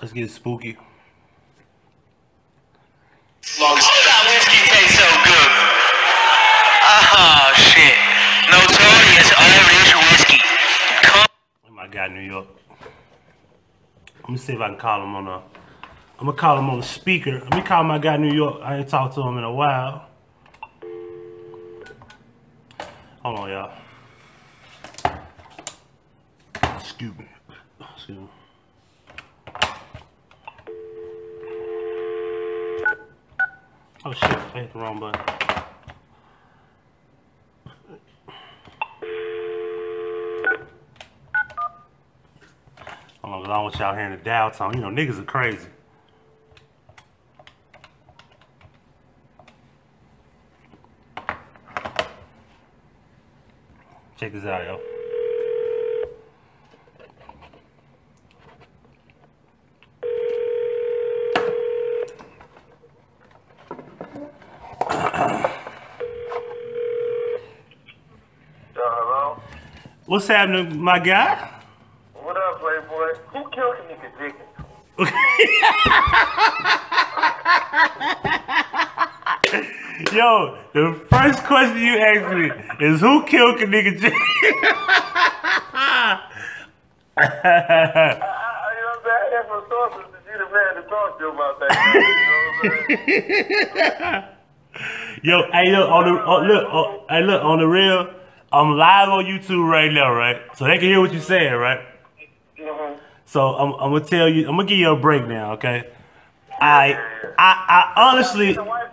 Let's get spooky. That whiskey tastes so good. Oh shit. Notorious Irish whiskey. Oh my God, New York. Let me see if I can call him on a. I'm gonna call him on the speaker. Let me call my guy New York. I ain't talked to him in a while. Hold on, y'all. Excuse me. Excuse me. Oh shit, I hit the wrong button. Hold on, 'cause I don't want y'all hearing the dial tone. You know, niggas are crazy. Check this out, yo. Hello? What's happening, my guy? What up, Playboy? Who killed Kanika Jenkins? Yo, the first question you asked me is who killed Kanika Jenkins? You know what I'm saying? I had some sources that you'd have had to talk to you about that. You know what I'm saying? Yo, hey, look, on the real, I'm live on YouTube right now, right? So they can hear what you're saying, right? Mm-hmm. So I'm gonna tell you, I'm gonna give you a breakdown, okay? I honestly. I seen the white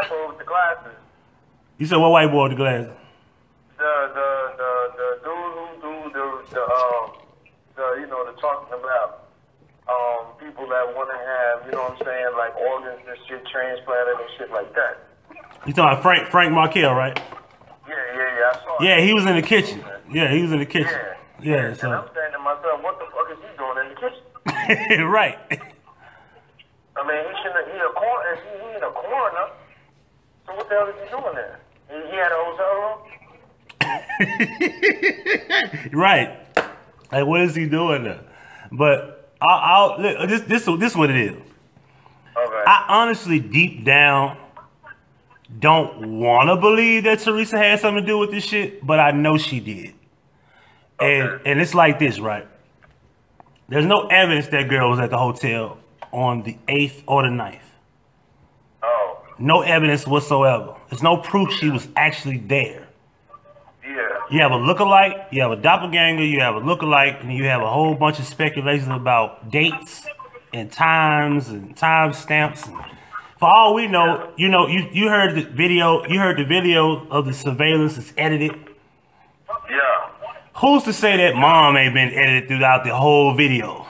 boy with the glasses. You said what white boy with the glasses? The dude who do the you know, the talking about people that want to have, you know what I'm saying, like organs and shit transplanted and shit like that. You talking about Frank Markel, right? Yeah, I saw it. Yeah, he was in the kitchen. Yeah, he was in the kitchen. Yeah, so. And I'm saying to myself, what the fuck is he doing in the kitchen? Right. I mean, he shouldn't. He in a coroner. So what the hell is he doing there? He had a hotel room. Right. Like, what is he doing there? But I'll this is what it is. Okay. I honestly, deep down, don't want to believe that Teresa had something to do with this shit, but I know she did. And it's like this, right? There's no evidence that girl was at the hotel on the 8th or the 9th. Oh. No evidence whatsoever. There's no proof she was actually there. Yeah. You have a lookalike, you have a doppelganger, you have a lookalike, and you have a whole bunch of speculation about dates and times and time stamps. For all we know, you heard the video. You heard the video of the surveillance is edited. Yeah. Who's to say that mom ain't been edited throughout the whole video?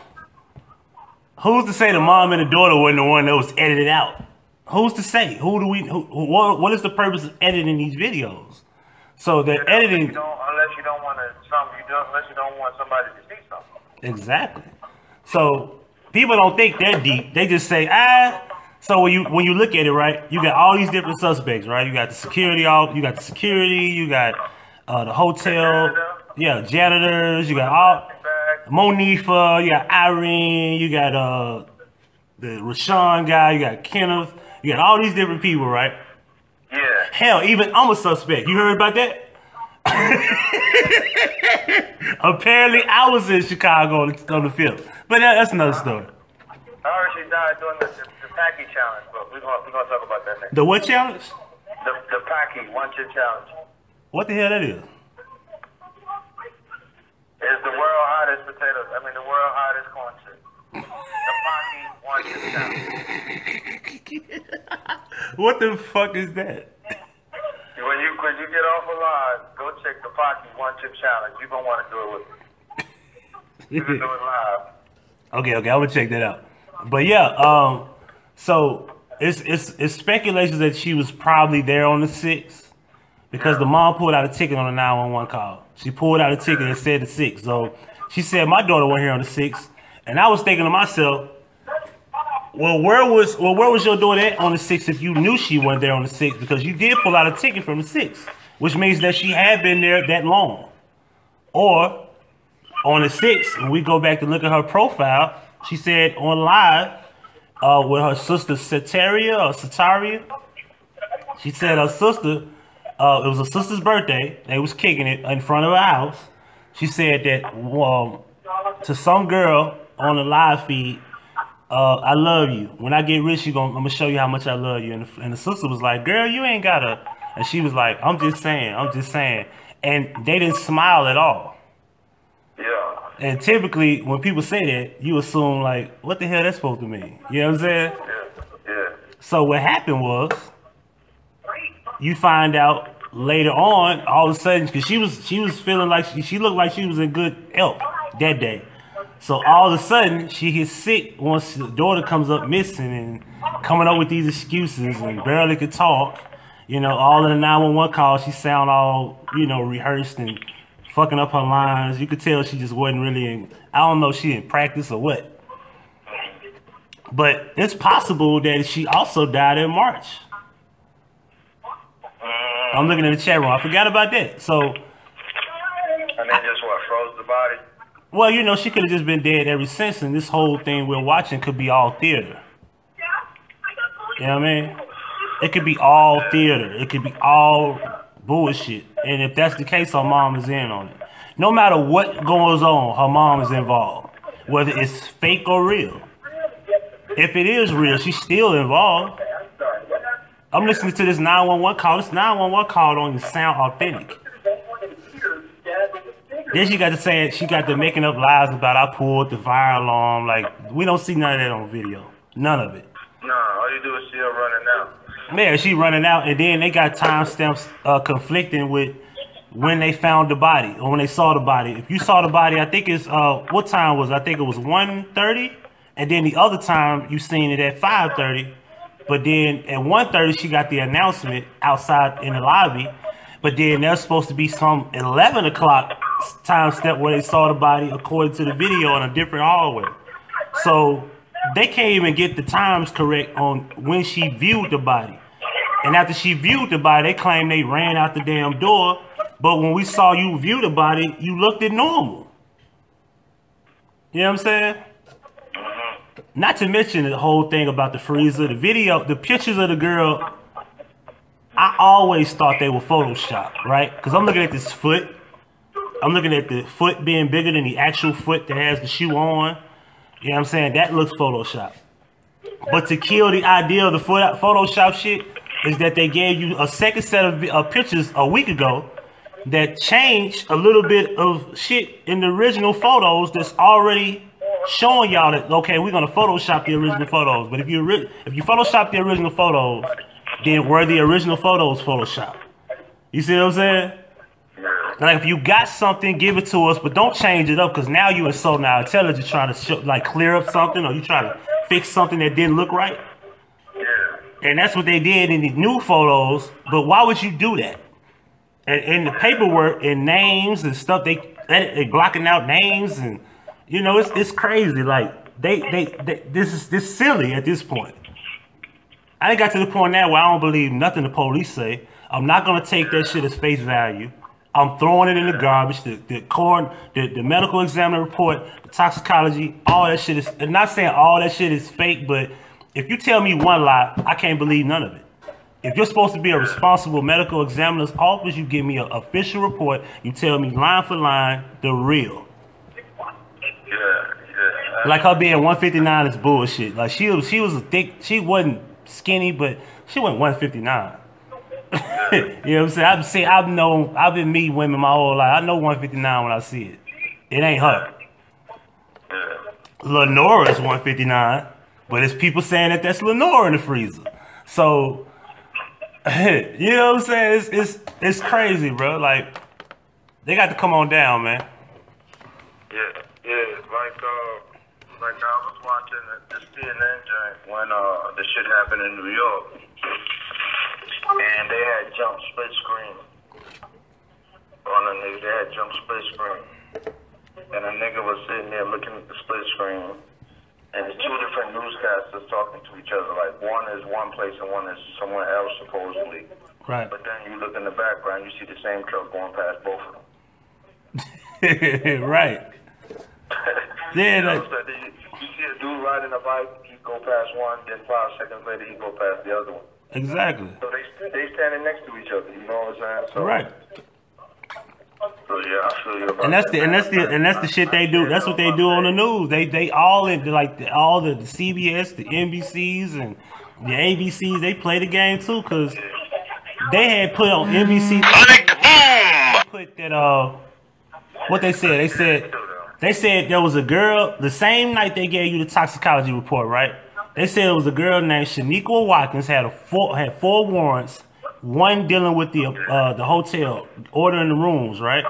Who's to say the mom and the daughter wasn't the one that was edited out? Who's to say? What is the purpose of editing these videos? So they're editing. Unless you don't want somebody to see something. Exactly. So people don't think they're deep. They just say, So when you look at it, right, you got all these different suspects, right? You got the security, you got the hotel, yeah, janitors, you got all Monifa, you got Irene, you got the Rashawn guy, you got Kenneth, you got all these different people, right? Yeah. Hell, even I'm a suspect. You heard about that? Apparently, I was in Chicago on the 5th, but that's another story. I heard she died doing the Packy challenge, but we're gonna talk about that next. The what challenge? The Packy 1-chip challenge. What the hell that is? It's the world hottest potatoes. I mean, the world hottest corn chip. The Packy 1-chip challenge. What the fuck is that? When you get off a line, go check the Packy 1-chip challenge. You're gonna want to do it with me. You can do it live. Okay, I'm gonna check that out. But yeah, so it's speculation that she was probably there on the 6th because the mom pulled out a ticket on the 911 call. She pulled out a ticket and said the 6th. So she said my daughter wasn't here on the 6th, and I was thinking to myself, well, where was your daughter at on the 6th if you knew she wasn't there on the 6th? Because you did pull out a ticket from the 6th, which means that she had been there that long. Or on the 6th, when we go back to look at her profile, She said on live with her sister Sataria. She said her sister, it was her sister's birthday. They was kicking it in front of her house. She said that to some girl on the live feed, I love you. When I get rich, I'm gonna show you how much I love you. And the sister was like, girl, you ain't gotta. And she was like, I'm just saying. And they didn't smile at all. Yeah. And typically, when people say that, you assume like, what the hell that's supposed to mean? You know what I'm saying? Yeah. So what happened was, you find out later on, all of a sudden, because she was feeling like she looked like she was in good health that day. So all of a sudden, she gets sick once the daughter comes up missing and coming up with these excuses and barely could talk. You know, all in the 911 calls, she sound all, you know, rehearsed and fucking up her lines. You could tell she just wasn't really in, I don't know if she in practice or what. But it's possible that she also died in March. I'm looking in the chat room. I forgot about that. So, and they just froze the body. Well, you know, she could have just been dead ever since, and this whole thing we're watching could be all theater. You know what I mean? It could be all theater. It could be all bullshit. And if that's the case, her mom is in on it. No matter what goes on, her mom is involved, whether it's fake or real. If it is real, she's still involved. I'm listening to this 911 call. This 911 call don't even sound authentic. Then she got to saying, she got to making up lies about I pulled the fire alarm. Like, we don't see none of that on video. None of it. No, all you do is see her running out. Yeah, she running out, and then they got timestamps conflicting with when they found the body or when they saw the body. If you saw the body, I think it's, what time was it? I think it was 1:30, and then the other time you seen it at 5:30. But then at 1:30, she got the announcement outside in the lobby. But then there's supposed to be some 11 o'clock time step where they saw the body according to the video in a different hallway. So they can't even get the times correct on when she viewed the body. And after she viewed the body, they claim they ran out the damn door. But when we saw you view the body, you looked at normal. You know what I'm saying? Not to mention the whole thing about the freezer, the video, the pictures of the girl. I always thought they were Photoshopped, right? Because I'm looking at this foot. I'm looking at the foot being bigger than the actual foot that has the shoe on. You know what I'm saying? That looks Photoshopped. But to kill the idea of the Photoshop shit is that they gave you a second set of pictures a week ago that changed a little bit of shit in the original photos that's already showing y'all that, okay, we're going to Photoshop the original photos. But if you Photoshop the original photos, then were the original photos Photoshopped? You see what I'm saying? Like, if you got something, give it to us, but don't change it up, because now you insulting our intelligence trying to clear up something, or you trying to fix something that didn't look right. And that's what they did in the new photos. But why would you do that? And in the paperwork and names and stuff, they blocking out names, and you know, it's crazy. Like this is silly at this point. I got to the point now where I don't believe nothing the police say. I'm not gonna take that shit as face value. I'm throwing it in the garbage. The medical examiner report, the toxicology, all that shit is. I'm not saying all that shit is fake, but if you tell me one lie, I can't believe none of it. If you're supposed to be a responsible medical examiner's office, you give me an official report. You tell me line for line the real. Yeah. Like her being 159 is bullshit. Like she was a thick. She wasn't skinny, but she wasn't 159. You know what I'm saying? I've been meeting women my whole life. I know 159 when I see it. It ain't her. Lenora's 159, but it's people saying that that's Lenora in the freezer. So, you know what I'm saying? It's crazy, bro. Like, they got to come on down, man. Yeah. Like I was watching the CNN joint when the shit happened in New York. And they had jump split screen on a nigga. They had jump split screen, and a nigga was sitting there looking at the split screen, and it's two different newscasters talking to each other. Like one is one place and one is somewhere else supposedly. Right. But then you look in the background, you see the same truck going past both of them. Right. Yeah. You see a dude riding a bike, he go past one, then 5 seconds later he go past the other one. Exactly. So they standing next to each other. You know what I'm saying? So, Right. So yeah, I feel you about And that's the shit they do. That's what they do on the news. They all in like all the CBS, the NBCs, and the ABCs. They play the game too, cause they had put on NBC. They put that what they said. They said there was a girl the same night they gave you the toxicology report, right? They said it was a girl named Shaniqua Watkins had four warrants, one dealing with the hotel, ordering the rooms, right?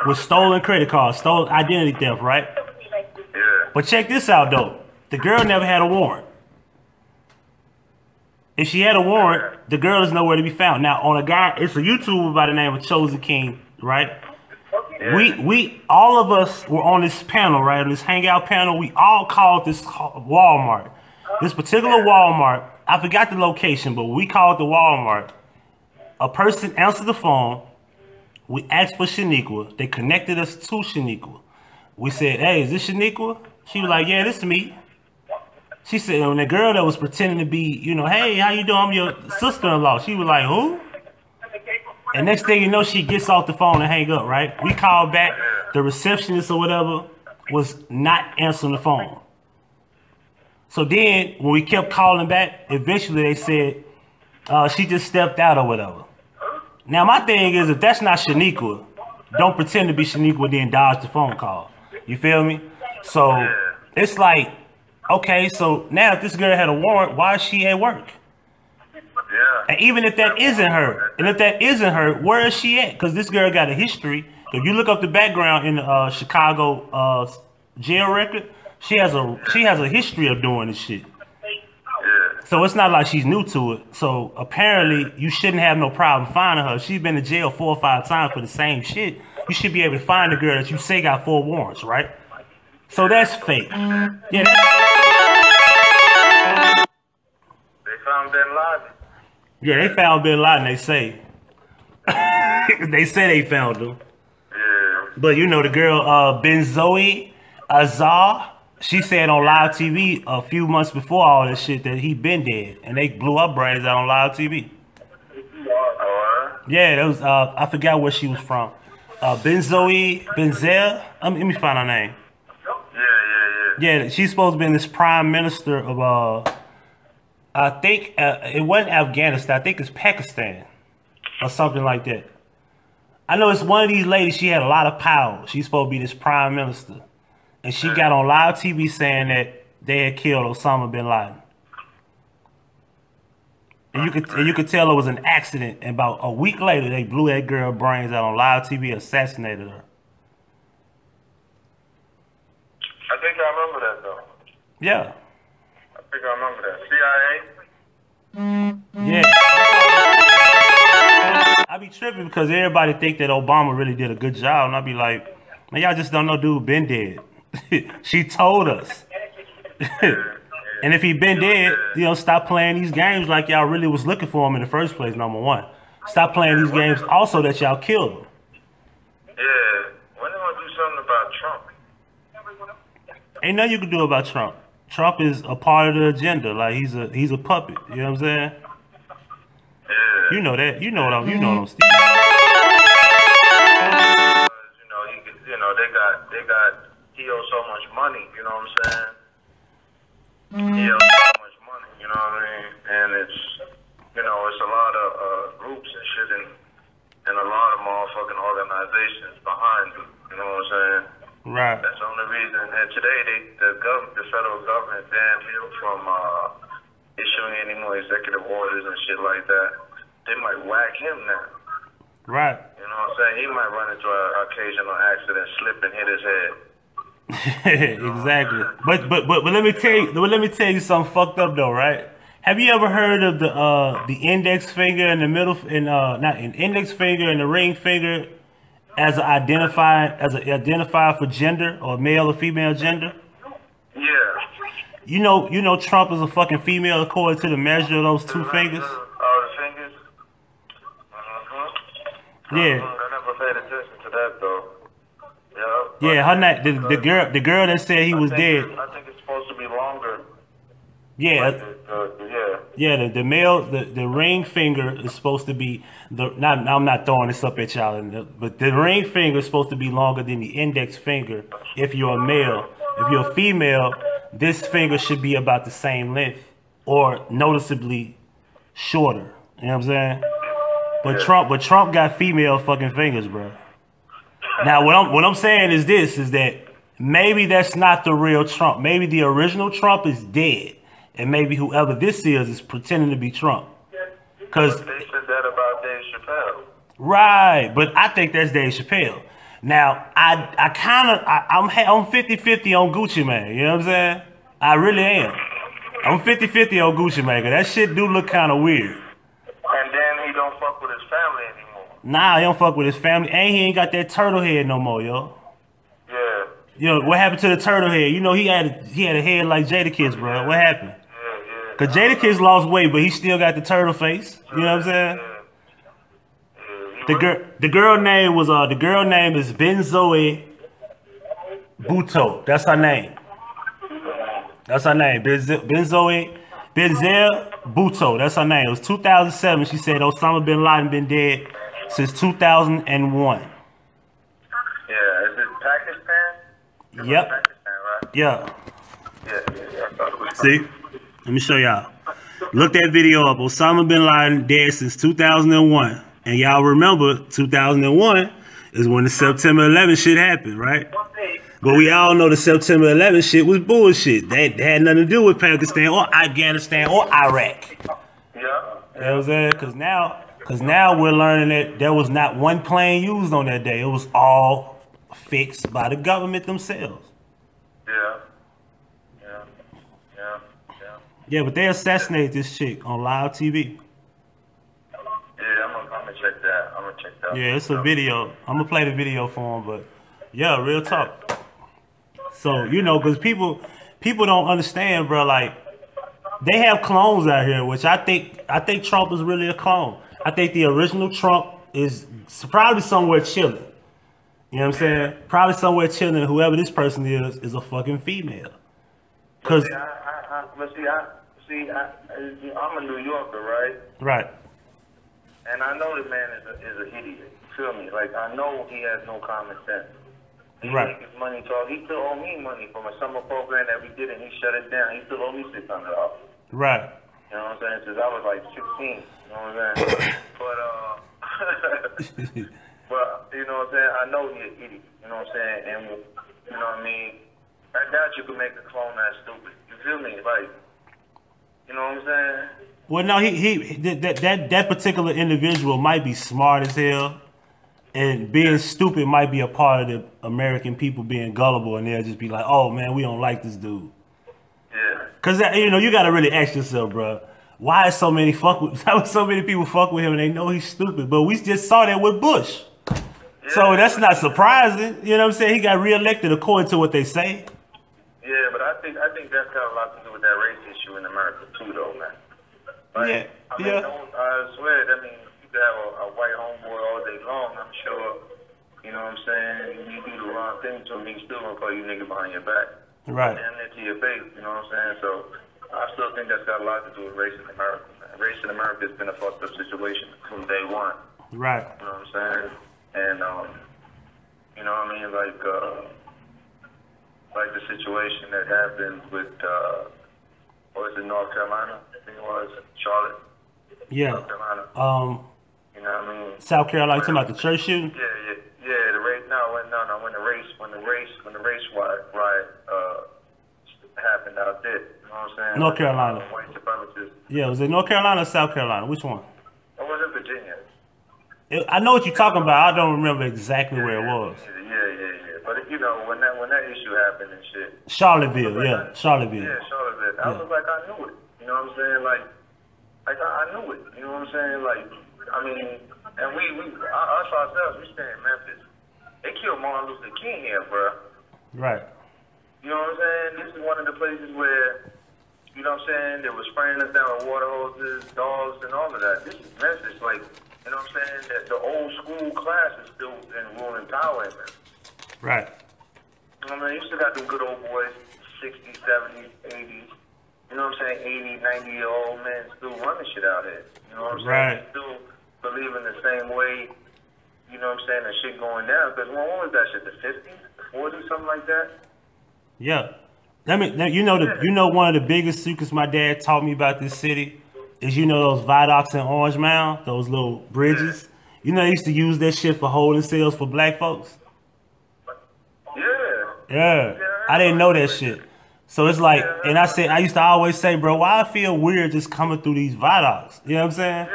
With stolen credit cards, stolen identity theft, right? Yeah. But check this out though. The girl never had a warrant. If she had a warrant, the girl is nowhere to be found. Now on a guy, it's a YouTuber by the name of Chosen King, right? Yeah. We all of us were on this panel, right? On this hangout panel, we all called this Walmart. This particular Walmart, I forgot the location, but we called the Walmart. A person answered the phone. We asked for Shaniqua. They connected us to Shaniqua. We said, hey, is this Shaniqua? She was like, yeah, this is me. She said, when the girl that was pretending to be, you know, hey, how you doing? I'm your sister-in-law. She was like, who? And next thing you know, she gets off the phone and hang up, right? We called back. The receptionist or whatever was not answering the phone. So then, when we kept calling back, eventually they said, she just stepped out or whatever. Now, my thing is, if that's not Shaniqua, don't pretend to be Shaniqua, then dodge the phone call. You feel me? So, it's like, okay, so now if this girl had a warrant, why is she at work? Yeah. And even if that isn't her, where is she at? Because this girl got a history. If you look up the background in the Chicago jail record, she has a history of doing this shit. Yeah. So it's not like she's new to it. So apparently you shouldn't have no problem finding her. She's been to jail 4 or 5 times for the same shit. You should be able to find a girl that you say got 4 warrants, right? So that's fake. Yeah. They found Bin Laden. Yeah, they found Bin Laden, they say. They say they found him. Yeah. But you know the girl, Benzoe Azar, she said on live TV a few months before all this shit that he been dead. And they blew up brains out on live TV. Yeah, that was, I forgot where she was from. Benzel, let me find her name. Yeah, she's supposed to be this prime minister of, I think, it wasn't Afghanistan, I think it's Pakistan. Or something like that. I know it's one of these ladies, she had a lot of power. She's supposed to be this prime minister. And she got on live TV saying that they had killed Osama bin Laden. And you could tell it was an accident. And about a week later, they blew that girl brains out on live TV, assassinated her. I think I remember that though. Yeah. I think I remember that. CIA? Yeah. I be tripping because everybody think that Obama really did a good job. And I be like, man, y'all just don't know dude been dead. She told us. And if he been dead, you know, stop playing these games like y'all really was looking for him in the first place, number one. Stop playing these games also that y'all killed him. Yeah. When they gonna do something about Trump? Ain't nothing you can do about Trump. Trump is a part of the agenda. Like he's a puppet. You know what I'm saying? Yeah. You know that. You know what I'm Steve. You know, he owes so much money, you know what I'm saying? He owes so much money, you know what I mean? And it's, you know, it's a lot of groups and shit and a lot of motherfucking organizations behind it, you know what I'm saying? Right. That's the only reason. And today, the federal government banned him from issuing any more executive orders and shit like that. They might whack him now. Right. You know what I'm saying? He might run into an occasional accident, slip and hit his head. Exactly. But let me tell you something fucked up though, right? Have you ever heard of the index finger and the middle not an index finger and the ring finger as an identifier for gender or male or female gender? Yeah. You know Trump is a fucking female according to the measure of those 2 fingers. Oh, the fingers. Yeah. I never paid attention to that though. Yeah, her name, the girl that said he was dead. I think it's Yeah. Yeah. The male, the ring finger is supposed to be I'm not throwing this up at y'all, but the ring finger is supposed to be longer than the index finger if you're a male. If you're a female, this finger should be about the same length or noticeably shorter. You know what I'm saying? But Trump got female fucking fingers, bro. Now what I'm saying is that maybe that's not the real Trump. Maybe the original Trump is dead. And maybe whoever this is pretending to be Trump. Cause they said that about Dave Chappelle. Right, but I think that's Dave Chappelle. Now, I'm 50-50 on Gucci Mane, you know what I'm saying? I really am. I'm 50-50 on Gucci Mane, cause that shit do look kind of weird. And then he don't fuck with his family anymore. Nah, he don't fuck with his family, and he ain't got that turtle head no more, yo. Yeah. Yo, what happened to the turtle head? You know, he had a head like Jadakiss, bro. What happened? Cause Jadakiss lost weight, but he still got the turtle face. You know what I'm saying? The girl name is Benzoe Buto. That's her name. Benzel Buto. That's her name. It was 2007. She said Osama bin Laden been dead since 2001. Yeah, is it Pakistan? Yep. Pakistan, right? Yeah. Yeah. See? Let me show y'all. Look that video up. Osama bin Laden dead since 2001. And y'all remember 2001 is when the September 11 shit happened, right? But we all know the September 11 shit was bullshit. That had nothing to do with Pakistan or Afghanistan or Iraq. Yeah. You know what I'm saying? Because now we're learning that there was not one plane used on that day. It was all fixed by the government themselves. Yeah. Yeah, but they assassinated this chick on live TV. Yeah, I'm gonna check that. Yeah, it's a video. I'm gonna play the video for him, but yeah, real talk. So, you know, because people don't understand, bro. Like, they have clones out here, which I think Trump is really a clone. I think the original Trump is probably somewhere chilling. You know what I'm saying? Probably somewhere chilling. Whoever this person is a fucking female. Cause I'm a New Yorker, right? Right. And I know the man is an idiot. You feel me? Like, I know he has no common sense. He Right. make his money talk. He still owe me money from a summer program that we did, and he shut it down. He still owe me $600. Right. You know what I'm saying? Since I was like 16. You know what I'm saying? But you know what I'm saying? I know he's an idiot. You know what I'm saying? And you know what I mean? I doubt you can make a clone that stupid. You feel me? Like, you know what I'm saying? Well, no, that particular individual might be smart as hell, and being stupid might be a part of the American people being gullible, and they'll just be like, "Oh man, we don't like this dude." Yeah. Cause you know, you gotta really ask yourself, bro, why is so many people fuck with him and they know he's stupid? But we just saw that with Bush, so that's not surprising. You know what I'm saying? He got reelected according to what they say. Yeah, but I think that's got a lot to do with that race issue in America too, though, man. Like, Yeah. I swear, I mean, you could have a white homeboy all day long, I'm sure, you know what I'm saying, you do the wrong thing to him, he still gonna call you nigga behind your back. Right. Damn near to your face, you know what I'm saying? So, I still think that's got a lot to do with race in America, man. Race in America has been a fucked up situation from day one. Right. You know what I'm saying? And, you know what I mean, like the situation that happened with, what was it, North Carolina? I think it was Charlotte. Yeah. North Carolina. You know what I mean? South Carolina, talking about the church shooting. Yeah. The race. No. When the race riot happened out there. You know what I'm saying? North Carolina. White supremacists. Yeah, was it North Carolina or South Carolina? Which one? It was in Virginia. I know what you're talking about. I don't remember exactly where it was. Yeah. But you know, when that issue happened and shit. Charlottesville. Charlottesville. Yeah, Charlottesville. I was like, I knew it. You know what I'm saying? Like I knew it. You know what I'm saying? Like, I mean, and us ourselves, we stay in Memphis. They killed Martin Luther King here, bro. Right. You know what I'm saying? This is one of the places where, you know what I'm saying, they were spraying us down with water hoses, dogs, and all of that. This is Memphis, like, you know what I'm saying? That the old school class is still in ruling power in Memphis. Right. You know what I mean? You still got them good old boys, 60s, 70s, 80s. You know what I'm saying? saying, 80, 90-year-old men still running shit out here. You know what I'm saying? Right. Still believing the same way, you know what I'm saying, the shit going down. Because when was that shit, the 50s, the 40s, something like that? Yeah. You know one of the biggest secrets my dad taught me about this city is, you know, those viaducts in Orange Mound, those little bridges. You know, they used to use that shit for holding cells for black folks. Yeah. I didn't know that shit. So it's like, and I used to always say, bro, why I feel weird just coming through these viaducts? You know what I'm saying?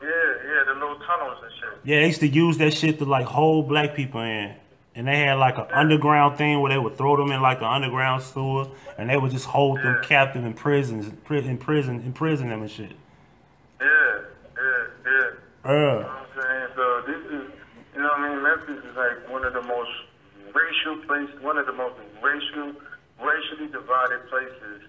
Yeah, the little tunnels and shit. Yeah, they used to use that shit to like hold black people in. And they had like an underground thing where they would throw them in like the underground sewer, and they would just hold them captive in prisons, imprison them and shit. Yeah. You know what I'm saying? So this is, you know what I mean? Memphis is like one of the most racial places, one of the most racially divided places,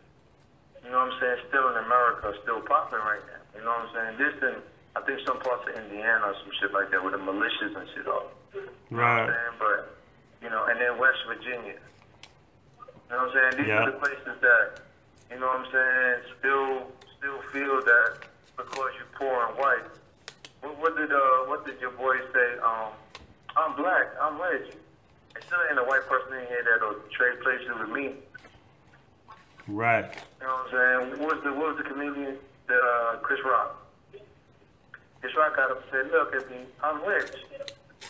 you know what I'm saying, still in America, still popping right now. You know what I'm saying? This and I think some parts of Indiana or some shit like that with the militias and shit all. You know what I'm saying? But, you know, and then West Virginia. You know what I'm saying? These are the places that, you know what I'm saying, still feel that because you're poor and white. What did your boy say? I'm black, I'm rich. There still ain't a white person in here that'll trade places with me. Right. You know what I'm saying? What was the comedian? Chris Rock. Chris Rock got up and said, look at me, I'm rich,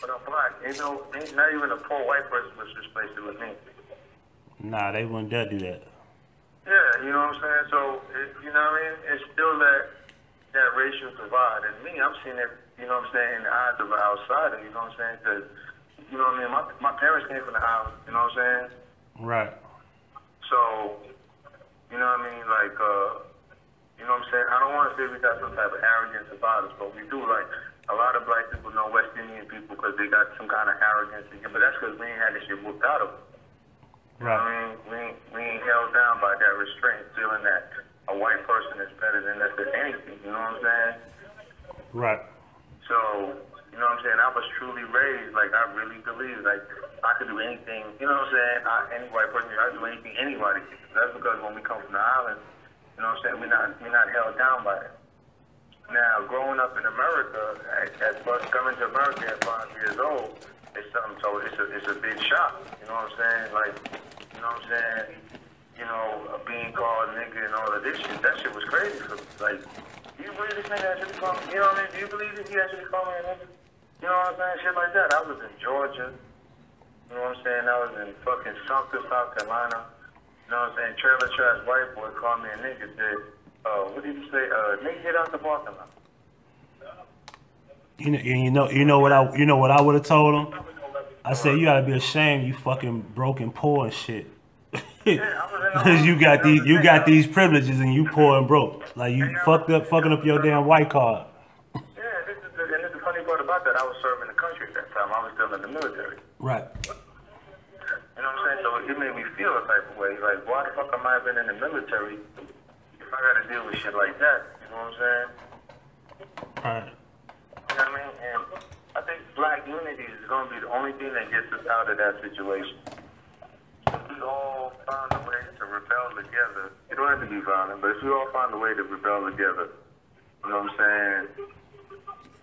but I'm black. Ain't not even a poor white person was just places with me. Nah, they wouldn't dare do that. Yeah, you know what I'm saying? So, you know what I mean? It's still that racial divide. And me, I'm seeing it, you know what I'm saying, in the eyes of an outsider, you know what I'm saying? Because, you know what I mean, my parents came from the island, you know what I'm saying? Right. So, you know what I mean, like, you know what I'm saying? I don't want to say we got some type of arrogance about us, but we do. Like, a lot of black people know West Indian people because they got some kind of arrogance. But that's because we ain't had this shit whooped out of them. Right. I mean, we ain't held down by that restraint, feeling that a white person is better than us at anything. You know what I'm saying? Right. So, you know what I'm saying? I was truly raised, like, I really believe, like, I could do anything. You know what I'm saying? Any white person, I do anything anybody can. That's because when we come from the island, you know what I'm saying, we're not held down by it. Now, growing up in America, at first coming to America at 5 years old, it's something totally, it's a big shock. You know what I'm saying? Like, you know what I'm saying? You know, being called nigga and all of this shit, that shit was crazy for me. Like, do you believe this nigga actually called me? You know what I mean? Do you believe that he actually called me a nigga? You know what I'm saying? Shit like that. I was in Georgia. You know what I'm saying? I was in fucking Sumter, South Carolina. You know what I'm saying? Trailer trash white boy called me a nigga, said, what did you say? Nigga, get out the parking lot. You know what I would have told him? I said, you gotta be ashamed, you fucking broken poor and shit. Because you got these privileges and you poor and broke. Like you fucking up your damn white card. Yeah, this is the funny part about that. I was serving the country at that time. I was still in the military. Right. You know what I'm saying? So it made me feel a type of way. Like, why the fuck am I been in the military if I gotta deal with shit like that? You know what I'm saying? Right. You know what I mean? And I think black unity is gonna be the only thing that gets us out of that situation. If we all find a way to rebel together, you don't have to be violent, but if we all find a way to rebel together, you know what I'm saying?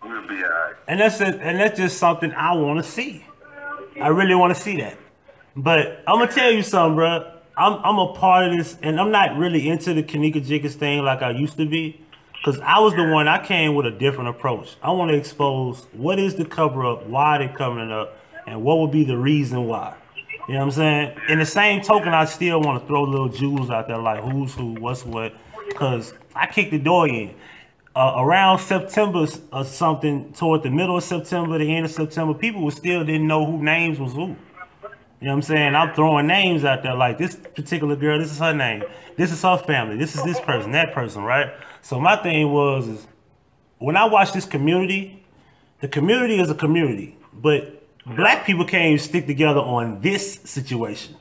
We'll be alright. And that's just something I want to see. I really want to see that. But I'm gonna tell you something, bro. I'm a part of this, and I'm not really into the Kanika Jickers thing like I used to be, because I was the one. I came with a different approach. I want to expose what is the cover up, why they covering it up, and what would be the reason why. You know what I'm saying? In the same token, I still want to throw little jewels out there like who's who, what's what, because I kicked the door in. Around September or something, toward the middle of September, the end of September, people still didn't know who names was who. You know what I'm saying? I'm throwing names out there like this particular girl, this is her name. This is her family. This is this person, that person, right? So my thing is when I watch this community, the community is a community, but black people can't even stick together on this situation.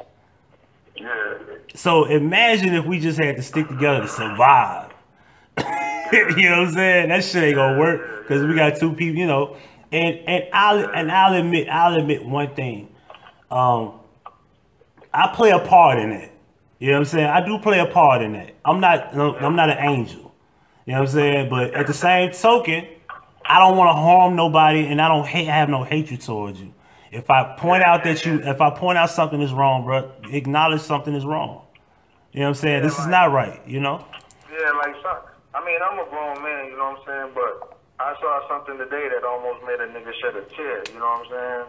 Yeah. So imagine if we just had to stick together to survive. You know what I'm saying? That shit ain't gonna work because we got two people, you know. And I'll admit one thing. I play a part in it. You know what I'm saying? I do play a part in that. I'm not an angel. You know what I'm saying? But at the same token, I don't want to harm nobody, and I have no hatred towards you. If I point out something is wrong, bro, acknowledge something is wrong. You know what I'm saying? This is not right, you know? Yeah, like, I mean, I'm a grown man, you know what I'm saying? But I saw something today that almost made a nigga shed a tear, you know what I'm saying?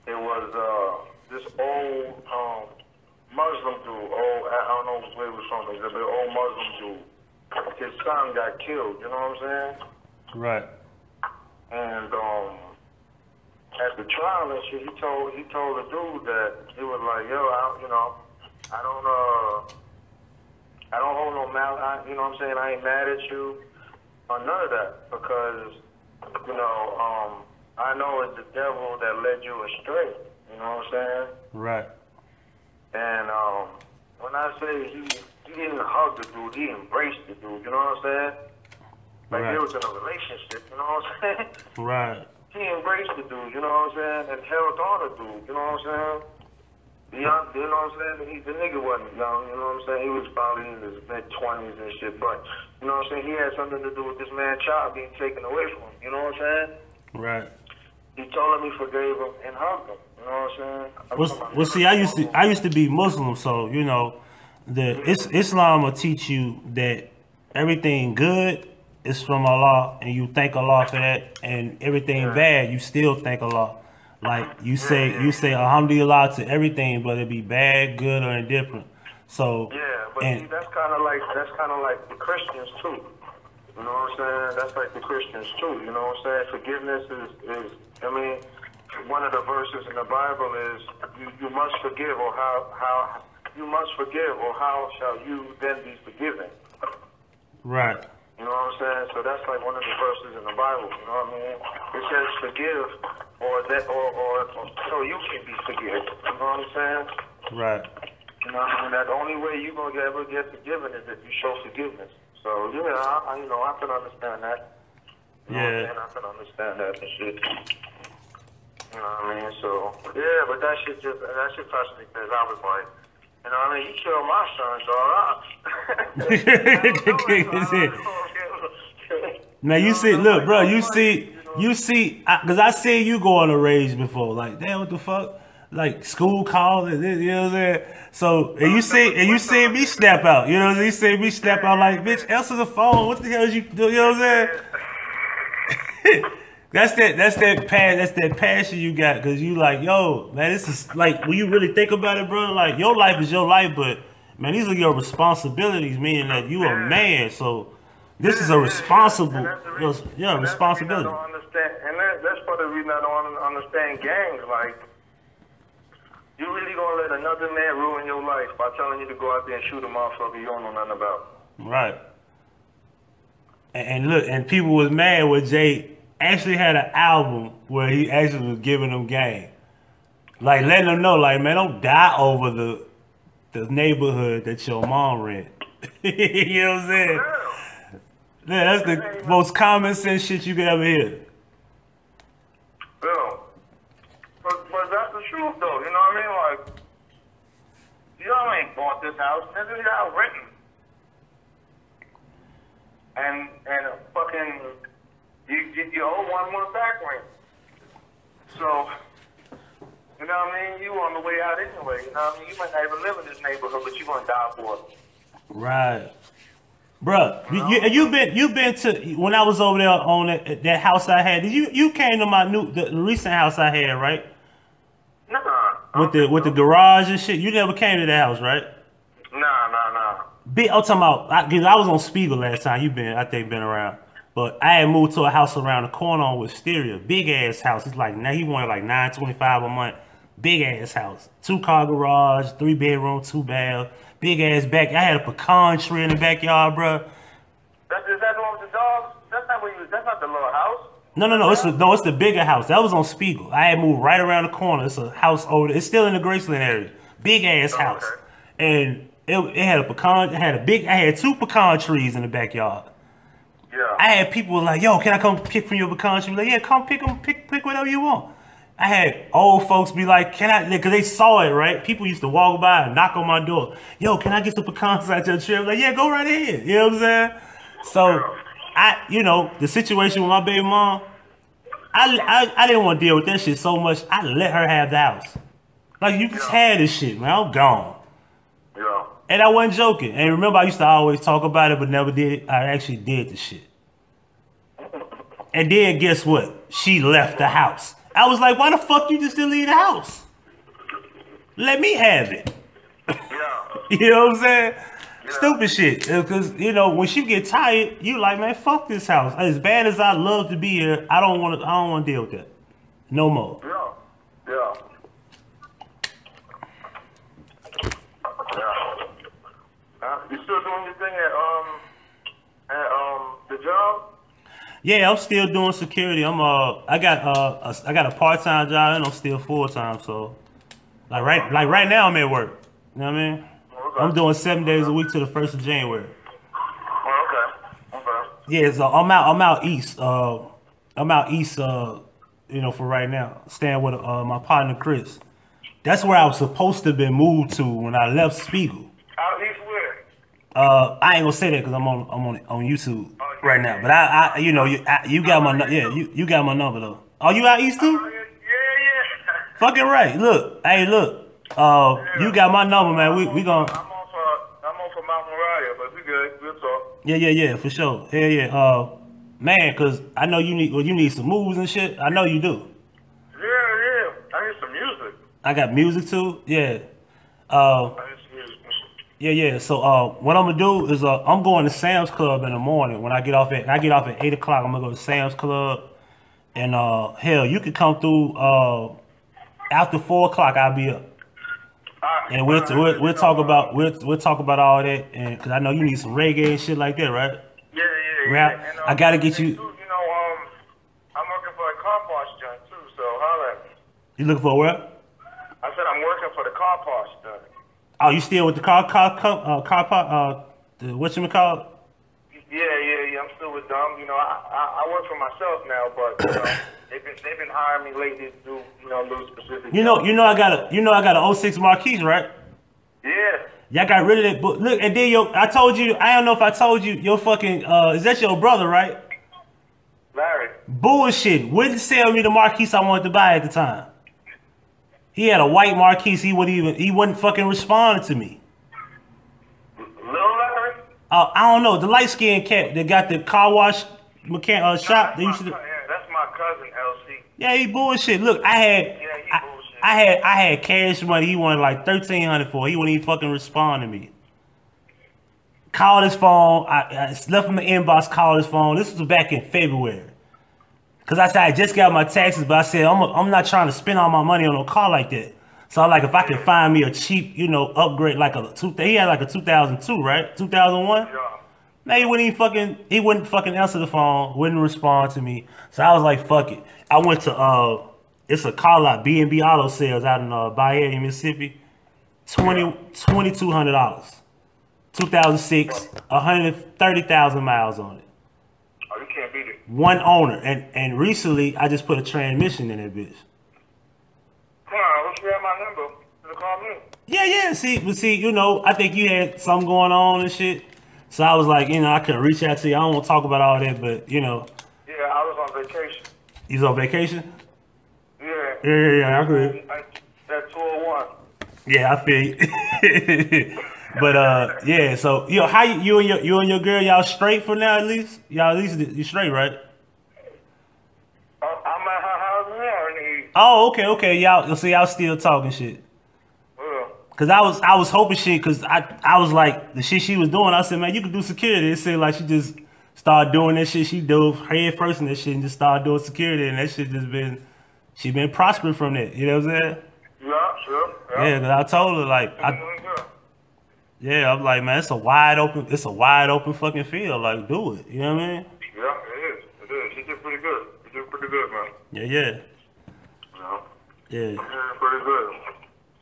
It was this old Muslim dude, I don't know where he was from, but an old Muslim dude. His son got killed, you know what I'm saying? Right. And at the trial and shit, he told the dude that he was like, yo, I don't hold no malice, you know what I'm saying? I ain't mad at you or none of that because, you know, I know it's the devil that led you astray, you know what I'm saying? Right. And when I say he didn't hug the dude, he embraced the dude, you know what I'm saying? Like they was in a relationship, you know what I'm saying? Right. He embraced the dude, you know what I'm saying? And held on the dude, you know what I'm saying? Young, you know what I'm saying? The nigga wasn't young, you know what I'm saying? He was probably in his mid-20s and shit, but, you know what I'm saying? He had something to do with this man's child being taken away from him, you know what I'm saying? Right. He told him he forgave him and hugged him, you know what I'm saying? Well, see, I used to be Muslim, so, you know, Islam will teach you that everything good is from Allah, and you thank Allah for that, and everything bad, you still thank Allah. Like you say alhamdulillah to everything, but it be bad, good, or indifferent. So but see, that's kind of like the Christians too. You know what I'm saying? That's like the Christians too. You know what I'm saying? Forgiveness is I mean, one of the verses in the Bible is you must forgive, or how you must forgive, or how shall you then be forgiven? Right. You know what I'm saying? So that's like one of the verses in the Bible. You know what I mean? It says forgive, or so you can be forgiven. You know what I'm saying? Right. You know what I mean? That the only way you're gonna ever get forgiven is if you show forgiveness. So yeah, I can understand that. You know what I'm saying? I can understand that and shit. You know what I mean? So yeah, but that shit touched me because I was like, you know what I mean? You killed my son, dog. Now you see, look, bro, you see, because I seen you go on a rage before. Like, damn, what the fuck? Like school call and this, you know what I'm saying? So and you see me snap out. You know what I'm saying? You see me snap out like, bitch, answer the phone. What the hell is you doing? You know what I'm saying? That's that passion you got, because you like, yo, man, this is like, when you really think about it, bro, like your life is your life, but man, these are your responsibilities, meaning that you a man, so this is a responsibility. Responsibility. That's part of the reason I don't understand gangs. Like, you really gonna let another man ruin your life by telling you to go out there and shoot a motherfucker you don't know nothing about? Right. And look, and people was mad when Jay actually had an album where he actually was giving them game. Like, letting them know, like, man, don't die over the neighborhood that your mom rent. You know what I'm saying? Yeah, that's the most common sense shit you can ever hear. Yeah. But that's the truth, though. You know what I mean? Like, y'all ain't bought this house. Nigga, y'all renting. And fucking, you owe 1 month back rent. So, you know what I mean? You on the way out anyway. You know what I mean? You might not even live in this neighborhood, but you gonna die for it. Right. Bruh, you been to, when I was over there on that house I had, you came to the recent house I had, right? Nah. With the garage and shit. You never came to that house, right? Nah. I'm talking about, I was on Spiegel last time. I think been around. But I had moved to a house around the corner on Wisteria. Big ass house. It's like, now he wanted like $925 a month. Big ass house. 2-car garage, 3 bedroom, 2 bath. Big ass back. I had a pecan tree in the backyard, bro. Is that the one with the dogs? That's not the little house. No, it's the bigger house. That was on Spiegel. I had moved right around the corner. It's a house over there. It's still in the Graceland area. Big ass house. Okay. And it had a pecan. I had 2 pecan trees in the backyard. Yeah. I had people like, yo, can I come pick from your pecan tree? Like, yeah, come pick them. Pick whatever you want. I had old folks be like, can I, because they saw it, right? People used to walk by and knock on my door. Yo, can I get some pecans out your tree? I'm like, yeah, go right ahead. You know what I'm saying? So, you know, the situation with my baby mom, I didn't want to deal with that shit so much. I let her have the house. Like, you just had this shit, man. I'm gone. Yeah. And I wasn't joking. And remember, I used to always talk about it, but never did it. I actually did the shit. And then guess what? She left the house. I was like, why the fuck you just didn't leave the house? Let me have it. Yeah. You know what I'm saying? Yeah. Stupid shit. Because, you know, when she get tired, you like, man, fuck this house. As bad as I love to be here, I don't want to deal with that. No more. Yeah. Yeah. You still doing your thing at the job? Yeah, I'm still doing security. I got a part-time job and I'm still full-time. So like right now I'm at work. You know what I mean? Okay. I'm doing 7 days a week to the 1st of January. Oh, okay. Okay. Yeah, so I'm out east. You know, for right now, staying with my partner Chris. That's where I was supposed to be moved to when I left Spiegel. Out east where? I ain't gonna say that because I'm on YouTube right now. But I you know, you got my you got my number though. Oh, you out east too? Yeah. Fucking right. Look, hey, look. You got my number, man. We gonna. I'm on for Mount Moriah, but we good. We'll talk. Yeah, for sure. Hell yeah. Man, cause I know you need some moves and shit. I know you do. Yeah. I need some music. I got music too. Yeah. I need some music. Yeah. So what I'm gonna do is I'm going to Sam's Club in the morning when I get off at 8 o'clock. I'm gonna go to Sam's Club, and hell, you can come through after 4 o'clock. I'll be up, and we'll talk about all that, and because I know you need some reggae and shit like that, right? Yeah. Rap. And, I gotta get you. You know, I'm working for a car wash joint too. So holla at me. You looking for what? I said I'm working for the car wash joint. Oh, you still with the car whatchamacallit? Yeah. I'm still with them. You know, I work for myself now, but you know, they've been hiring me lately to do little specific. You know I got a 06 Marquise, right? Yeah. Y'all got rid of that book. Look, and then I told you, I don't know if I told you, your fucking is that your brother, right? Larry. Bullshit. Wouldn't sell me the Marquise I wanted to buy at the time. He had a white Marquise. He wouldn't fucking respond to me. Little Larry? I don't know. The light skinned cat that got the car wash shop. They used to. Yeah, that's my cousin LC. Yeah, he bullshit. Look, I had cash money. He wanted like $1,300 for. He wouldn't even fucking respond to me. Called his phone. I left him an inbox. Called his phone. This was back in February. Cause I said I just got my taxes, but I said I'm not trying to spend all my money on a car like that. So I'm like, if I can find me a cheap, upgrade like he had like a 2002, right? 2001. Yeah. Man, he wouldn't fucking answer the phone, wouldn't respond to me. So I was like, fuck it. I went to it's a car lot, B&B Auto Sales out in Bayard, Mississippi. $2,200. 2006, 130,000 miles on it. Oh, you can't beat it. One owner, and recently I just put a transmission in that bitch. Come on, let's grab my number. You call me. Yeah. See, I think you had something going on and shit. So I was like, I couldn't reach out to you. I don't want to talk about all that, but Yeah, I was on vacation. You was on vacation? Yeah. Yeah, I agree. That 201. Yeah, I feel you. But yeah. So how you and your girl, y'all straight for now at least? Y'all at least you straight, right? I'm at her house now. Oh, okay. Y'all still talking shit. Yeah. Cause I was hoping shit. Cause I was like the shit she was doing. I said, man, you can do security. It said like she just started doing that shit. She dove head first in that shit and just started doing security, and that shit she been prospering from that. You know what I'm saying? Yeah, sure. Yeah, cause I told her like I'm like, man, it's a wide open fucking field. Like, do it. You know what I mean? Yeah, it is. She did pretty good. Man. Yeah. Yeah, pretty good.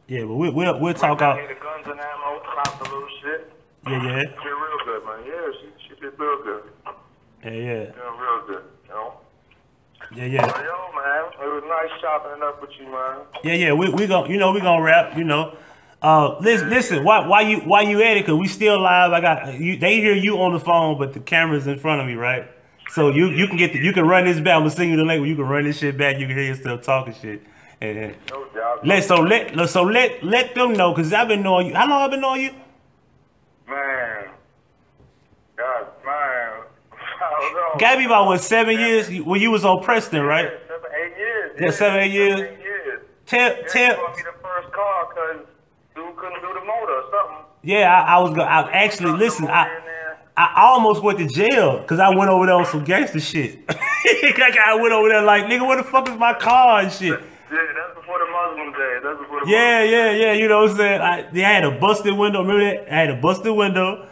Yeah, but we'll talk out. The guns and ammo, pop the little shit. Yeah. She did real good, man. Yeah, she did real good. Yeah. Yeah, real good. Yeah, yeah. Well, yo, man, it was nice chopping it up with you, man. Yeah. We gonna rap. Listen. Why you at it? Cause we still live. I got you. They hear you on the phone, but the camera's in front of me, right? So you can run this back. I'm gonna sing you the link where you can run this shit back. You can hear yourself talking shit. And No doubt. let them know, cause I've been knowing you. How long I've been knowing you? Man. God, man. I don't know. Gotta be about 7 years when you was on Preston, right? 7, 8 years. Yeah, 7, 8 years. 7, 8 years. Tell. You bought me the first car because dude couldn't do the motor or something. Yeah, I actually listen. I almost went to jail because I went over there on some gangster shit. I went over there like, nigga, where the fuck is my car and shit? Yeah, that's before the Muslim days. That's before the Yeah. You know what I'm saying? I had a busted window. Remember that? I had a busted window.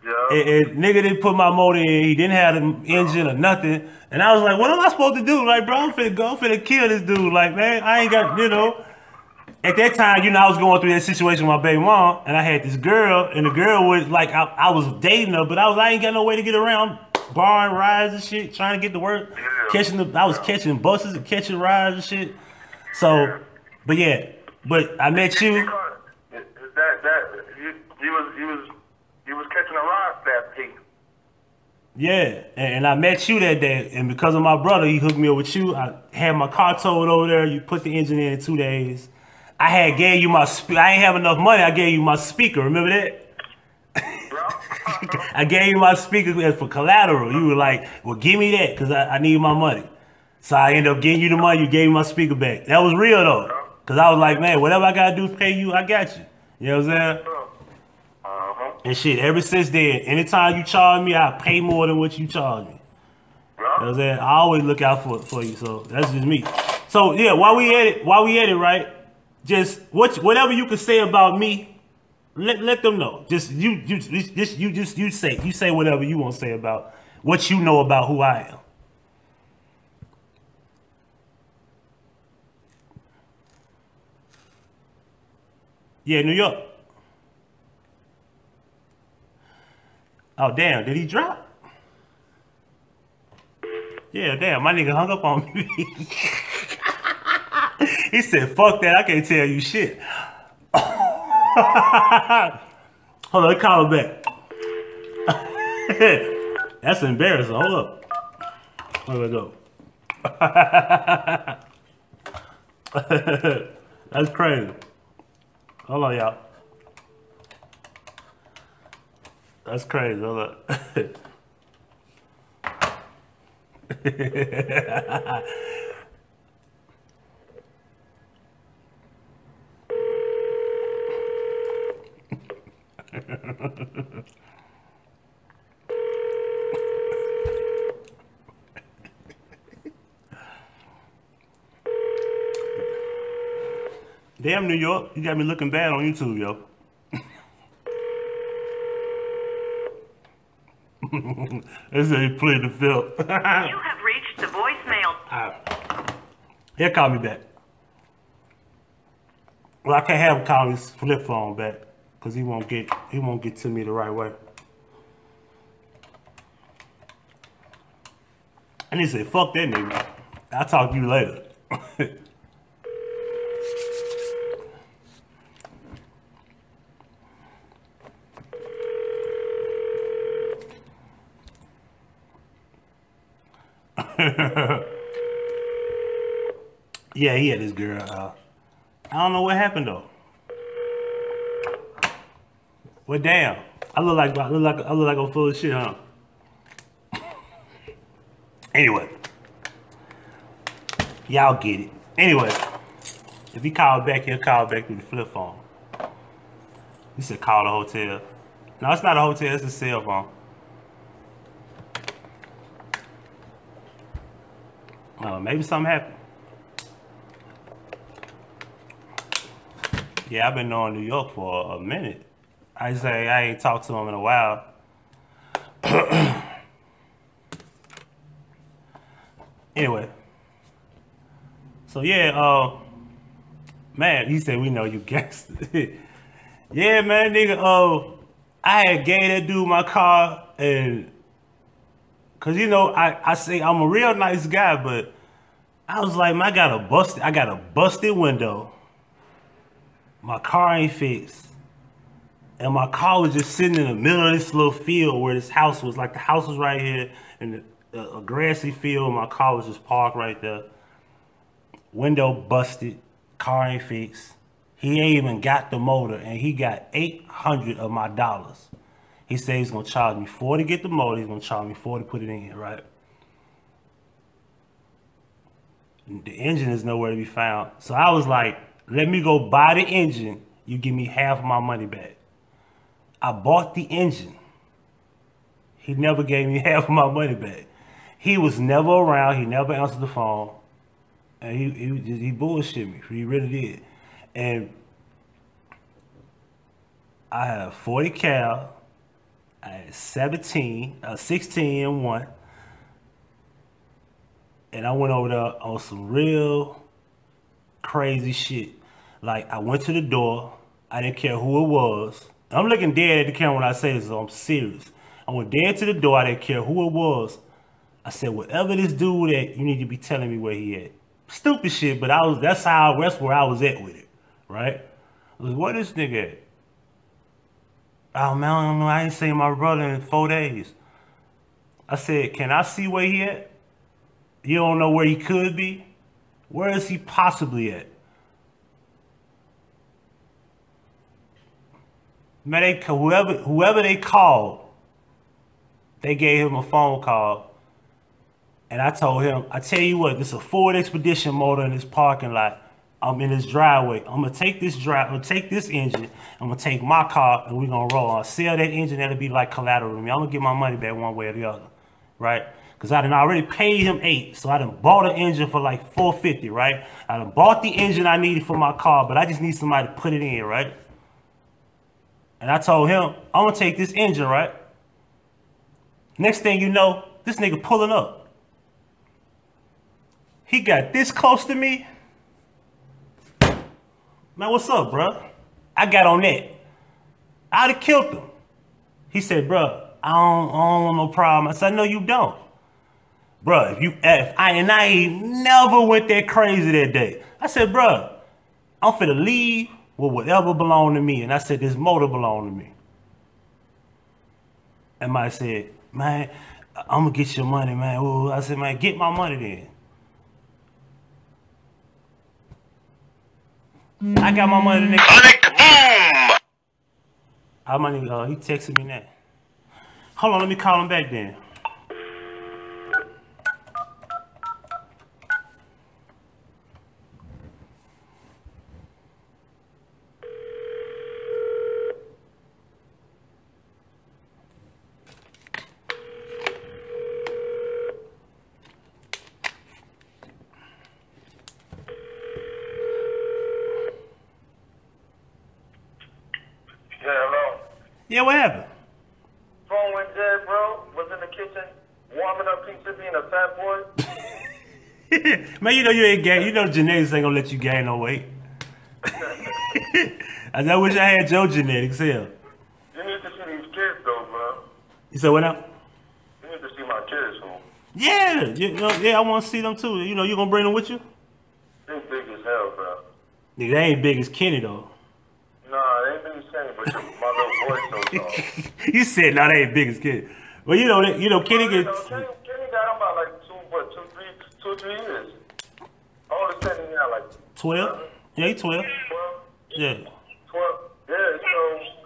Yeah. And nigga didn't put my motor in. He didn't have the engine or nothing. And I was like, what am I supposed to do? Like, bro, I'm finna kill this dude. Like, man, I ain't got, At that time, I was going through that situation with my baby mom, and I had this girl, and the girl was like, I was dating her, but I ain't got no way to get around, borrowing rides and shit, trying to get to work, I was catching buses and catching rides and shit. So, but I met you. He was catching a ride that peak. Yeah, and I met you that day, and because of my brother, he hooked me up with you. I had my car towed over there. You put the engine in 2 days. I had gave you my. I ain't have enough money. I gave you my speaker. Remember that? I gave you my speaker for collateral. You were like, "Well, give me that because I need my money." So I ended up getting you the money. You gave me my speaker back. That was real though, because I was like, "Man, whatever I gotta do to pay you, I got you." You know what I'm saying? And shit, ever since then, anytime you charge me, I pay more than what you charge me. You know what I'm saying? I always look out for you, so that's just me. So yeah, while we at it, right? Just whatever you can say about me, let them know. Just you say whatever you want to say about what you know about who I am. Yeah, New York. Oh, damn, did he drop? Yeah, damn, my nigga hung up on me. He said, fuck that, I can't tell you shit. Hold on, call him back. That's embarrassing, hold up. Where we go? That's crazy. Hold on, y'all. That's crazy. Hold up. Damn, New York, you got me looking bad on YouTube, yo. They say he played the film. You have reached the voicemail. He'll call me back. Well, I can't have him call his flip phone back because he won't get to me the right way. And he said, "Fuck that nigga. I'll talk to you later." Yeah, he had this girl. I don't know what happened though. Well, damn, I look like I'm full of shit, huh? Anyway, y'all get it. Anyway, if he called back, he'll call back through the flip phone. He said call the hotel. No, it's not a hotel. It's a cell phone. Maybe something happened. Yeah, I've been knowing New York for a minute. I say I ain't talked to him in a while. Anyway. So yeah, man, he said we know you gangster. Yeah, man, nigga, I had gave that dude my car and cause I say I'm a real nice guy, but I was like, man, I got a busted window. My car ain't fixed. And my car was just sitting in the middle of this little field where this house was. Like the house was right here in a grassy field. My car was just parked right there. Window busted. Car ain't fixed. He ain't even got the motor, and he got 800 of my dollars. He said he's gonna charge me 40 to get the motor. He's gonna charge me 40 to put it in, right? The engine is nowhere to be found. So I was like, let me go buy the engine. You give me half of my money back. I bought the engine. He never gave me half of my money back. He was never around. He never answered the phone. And he bullshit me. He really did. And I had 40 cal. I had 16 and 1. And I went over there on some real crazy shit. Like, I went to the door. I didn't care who it was. I'm looking dead at the camera when I say this, so I'm serious. I went dead to the door. I didn't care who it was. I said, whatever this dude at, you need to be telling me where he at. Stupid shit, but that's where I was at with it, right? I was like, where this nigga at? Oh man, I don't know. I ain't seen my brother in 4 days. I said, can I see where he at? You don't know where he could be? Where is he possibly at? Man, whoever they called, they gave him a phone call. And I told him, I tell you what, this is a Ford Expedition motor in this parking lot. I'm in this driveway. I'm gonna take this engine. I'm gonna take my car and we're gonna roll. I'll sell that engine. That'll be like collateral to me. I'm gonna get my money back one way or the other, right? Because I done already paid him $8. So I done bought an engine for like $450, right? I done bought the engine I needed for my car, but I just need somebody to put it in, right? And I told him, I'm gonna take this engine, right? Next thing you know, this nigga pulling up. He got this close to me. Man, what's up, bro? I got on that. I'd have killed him. He said, bro, I don't want no problem. I said, no, you don't. Bro, I ain't never went that crazy that day. I said, bro, I'm finna leave with whatever belong to me. And I said, this motor belong to me. And I said, man, I'm gonna get your money, man. Ooh. I said, man, get my money then. I got my money, nigga. Boom! How money? He texted me now. Hold on, let me call him back then. Yeah, what happened? Phone went dead, bro. Was in the kitchen warming up pizza, being a fat boy. Man, you know you ain't gain. You know genetics ain't gonna let you gain no weight. I wish I had your genetics here. You need to see these kids, though, bro. You said what now? You need to see my kids, fool. Yeah, yeah, I want to see them too. You know, you gonna bring them with you? They big as hell, bro. Nigga, they ain't big as Kenny though. Nah, they ain't big as Kenny, but my little boy so tall. You said no, they ain't big as Kenny. Well, you know, Kenny gets. Kenny got him about like 2 or 3 years. All of a sudden, he got like 12. Yeah, he 12. 12. Yeah. 12. Yeah, so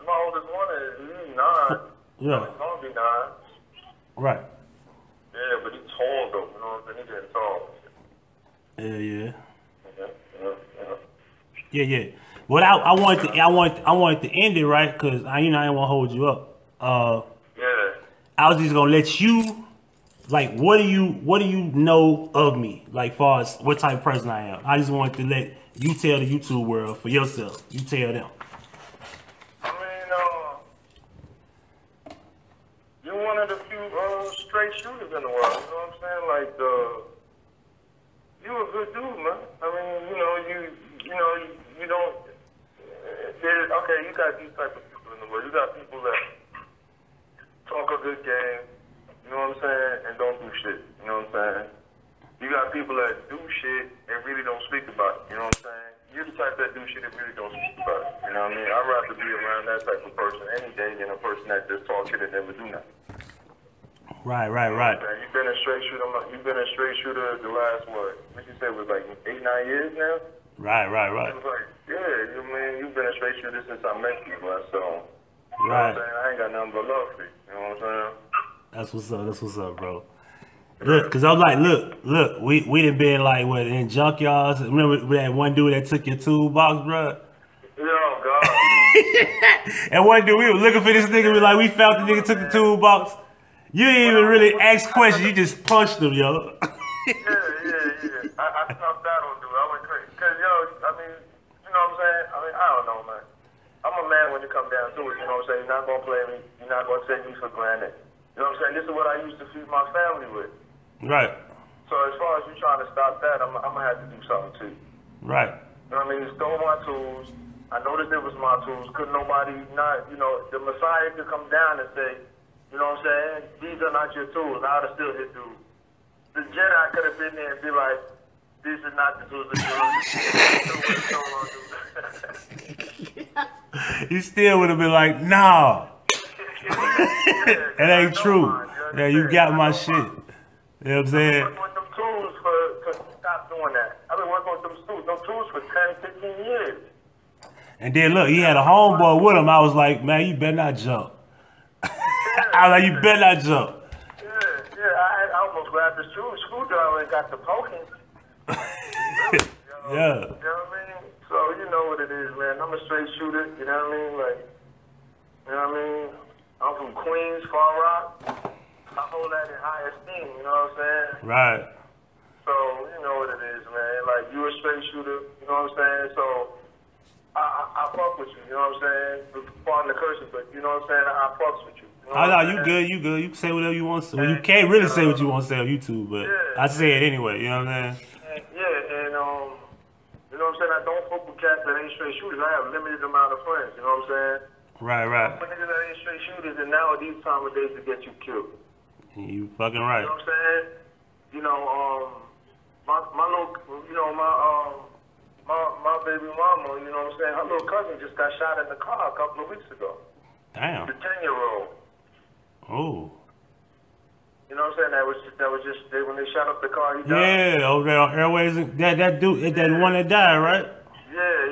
my oldest one is 9. Yeah. He's gonna be 9. Right. Yeah, but he's tall though. You know what I'm saying? He's getting tall. Yeah. Yeah. Yeah. But I wanted to end it right because I didn't want to hold you up. Yeah. I was just gonna let you, like, what do you know of me, like, far as what type of person I am. I just wanted to let you tell the YouTube world for yourself. You tell them. I mean, you're one of the few straight shooters in the world. You know what I'm saying? Like, you a good dude, man. I mean, you don't. Okay, you got these type of people in the world. You got people that talk a good game, you know what I'm saying, and don't do shit. You know what I'm saying? You got people that do shit and really don't speak about it. You know what I'm saying? You're the type that do shit and really don't speak about it. You know what I mean? I'd rather be around that type of person any day than a person that just talk shit and never do nothing. Right. You've been a straight shooter. You've been a straight shooter the last what you said was like 8-9 years now. Right. It was like, yeah, you've been a straight shooter since I met you, bro. So, you know right. what I'm saying? I ain't got nothing but love for you. You know what I'm saying? That's what's up, bro. Look, cause I'm like, look, we done been like what in junkyards. Remember that one dude that took your toolbox, bro? Oh God. And one dude, we were looking for this nigga. We found the nigga took the toolbox. You didn't even really ask questions. You just punched him, yo. Yeah. I stopped that on dude. I went crazy. Cause yo, I mean, you know what I'm saying? I mean, I don't know, man. I'm a man when you come down to it. You know what I'm saying? You're not gonna play me. You're not gonna take me for granted. You know what I'm saying? This is what I used to feed my family with. Right. So as far as you trying to stop that, I'm gonna have to do something too. Right. You know what I mean? You stole my tools. I noticed it was my tools. Couldn't nobody not, you know, the Messiah could come down and say, you know what I'm saying? These are not your tools. I would have still hit dude. The Jedi could have been there and be like, these are not the tools that you still would have been like, nah. It ain't true. Yeah, you got my shit. You know what I'm saying? I've been working with them tools to stop doing that. I've been working with them tools for 10, 15 years. And then look, he had a homeboy with him. I was like, man, you better not jump. I was like, you better not jump. I almost grabbed the screwdriver and got the poking. Yeah. You know what I mean? So you know what it is, man. I'm a straight shooter. You know what I mean? Like, you know what I mean? I'm from Queens, Far Rock. I hold that in high esteem. You know what I'm saying? Right. So you know what it is, man. Like you a straight shooter. You know what I'm saying? So I fuck with you. You know what I'm saying? Pardon the cursing, but you know what I'm saying? I fucks with you. Oh, no, you good. You can say whatever you want to say. Well, you can't really say what you want to say on YouTube, but I say it anyway, you know what I'm saying? And you know what I'm saying? I don't fuck with cats that ain't straight shooters. I have a limited amount of friends, you know what I'm saying? Right. But niggas that ain't straight shooters, and now these time of days to get you killed. You fucking right. You know what I'm saying? You know, my little, you know, my baby mama, you know what I'm saying? Her little cousin just got shot in the car a couple of weeks ago. Damn. The 10-year-old. Oh. You know what I'm saying? That was just when they shot up the car. He died. Yeah, over there on Airways. That dude, that one that died, right? Yeah.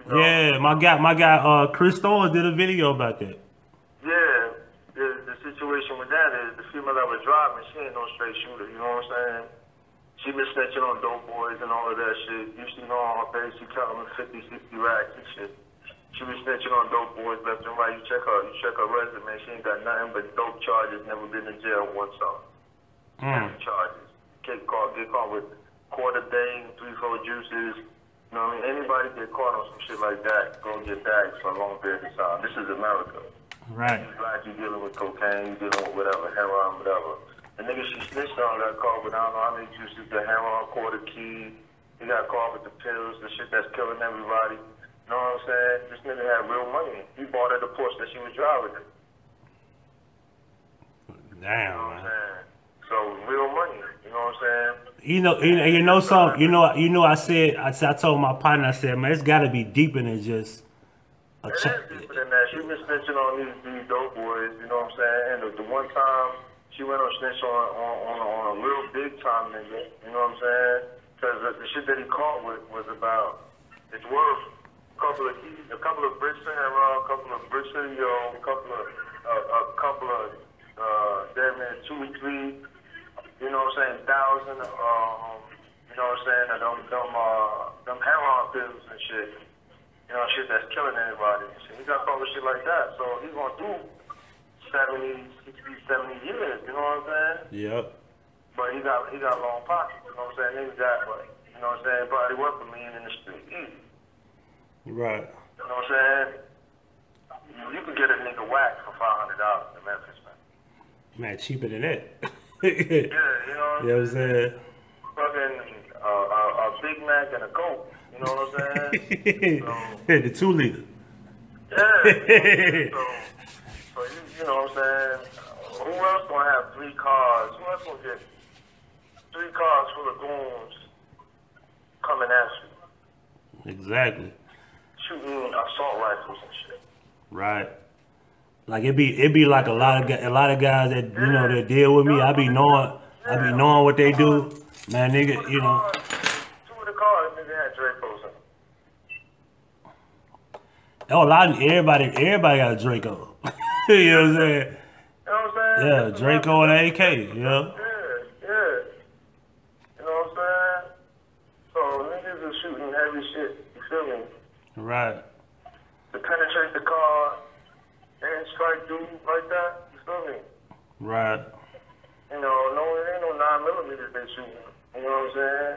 You know? Yeah, my guy, Chris Thorne did a video about that. Yeah, the situation with that is the female that was driving, she ain't no straight shooter. You know what I'm saying? She been snitching on dope boys and all of that shit. You see on her face, she counting 50, 60 racks and shit. She was snitching on dope boys left and right. You check her resume. She ain't got nothing but dope charges. Never been in jail once. Charges. Get caught with quarter day, 3-4 juices. You know what I mean? Anybody get caught on some shit like that, go get bagged for a long period of time. This is America. Right. You black, you dealing with cocaine, you dealing with whatever, heroin, whatever. The nigga she snitched on got caught with I don't know how many juices, the heroin, quarter key. He got caught with the pills, the shit that's killing everybody. You know what I'm saying? This nigga had real money. He bought her the Porsche that she was driving in. Damn, you know what I'm saying? So real money. You know what I'm saying? You know something. You know. I told my partner. I said, man, it's got to be deeper than just. It is deeper than that. She been snitching on these dope boys. You know what I'm saying? And the one time she went on snitch on a real big time nigga. You know what I'm saying? Because the shit that he caught with was about. It's worth. A couple of bricks in heroin, a couple of bricks in yo, a couple of damn near 2 or 3, you know what I'm saying, thousand, you know what I'm saying, them heroin pills and shit, you know, shit that's killing everybody. So he got caught with shit like that, so he's gonna do 70, 60, 70 years, you know what I'm saying? Yep. But he got long pockets, you know what I'm saying? Niggas got, you know what I'm saying, probably worth $1 million in the street, easy. Right. You know what I'm saying? You can get a nigga whacked for $500 in Memphis, man. Man, cheaper than that. Yeah, you know what I'm saying? Fucking a Big Mac and a Coke. You know what I'm saying? So, the 2 liter. Yeah. So you know what I'm saying? Who else gonna have 3 cars? Who else gonna get 3 cars full of goons? coming at you. Exactly. Shooting assault rifles and shit. Right. Like it be like a lot of guys that you know that deal with me. I be knowing what they do, man. Nigga, you know. 2 of the cars, nigga had Dracos in them. Oh, everybody got a Draco. You know what I'm saying? You know what I'm saying? Yeah, Draco and AK. You know. Yeah. You know what I'm saying? So niggas are shooting heavy shit. You feel me? Right. To penetrate the car and strike dude like that. You feel me? Right. You know, it ain't no 9mm they shooting. You know what I'm saying?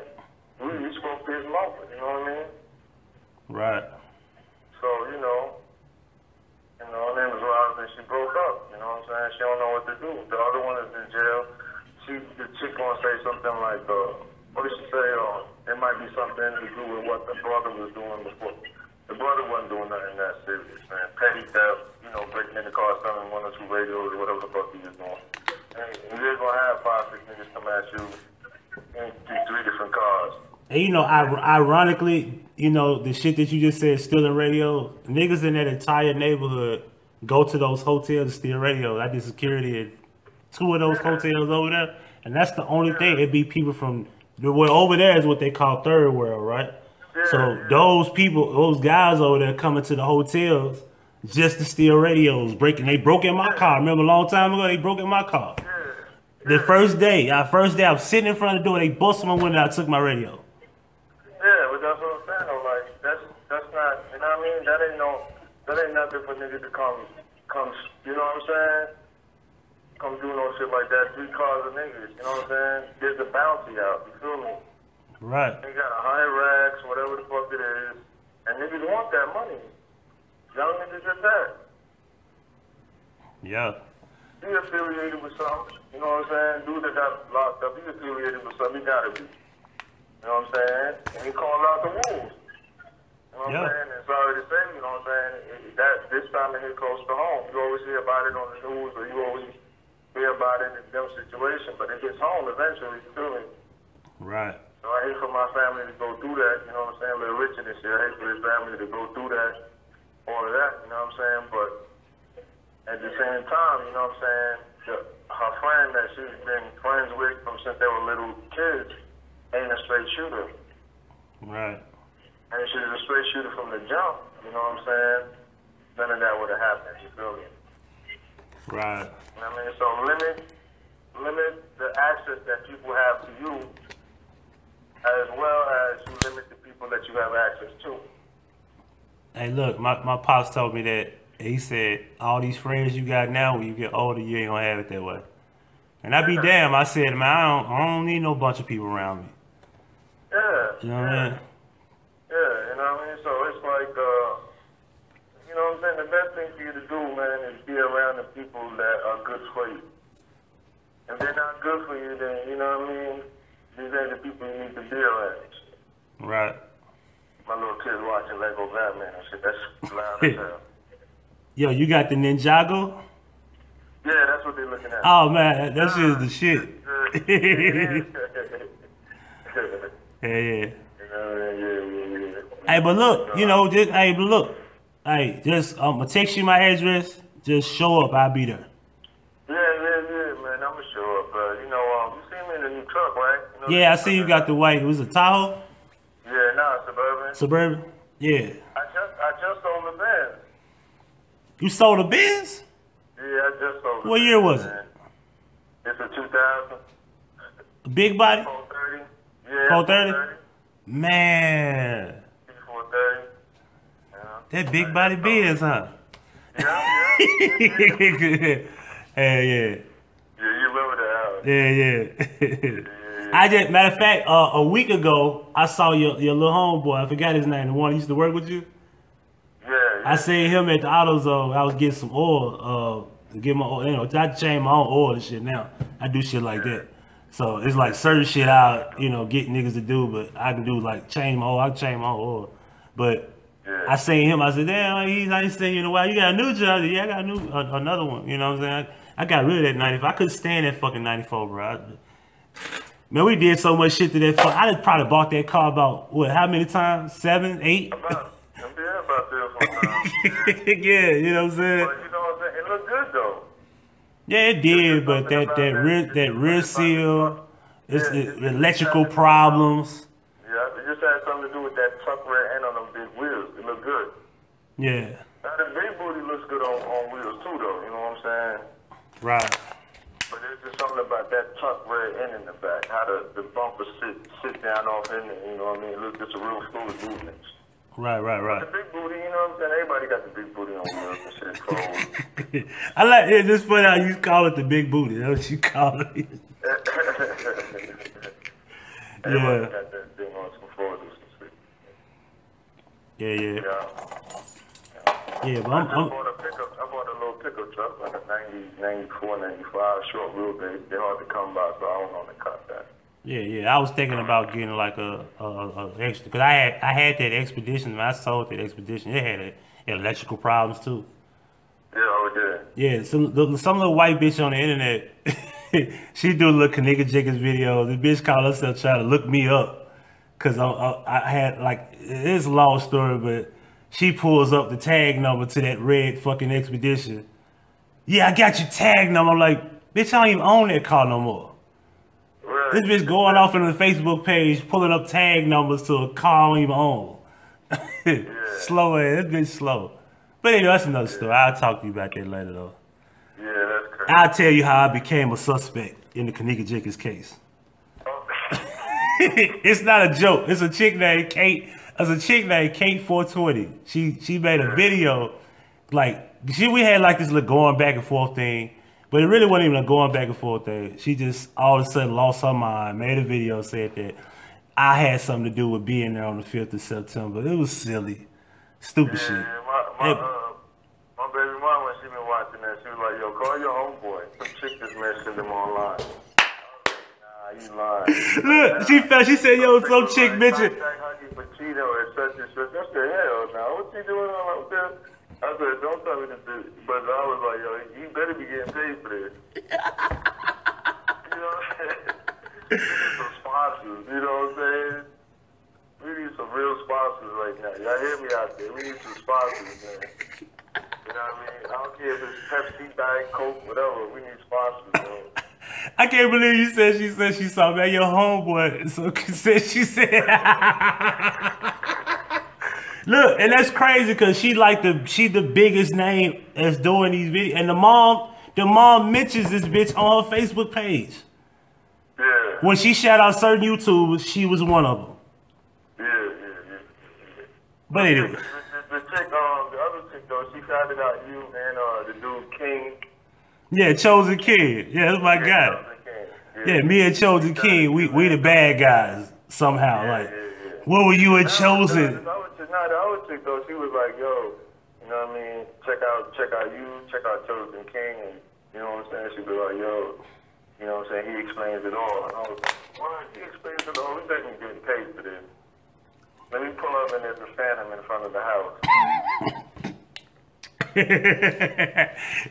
We supposed to his mouth. You know what I mean? Right. So, you know, her name was Roz and she broke up. You know what I'm saying? She don't know what to do. The other one is in jail. The chick gonna say something like, what did she say? It might be something to do with what the brother was doing before. The brother wasn't doing nothing that serious, man. Petty theft, you know, breaking in the car, selling 1 or 2 radios or whatever the fuck he was doing. And you're gonna have 5, 6 niggas come at you in 3 different cars. And you know, ironically, you know, the shit that you just said, stealing radio, niggas in that entire neighborhood go to those hotels to steal radio. I did security at 2 of those hotels over there, and that's the only thing. It be people from over there is what they call third world, right? So those people, those guys over there coming to the hotels just to steal radios, they broke in my car. Remember a long time ago, they broke in my car. The first day I was sitting in front of the door, they busted my window, I took my radio. Yeah, but that's what I'm saying though, like, that's not, you know what I mean? That ain't nothing for niggas to come, you know what I'm saying? Come do no shit like that, 3 cars of niggas, you know what I'm saying? There's a bounty out, you feel me? Right. They got 100 racks, whatever the fuck it is, and niggas want that money. Young niggas at that. Yeah. Be affiliated with something, you know what I'm saying? Dude that got locked up, be affiliated with something, he gotta be. You know what I'm saying? And he called out the wolves. You know what I'm saying? And sorry to say, you know what I'm saying? This time it hit close to home. You always hear about it on the news, or you always hear about it in them situations, but it hits home eventually, you feel me? Right. So I hate for my family to go through that, you know what I'm saying? Little Richard and shit, I hate for his family to go through that, all of that, you know what I'm saying? But at the same time, you know what I'm saying? Her friend that she's been friends with from since they were little kids ain't a straight shooter. Right. And if she was a straight shooter from the jump, you know what I'm saying? None of that would have happened, you feel me? Right. You know what I mean? So limit the access that people have to you, as well as you limit the people that you have access to. Hey, look, my pops told me that. He said, all these friends you got now, when you get older, you ain't gonna have it that way. And I be damn, I said, man, I don't need no bunch of people around me. Yeah. You know what I mean? Yeah, you know what I mean? So it's like, you know what I'm saying? The best thing for you to do, man, is be around the people that are good for you. If they're not good for you, then, you know what I mean? These ain't the people you need to be around. Right. My little kids watching Lego Batman and shit. That's loud as hell. Yo, you got the Ninjago? Yeah, that's what they're looking at. Oh, man, that shit is the shit. Yeah. Hey, but look, you know, just, just, I'm gonna text you my address. Just show up, I'll be there. Yeah, man, I'm gonna show up. You know, you see me in the new truck, right? You know, yeah, I see you got the white. Was it Tahoe? Yeah, no, Suburban. Suburban? Yeah. I just sold the Benz. You sold a Benz? Yeah, I just sold the What Benz, year was man. it? It's a 2000. A big body? 430. Yeah, 430? Man. 430. Yeah. That big body Benz, huh? Yeah. Hell yeah. Yeah, you remember that. Yeah. I just, matter of fact, a week ago, I saw your little homeboy. I forgot his name. The one who used to work with you. Yeah. I seen him at the AutoZone. I was getting some oil. To get my oil. You know, I change my own oil and shit now. I do shit like that. So it's like certain shit out, you know, get niggas to do, but I can do like change my oil. I can change my own oil. But I seen him. I said, damn, I ain't seen you in a while. You got a new job? Yeah, I got another one. You know what I'm saying? I got rid of that 94. I couldn't stand that fucking 94, bro. Man, we did so much shit to that fuck. I just probably bought that car about, what, how many times? 7, 8? About 3 or 4 times. Yeah, you know what I'm saying? But you know what I'm saying? It looked good though. Yeah, it did, but that rear seal, it's electrical problems. Yeah, it just had something to do with that tuck rear end on them big wheels. It looked good. Yeah. Now the big booty looks good on wheels too though, you know what I'm saying? Right. But there's just something about that tuck rear end in the back, how the bumper sit down off in there, you know what I mean? It looks just a real fluid movement. Right. The big booty, you know what I'm saying? Everybody got the big booty on wheels and shit. Cold. I like it. Just funny how you call it the big booty. That's what you call it. Everybody got that thing on some floors and shit. Yeah, but I bought a little pickup truck, like a 94, 95, short wheelbase. They're hard to come by, so I don't want to cut that. Yeah. I was thinking about getting like a extra, cause I had that Expedition. When I sold that Expedition, it had electrical problems too. Yeah, oh yeah. Yeah, some little white bitch on the internet, she do little Kaneka Jenkins videos. The bitch called herself trying to look me up, cause I had like, it's a long story, but she pulls up the tag number to that red fucking Expedition. Yeah, I got your tag number. I'm like, bitch, I don't even own that car no more. This bitch going off on the Facebook page, pulling up tag numbers to a car I don't even own. Slow ass, that bitch slow. But anyway, that's another story. I'll talk to you about that later though. Yeah, that's crazy. I'll tell you how I became a suspect in the Kaneka Jenkins case. It's not a joke. It's a chick named Kate. There's a chick named Kate 420. She made a video, like we had like this little going back and forth thing. But it really wasn't even a going back and forth thing. She just all of a sudden lost her mind, made a video, said that I had something to do with being there on the 5th of September. It was silly. Stupid shit. Yeah, my baby mom, when she been watching that, she was like, yo, call your homeboy. Some chick just messaged him online. Nah, you lying. Look, she said, yo, some chick mentioned. Huggie Pacino and such and such. I said, hell no, what you doing out there? I said, don't tell me to do it. But I was like, yo, you better be getting paid for this. You know what I'm saying? We need some sponsors, you know what I'm saying? We need some real sponsors right now. Y'all hear me out there? We need some sponsors, man. You know what I mean? I don't care if it's Pepsi, Diet Coke, whatever. We need sponsors, man. I can't believe you said she saw me at your homeboy. So she said. Look, and that's crazy because she the biggest name that's doing these videos, and the mom mentions this bitch on her Facebook page. Yeah. When she shout out certain YouTubers, she was one of them. Yeah. But anyway, the chick, the other chick though, she shouted out you and the dude King. yeah, Chosen King. Yeah, that's my guy. Yeah, me and Chosen King, we the bad guys somehow. Like, what were you and Chosen? The other chick though, she was like, yo, you know what I mean? Check out you, check out Chosen King, and you know what I'm saying? She be like, yo, you know what I'm saying? He explains it all. And I was like, what? He explains it all? We definitely getting paid for this. Let me pull up and there's a phantom in front of the house.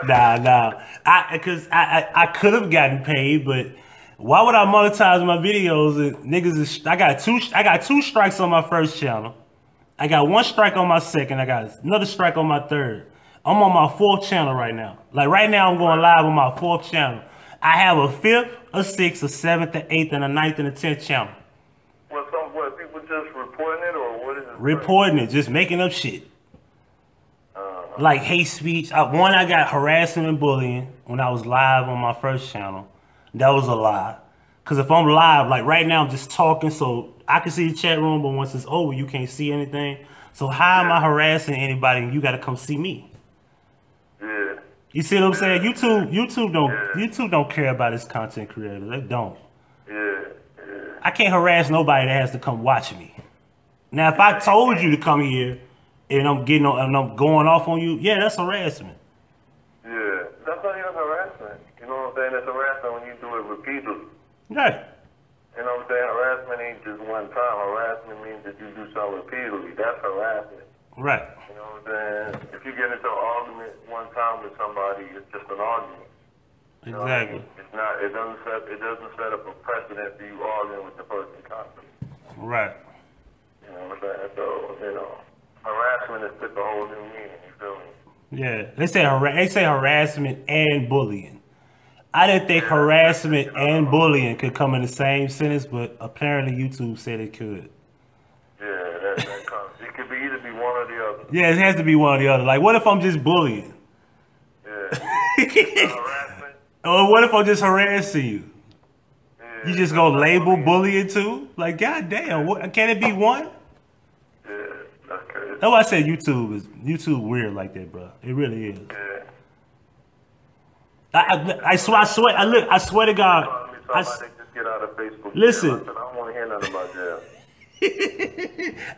Nah. I could have gotten paid, but why would I monetize my videos? And niggas, I got two strikes on my first channel. I got 1 strike on my second. I got another strike on my third. I'm on my 4th channel right now. Like right now, I'm going live on my 4th channel. I have a 5th, a 6th, a 7th, a 8th, and a 9th, and a 10th channel. What people just reporting it, or what is it? Reporting it, just making up shit. Like hate speech. I got harassment and bullying when I was live on my first channel. That was a lie. Because if I'm live, like right now, I'm just talking, so I can see the chat room, but once it's over, you can't see anything. So how am I harassing anybody and you got to come see me? Yeah. You see what I'm saying? YouTube don't care about its content creators. They don't. Yeah. I can't harass nobody that has to come watch me. Now, if I told you to come here and I'm going off on you, yeah, that's harassment. Yeah, that's not even harassment. You know what I'm saying? It's harassment when you do it repeatedly. Right. You know what I'm saying? Harassment ain't just one time. Harassment means that you do something repeatedly. That's harassment. Right. You know what I'm saying? If you get into an argument one time with somebody, it's just an argument. You know what I Exactly. mean? It's not. It doesn't set up a precedent for you arguing with the person constantly. Right. You know what I'm saying? So harassment has took a whole new meaning. You feel me? Yeah. They say harassment and bullying. I didn't think harassment and bullying could come in the same sentence, but apparently YouTube said it could. Yeah, that comes. It could either be one or the other. Yeah, it has to be one or the other. Like, what if I'm just bullying? Yeah. Harassment. Or what if I'm just harassing you? Yeah, You just gonna label bullying too? Like, goddamn, can it be one? Yeah, that's crazy. That's why I said YouTube weird like that, bro. It really is. Yeah. I swear to God. They just get out of Facebook. Listen. Jail. I said, I don't want to hear nothing about jail.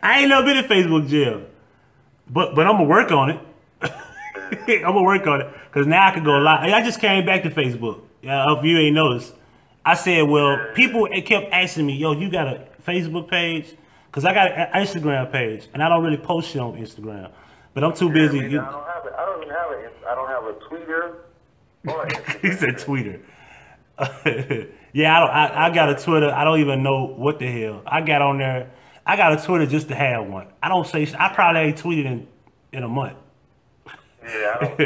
I ain't never been in Facebook jail, but I'm gonna work on it. I'm gonna work on it because now I can go live. I just came back to Facebook. If you ain't noticed, I said, well, people kept asking me, yo, you got a Facebook page? Because I got an Instagram page, and I don't really post shit on Instagram. But I'm too busy. I don't have it. I don't even have it. I don't have a Twitter. He said Twitter. Yeah, I got a Twitter. I don't even know what the hell. I got on there. I got a Twitter just to have one. I don't say. I probably ain't tweeted in a month. Yeah, I don't.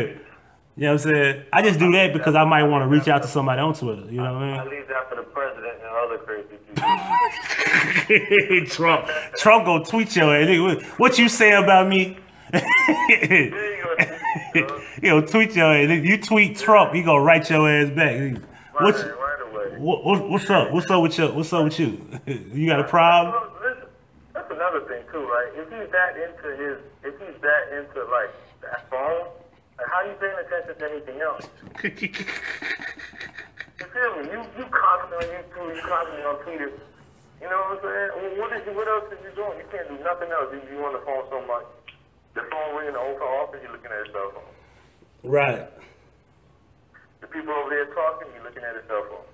You know what I'm saying? I just do that because I might want to reach out to somebody on Twitter. You know what I I mean? leave that for the president and other crazy people. Trump gonna tweet your ass. Nigga, what you say about me? He gonna tweet your ass. If you tweet Trump, he gonna write your ass back. Right away. What's up? What's up with you? You got a problem? Listen, that's another thing too, right? If he's that into like that phone, like how you paying attention to anything else? You feel me? You constantly on YouTube, you constantly on Twitter. You know what I'm saying? Well, what else is you doing? You can't do nothing else. You on the phone so much. The phone ringing the whole office, you're looking at your cell phone. Right. The people over there talking, you're looking at your cell phone.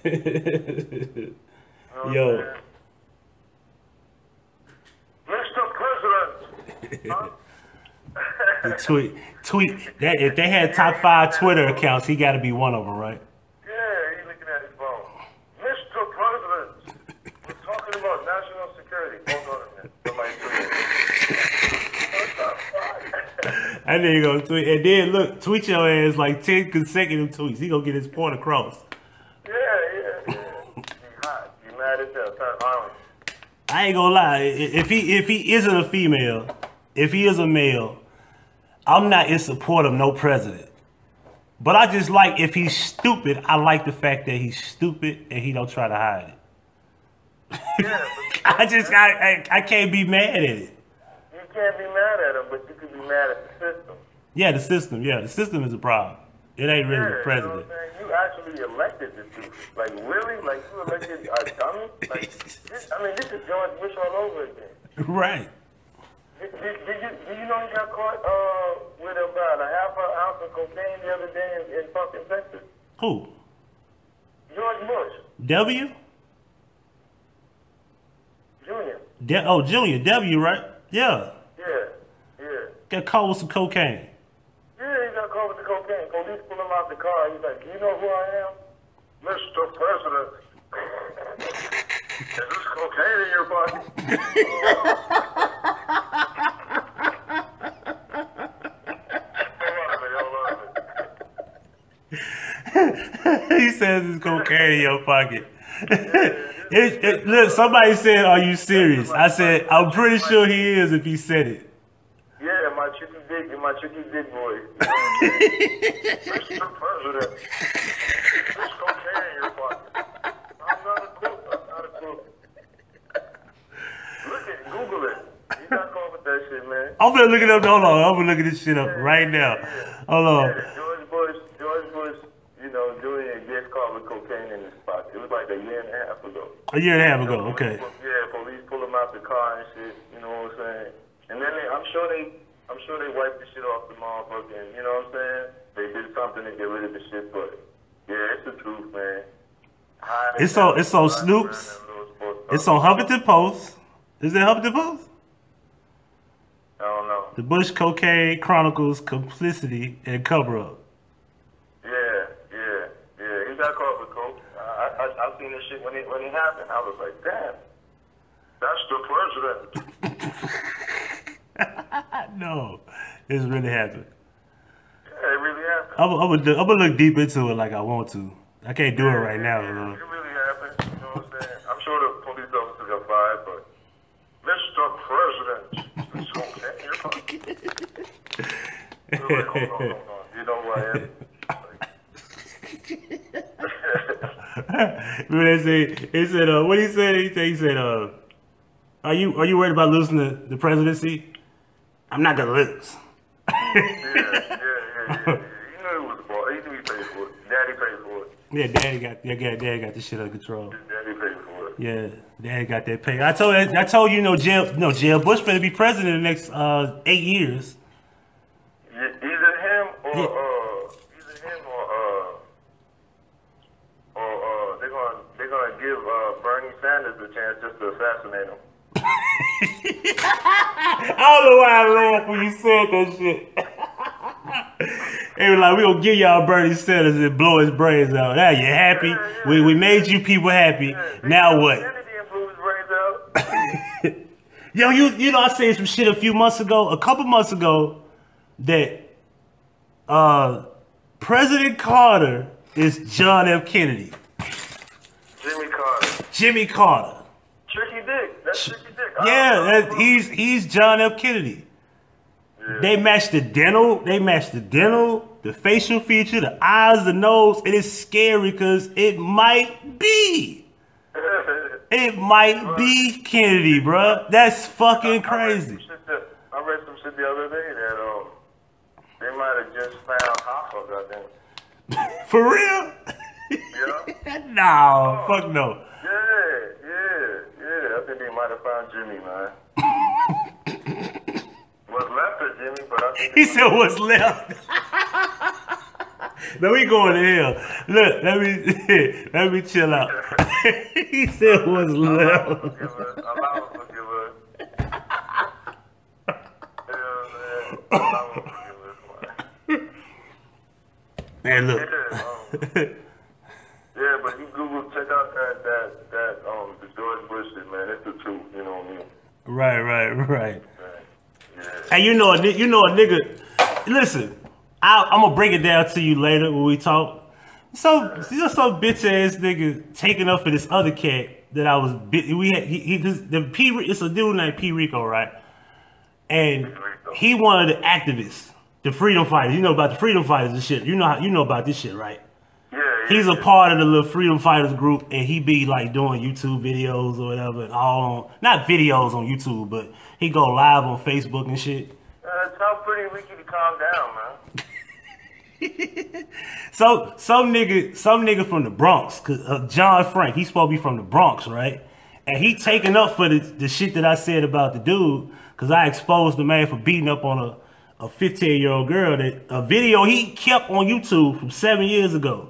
You know Yo. Mr. President! Huh? The tweet. That if they had top 5 Twitter accounts, he got to be one of them, right? Yeah, he's looking at his phone. Mr. President, we're talking about national security. Hold on a minute. Somebody And then you go tweet, and then look, tweet your ass like 10 consecutive tweets. He gonna get his point across. Yeah. You hot. You mad as hell. Turn orange. I ain't gonna lie. If he isn't a female, if he is a male, I'm not in support of no president. But I just like if he's stupid. I like the fact that he's stupid and he don't try to hide it. Yeah, I can't be mad at it. you can't be mad at him, but you can be mad at the system. Yeah, the system. Yeah, the system is a problem. It ain't really the You know president. what I'm saying? You actually elected this dude. Like, really? Like, you elected a dummy? Like, this is George Bush all over again. Right. Do you know he got caught with about a half an ounce of cocaine the other day in fucking Texas? Who? George Bush. W? Junior. Junior. W, right? Yeah. Yeah. Got caught with some cocaine. Yeah, he got caught with the cocaine. Police pull him out the car. He's like, do you know who I am? Mr. President. Is this cocaine in your body? He says it's cocaine in your pocket. Look, somebody said, are you serious? I said, I'm pretty sure he is if he said it. Yeah, my tricky dick boy. Mr. President. There's cocaine in your pocket. I'm not a crook. Look at Google it. You got caught with that shit, man. I'm gonna look it up. Hold on. I'm gonna look at this shit up right now. Hold on. Yeah, George Bush, Junior gets caught with cocaine in his pocket. It was like a year and a half ago. A year and a half ago, okay. Yeah, police pull him out the car and shit. You know what I'm saying? And then I'm sure they wiped the shit off the motherfucker. You know what I'm saying? They did something to get rid of the shit, but yeah, it's the truth, man. It's on Snoop's. It's on Huffington Post. Is it Huffington Post? I don't know. The Bush Cocaine Chronicles Complicity and Cover Up. Yeah. I seen this shit when it happened. I was like, damn, that's the president. No, this really happened. Yeah, it really happened. I'm gonna look deep into it like I want to. I can't do it right now. It really happened. You know what I'm saying? I'm sure the police officers got fired, but Mr. President, it's okay. Like, hold on. You know who I am? He said, what he said? He said, are you worried about losing the presidency? I'm not gonna lose. Yeah. You knew it was the ball. He knew he paid for it. Daddy paid for it. Yeah, Daddy got this shit under control. Daddy paid for it. Yeah, Daddy got that pay. I told you, Jeb Bush better be president in the next 8 years. Yeah, either him or they're gonna give Bernie Sanders a chance just to assassinate him. I don't know why I laughed when you said that shit. They were like, we gonna give y'all Bernie Sanders and blow his brains out. Now you happy? Yeah. We made you people happy. Now what? Kennedy and blew his brains out. Yo, you know I said some shit a couple months ago, that President Carter is John F. Kennedy. Jimmy Carter. Tricky Dick. That's Tricky Dick. Yeah, he's John F. Kennedy. Yeah. They match the dental, the facial feature, the eyes, the nose. It is scary because it might be. It might be Kennedy, bro. That's fucking crazy. I read some shit the other day that they might have just found Hoffa, I think. For real? Yeah. No, fuck no. Yeah. I think they might have found Jimmy, man. What's left of Jimmy, but I think he said what's left. Now we going to hell. Look, let me chill out. He said what's left. Allah will forgive us. Man, look. Yeah, but you Google, check out that the George Bush shit, man. It's the truth, you know what I mean? Right. Yeah. And you know a nigga. Listen, I'm gonna break it down to you later when we talk. So some bitch ass nigga taking up for this other cat that I was. It's a dude named P. Rico, right? And he one of the activists, the freedom fighters. You know about the freedom fighters and shit. You know about this shit, right? He's a part of the little freedom fighters group, and he be like doing YouTube videos or whatever, and all on, not videos on YouTube, but he go live on Facebook and shit. Tell Pretty Ricky to calm down, man. So some nigga from the Bronx, cause John Frank, he's supposed to be from the Bronx, right? And he taking up for the shit that I said about the dude, cause I exposed the man for beating up on a 15-year-old girl, that a video he kept on YouTube from 7 years ago.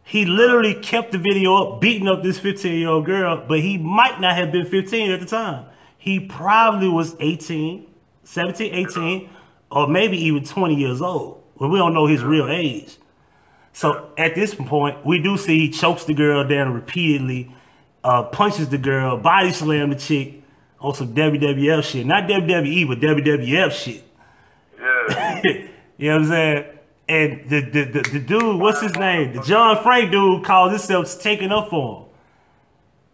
He literally kept the video up, beating up this 15-year-old girl, but he might not have been 15 at the time. He probably was 17, 18, or maybe even 20 years old. But we don't know his real age. So at this point, we do see he chokes the girl down repeatedly, punches the girl, body slam the chick on some WWF shit. Not WWE, but WWF shit. Yeah. You know what I'm saying? And the dude, what's his name? The John Frank dude calls himself taking up for him.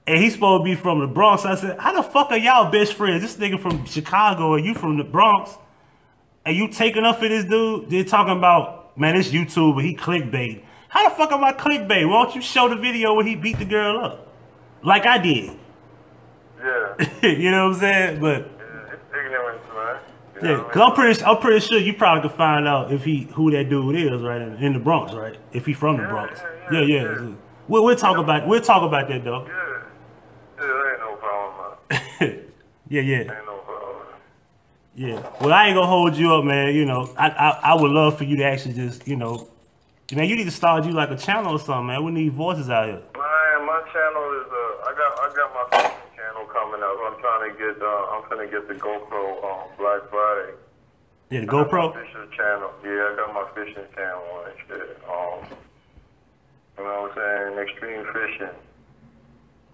And he's supposed to be from the Bronx. I said, how the fuck are y'all best friends? This nigga from Chicago and you from the Bronx. And you taking up for this dude? They're talking about, man, this YouTuber, he clickbait. How the fuck am I clickbait? Why don't you show the video where he beat the girl up? Like I did. Yeah. You know what I'm saying? But Yeah, it's ignorance, man. yeah, cause I'm pretty sure you probably could find out if who that dude is, right, in the Bronx, right? If he from the Bronx. Yeah. We'll talk about that though. Yeah, there ain't no problem, man. Yeah. Ain't no problem. Yeah. Well, I ain't gonna hold you up, man. You know, I would love for you to actually just, man, you need to start you like a channel or something, man. We need voices out here. Man, my channel is I got my fishing channel coming up. I'm trying to get I'm gonna get the GoPro on Black Friday. Yeah, the GoPro. Fishing channel. Yeah, I got my fishing channel and shit. You know what I'm saying? Extreme fishing.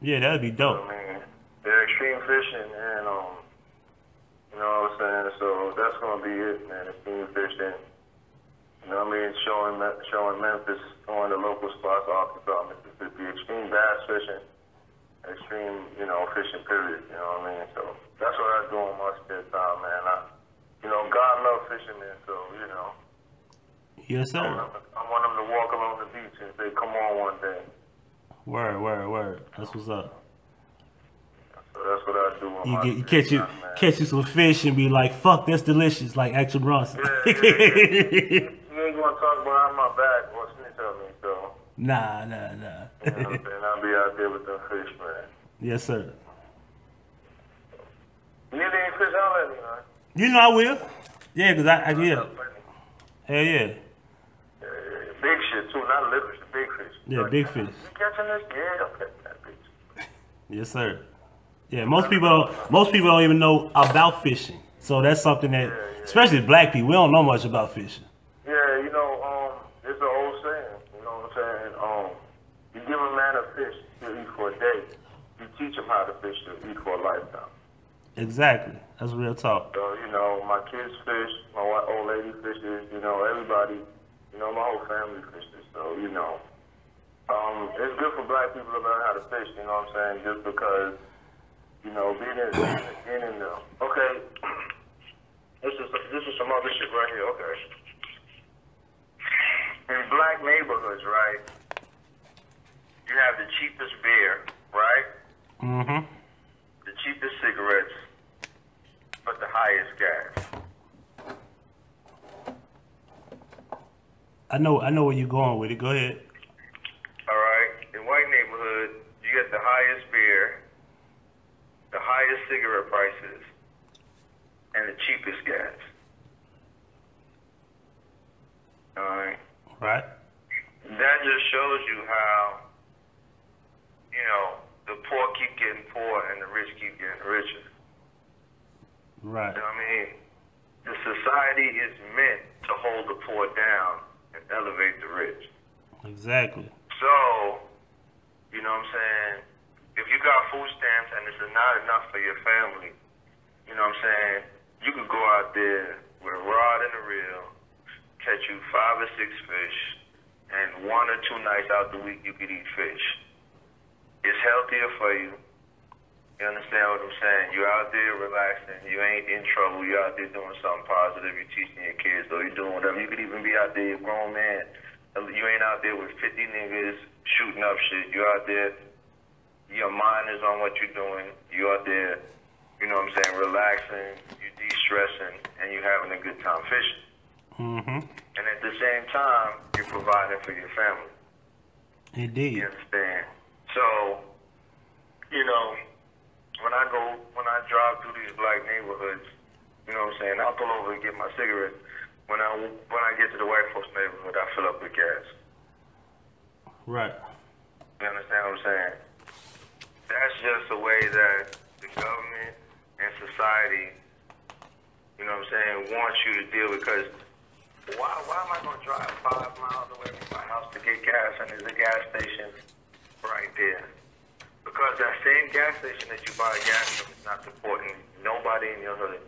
Yeah, that'd be dope. I mean, they're extreme fishing, and you know what I'm saying. So that's gonna be it, man. Extreme fishing. You know what I mean? Showing Memphis, showing the local spots, Arkansas, Mississippi, extreme bass fishing, extreme, you know, fishing period. You know what I mean? So that's what I do on my spare time, man. You know, God loves fishermen, so you know. Yes, sir. I want them to walk along the beach and say, "Come on, one day." Word. That's what's up. So that's what I do on my You spare time, man. catch you some fish and be like, "Fuck, that's delicious," like Action Bronson. Yeah. You ain't gonna talk behind my back or snitch on me, so. Nah. You know what I'm saying? I'll be out there with them fish, man. Yes, sir. You need any fish out there, man? You know I will. Yeah, cause I yeah. Hell yeah. Big shit too, not little fish, big fish. Yeah, like, big fish. You catching this? Yeah, I'm catching that bitch. Yes, sir. Yeah, most people don't even know about fishing. So that's something that, especially black people, we don't know much about fishing. Yeah, you know, it's an old saying. You know what I'm saying? You give a man a fish, he'll eat for a day. You teach him how to fish, he'll eat for a lifetime. Exactly. That's real talk. So, you know, my kids fish, my old lady fishes, you know, everybody, you know, my whole family fishes. So, you know, it's good for black people to learn how to fish, you know what I'm saying? Just because, you know, being in the, okay, this is some other shit right here, okay. In black neighborhoods, right, you have the cheapest beer, right? Mm-hmm. The cheapest cigarettes, but the highest gas. I know where you're going with it. Go ahead. All right. In white neighborhood, you get the highest beer, the highest cigarette prices, and the cheapest gas. All right. Right. That just shows you how, you know, the poor keep getting poor and the rich keep getting richer. Right. You know what I mean? The society is meant to hold the poor down and elevate the rich. Exactly. So, you know what I'm saying? If you got food stamps and it's not enough for your family, you know what I'm saying? You could go out there with a rod and a reel, catch you 5 or 6 fish, and 1 or 2 nights out the week you could eat fish. It's healthier for you. You understand what I'm saying? You're out there relaxing. You ain't in trouble. You're out there doing something positive. You're teaching your kids, or you're doing whatever. You could even be out there, you're a grown man. You ain't out there with 50 niggas shooting up shit. You're out there, your mind is on what you're doing. You're out there, you know what I'm saying, relaxing, you're de-stressing, and you're having a good time fishing. Mm-hmm. And at the same time, you're providing for your family. Indeed. You understand? So, you know, when I drive through these black neighborhoods, you know what I'm saying, I'll pull over and get my cigarette. When I get to the white folks neighborhood, I fill up with gas. Right. You understand what I'm saying? That's just the way that the government and society, you know what I'm saying, wants you to deal, because why am I going to drive 5 miles away from my house to get gas and there's a gas station right there? Because that same gas station that you buy gas from is not supporting nobody in your hood.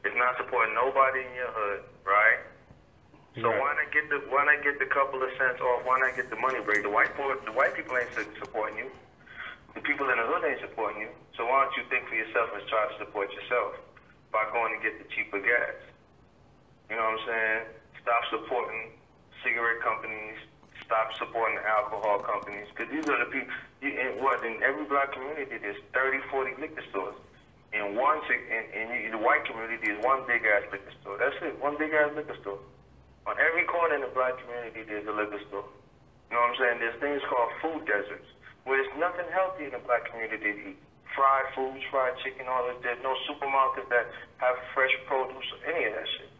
It's not supporting nobody in your hood, right? So why not get the couple of cents off? Why not get the money break? The white people ain't supporting you. The people in the hood ain't supporting you. So why don't you think for yourself and try to support yourself by going to get the cheaper gas? You know what I'm saying? Stop supporting cigarette companies. Stop supporting the alcohol companies. Because these are the people, in every black community, there's 30, 40 liquor stores. In the white community, there's one big-ass liquor store. That's it, one big-ass liquor store. On every corner in the black community, there's a liquor store. You know what I'm saying? There's things called food deserts, where there's nothing healthy in the black community to eat. Fried foods, fried chicken, all this. There's no supermarkets that have fresh produce or any of that shit.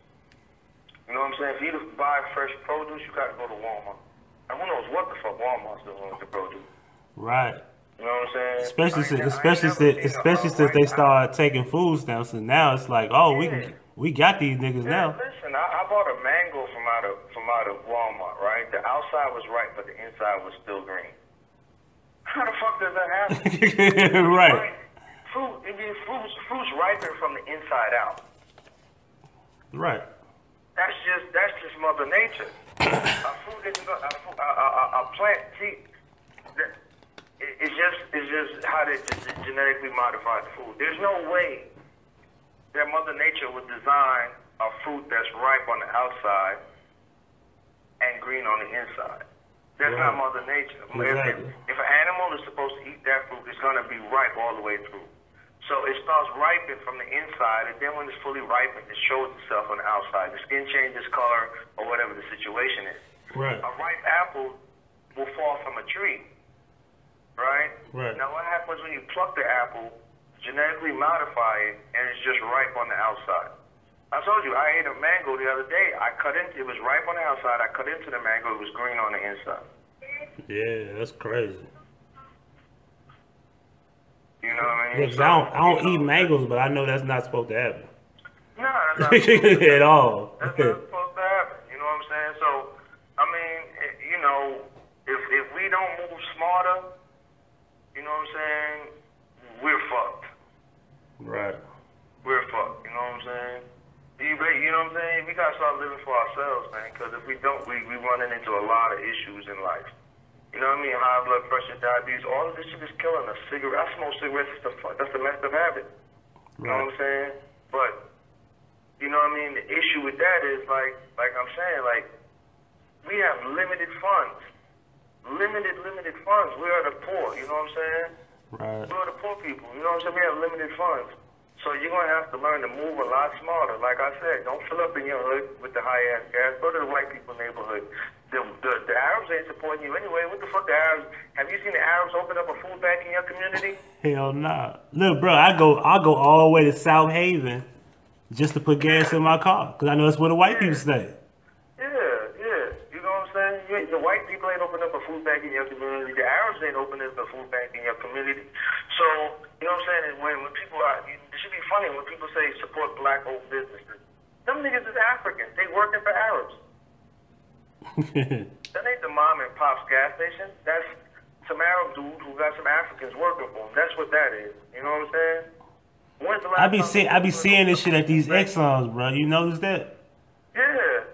You know what I'm saying? For you to buy fresh produce, you got to go to Walmart. And who knows what the fuck Walmart's doing with the produce. Right. You know what I'm saying? Especially since they started taking food stamps, and now it's like, oh, we got these niggas now. Listen, I bought a mango from out of Walmart, right? The outside was ripe, but the inside was still green. How the fuck does that happen? Right. Fruits ripen from the inside out. Right. That's just Mother Nature. A fruit isn't a plant. See, it's just how they genetically modify the food. There's no way that Mother Nature would design a fruit that's ripe on the outside and green on the inside. That's not Mother Nature. Exactly. If an animal is supposed to eat that fruit, it's going to be ripe all the way through. So it starts ripening from the inside, and then when it's fully ripened, it shows itself on the outside. The skin changes color or whatever the situation is. Right. A ripe apple will fall from a tree, right? Right. Now what happens when you pluck the apple, genetically modify it, and it's just ripe on the outside? I told you, I ate a mango the other day. It was ripe on the outside. I cut into the mango, it was green on the inside. Yeah, that's crazy. You know what I mean? Yeah, I don't eat mangoes, but I know that's not supposed to happen. No, that's not at all. That's not supposed to happen. You know what I'm saying? So, I mean, you know, if we don't move smarter, you know what I'm saying, we're fucked. Right. We're fucked. You know what I'm saying? You know what I'm saying? We gotta start living for ourselves, man. Because if we don't, we running into a lot of issues in life. You know what I mean? High blood pressure, diabetes, all of this shit is killing us. I smoke cigarettes, that's the messed up habit. You know what I'm saying? But, you know what I mean? The issue with that is, like I'm saying, like, we have limited funds. Limited funds. We are the poor, you know what I'm saying? Right. We are the poor people, you know what I'm saying? We have limited funds. So you're going to have to learn to move a lot smarter. Like I said, don't fill up in your hood with the high-ass gas. Go to the white people neighborhood. The Arabs ain't supporting you anyway. What the fuck, the Arabs? Have you seen the Arabs open up a food bank in your community? Hell nah. Look, bro, I go all the way to South Haven just to put gas in my car because I know that's where the white people stay. Yeah. You know what I'm saying? The white people ain't open up a food bank in your community. The Arabs ain't open up a food bank in your community. So, you know what I'm saying? And when people are, it should be funny when people say support black-owned businesses. Them niggas is Africans. They working for Arabs. That ain't the mom and pop's gas station. That's some Arab dude who got some Africans working for him. That's what that is. You know what I'm saying? When's the last I be seeing this shit at these Exxons, bro. You notice that? Yeah.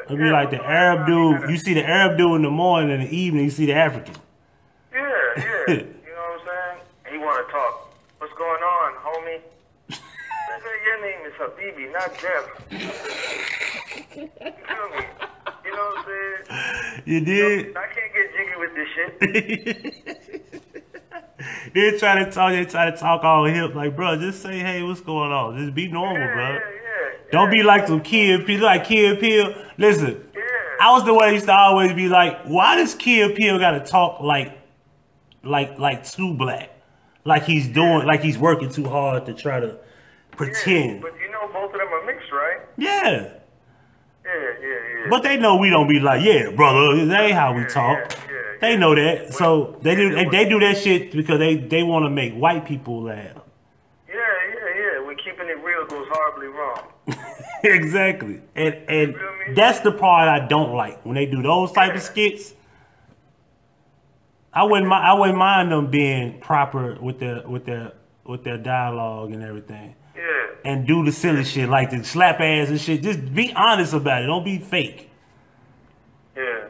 It'd be like the Arab dude. You see the Arab dude in the morning, and in the evening you see the African. Yeah. You know what I'm saying? He want to talk. What's going on, homie? Your name is Habibi, not Jeff. You feel me? You know what I'm saying? You did? I can't get jiggy with this shit. They try to talk all hip. Like, bro, just say, hey, what's going on? Just be normal, bro. Don't be like some Kid Peele. Like Kid Peele. Listen, I was the one that used to always be like, why does Kid Peele gotta talk like too black? Like he's working too hard to try to pretend. But you know both of them are mixed, right? Yeah. Yeah. But they know we don't be like, yeah, brother, that ain't how we talk. They know that. So they do that shit because they want to make white people laugh. Yeah. When keeping it real goes horribly wrong. Exactly. And that's the part I don't like. When they do those type of skits, I wouldn't mind them being proper with their dialogue and everything. Yeah. And do the silly shit like the slap ass and shit. Just be honest about it. Don't be fake. Yeah.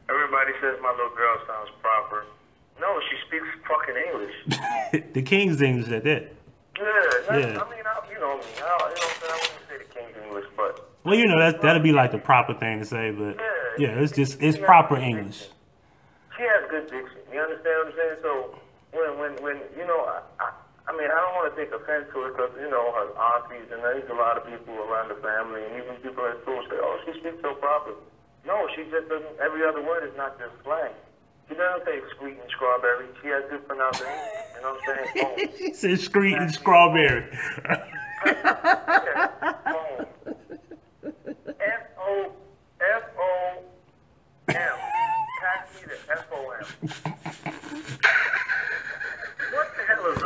Everybody says my little girl sounds proper. No, she speaks fucking English. The King's English at that. Yeah. I mean, you know me. I wouldn't say the King's English, but. Well, you know that'll be like the proper thing to say, but yeah, it's proper English. She has good diction. You understand what I'm saying? So when you know, I mean, I don't want to take offense to it because you know her aunties and there's a lot of people around the family and even people at school say, "Oh, she speaks so proper." No, she just doesn't. Every other word is not just slang. She doesn't say "screet" and "strawberry." She has good pronunciation. You know what I'm saying? She said "screet" and "strawberry." Phone. F-O-M. Pass me the F-O-M. What the hell is a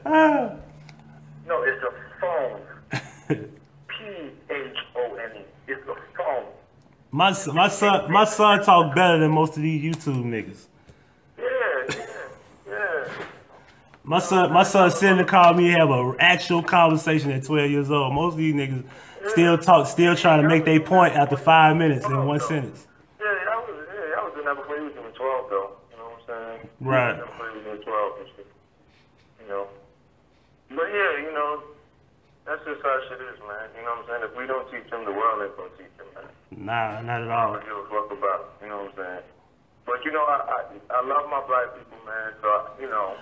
phone? No, it's a phone. P-H-O-N-E. It's a phone. My son talk better than most of these YouTube niggas. Yeah. My son sitting in the car with me have an actual conversation at 12 years old. Most of these niggas still trying to make their point after 5 minutes in one sentence. Yeah, I was doing that before he was even 12 though. You know what I'm saying? Right. Before he was even 12 and shit. You know. But yeah, you know, that's just how shit is, man. You know what I'm saying? If we don't teach them, the world ain't gonna teach them, man. Nah, not at all. I don't give a fuck about, you know what I'm saying? But you know, I love my black people, man. So you know,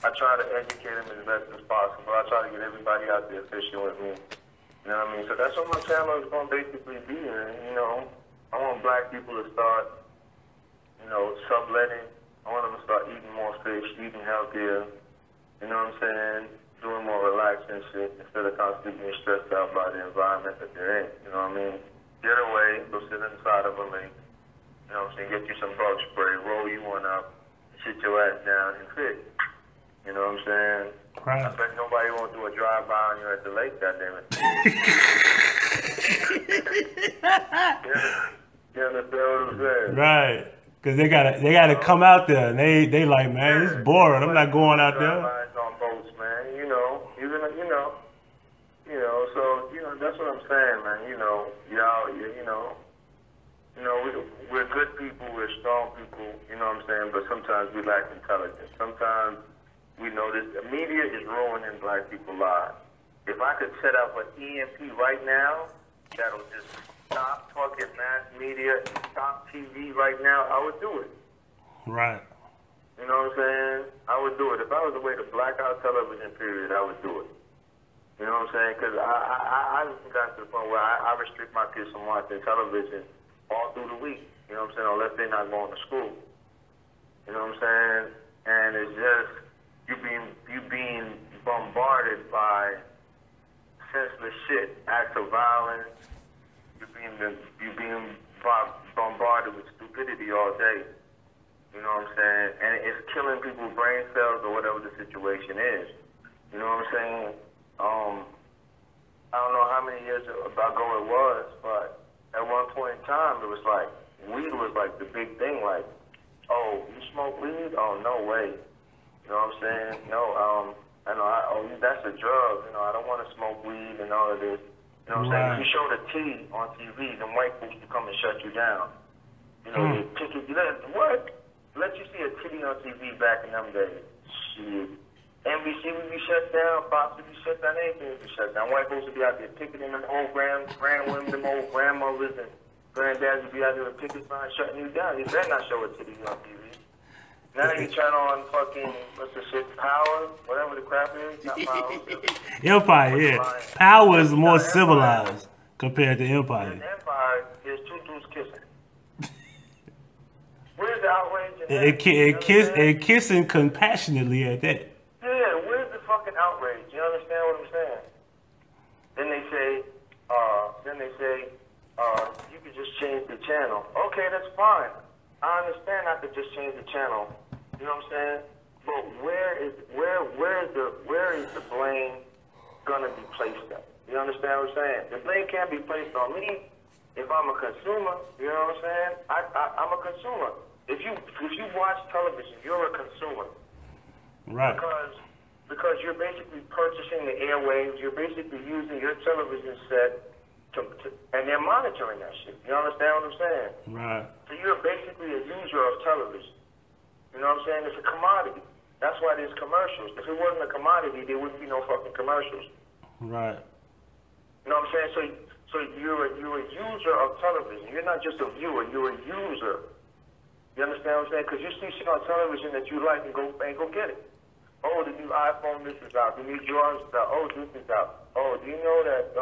I try to educate them as best as possible. I try to get everybody out there fishing with me. You know what I mean? So that's what my channel is gonna basically be, man. You know, I want black people to start, you know, subletting. I want them to start eating more fish, eating healthier. You know what I'm saying? Doing more relaxing shit instead of constantly being stressed out by the environment that they're in. You know what I mean? Get away, go sit inside of a lake. You know what I'm saying? Get you some bug spray, roll you one up, sit your ass down and fish. You know what I'm saying? Right. I bet nobody won't do a drive-by on you at the lake, goddammit. You understand what I'm saying? Right. Cause they gotta come out there and they like, man, it's boring. I'm not going out there. On boats, man. You know, so that's what I'm saying, man. You know, we're good people, we're strong people. You know what I'm saying? But sometimes we lack intelligence. Sometimes we know this. The media is ruining black people's lives. If I could set up an EMP right now, that'll just stop fucking mass media and stop TV right now, I would do it. Right. You know what I'm saying? I would do it. If I was away to blackout television period, I would do it. You know what I'm saying? Because I got to the point where I restrict my kids from watching television all through the week. You know what I'm saying? Unless they're not going to school. You know what I'm saying? And it's just you being bombarded by senseless shit, acts of violence. You being bombarded with stupidity all day. You know what I'm saying? And it's killing people's brain cells or whatever the situation is. You know what I'm saying? I don't know how many years ago it was, but at one point in time, it was like, weed was like the big thing. Like, oh, you smoke weed? Oh, no way. You know what I'm saying? No, that's a drug. You know, I don't want to smoke weed and all of this. You know what I'm saying? If you show the T on TV, them white folks will come and shut you down. You know, they pick it. What? Let you see a titty on TV back in them days. Shit. NBC would be shut down, Fox would be shut down, anything would be shut down. White folks would be out there picketing them old grandwomen, them old grandmothers and granddads would be out there with picket signs shutting you down. You better not show a titty on TV. Now you turn on fucking, what's the shit, Power, whatever the crap is, not Power. Empire, yeah. Power is more civilized compared to Empire. And Empire is two dudes kissing. Where's the outrage in that? And kissing compassionately at that. Yeah, where's the fucking outrage? You understand what I'm saying? Then they say, you could just change the channel. Okay, that's fine. I understand I could just change the channel. You know what I'm saying? But where is the blame gonna be placed at? You understand what I'm saying? The blame can't be placed on me if I'm a consumer. You know what I'm saying? I'm a consumer. If you watch television, you're a consumer. Right. Because you're basically purchasing the airwaves. You're basically using your television set and they're monitoring that shit. You understand what I'm saying? Right. So you're basically a user of television. You know what I'm saying? It's a commodity. That's why there's commercials. If it wasn't a commodity, there wouldn't be no fucking commercials. Right. You know what I'm saying? So you're a user of television. You're not just a viewer. You're a user. You understand what I'm saying? Because you see shit on television that you like and go get it. Oh, the new iPhone, this is out. The new Jordans is out. Oh, this is out. Oh, do you know that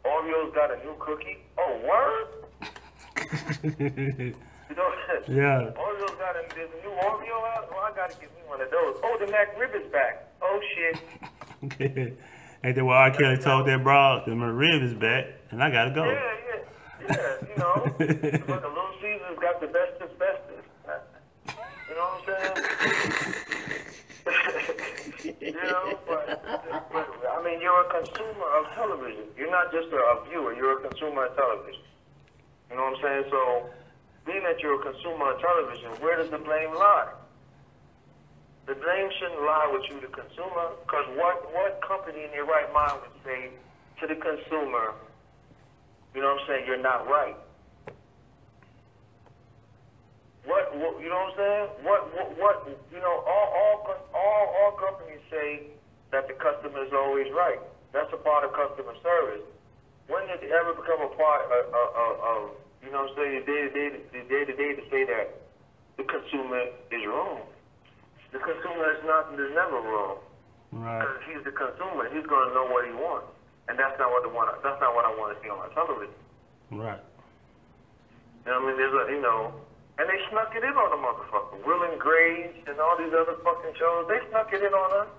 Oreo's got a new cookie? Oh, word? You know, yeah. Oreo's got there's a new Oreo out. Oh, I gotta get me one of those. Oh, the McRib is back. Oh shit. And then R. Kelly told that broad, the McRib is back, and I gotta go. Yeah. You know, the Little Caesars got the bestest. You know what I'm saying? You know, but I mean, you're a consumer of television. You're not just a viewer. You're a consumer of television. You know what I'm saying? So, being that you're a consumer of television, where does the blame lie? The blame shouldn't lie with you, the consumer, because what company in their right mind would say to the consumer, you know what I'm saying, you're not right? What you know what I'm saying? What you know, all companies say that the customer is always right. That's a part of customer service. When did it ever become a part of you know what I'm saying, the day-to-day to say that the consumer is wrong? The consumer is never wrong. Right. Because he's the consumer. He's going to know what he wants. And that's not what I want to see on my television. Right. You know what I mean? There's a, you know, and they snuck it in on the motherfucker. Will and Grace and all these other fucking shows, they snuck it in on us.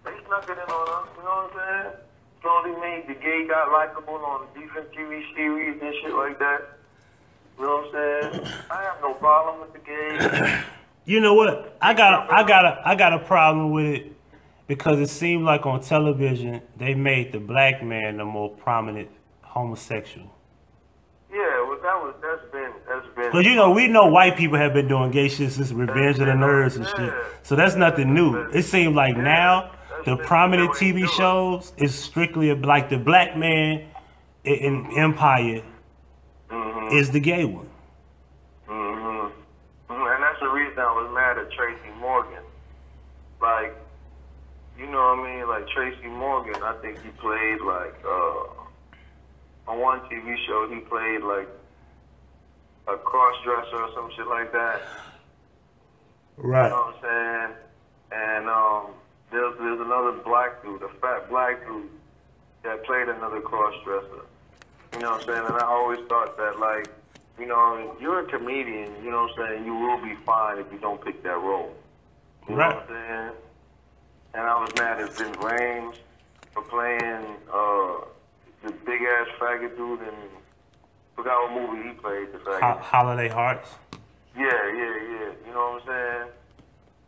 They snuck it in on us, you know what I'm saying? Slowly made the gay guy likable on different TV series and shit like that. You know what I'm saying? I have no problem with the gay. You know what? I got a problem with it because it seemed like on television they made the black man the more prominent homosexual. Yeah, well, that's been. Because you know, we know white people have been doing gay shit since Revenge of the Nerds and shit. So that's nothing new. It seems like now the prominent TV shows is strictly like the black man in Empire is the gay one. And that's the reason I was mad at Tracy Morgan. Like, you know what I mean? Like Tracy Morgan, I think he played like on one TV show he played like a cross-dresser or some shit like that. Right. You know what I'm saying? And there's another black dude, a fat black dude, that played another cross-dresser. You know what I'm saying? And I always thought that, like, you know, you're a comedian, you know what I'm saying? You will be fine if you don't pick that role. You know what I'm saying? And I was mad at Vin Rames for playing the big-ass faggot dude in, forgot what movie he played, the faggot. Holiday Hearts? Yeah. You know what I'm saying?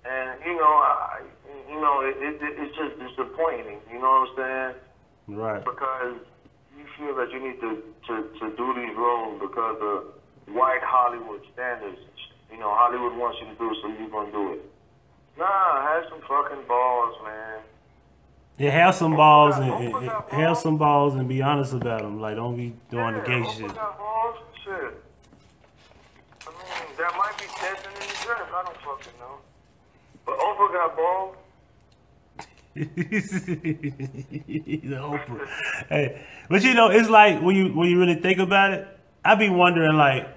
And, you know, it's just disappointing, you know what I'm saying? Right. Because you feel that you need to do these roles because of white Hollywood standards. You know, Hollywood wants you to do it, so you're going to do it. Nah, have some fucking balls, man. Yeah, have some balls and be honest about them. Like, don't be doing the gay shit. Got balls? Shit. I mean, that might be testing in the dress. I don't fucking know. But Oprah got balls. The Oprah. Hey, but you know, it's like when you really think about it, I be wondering, like,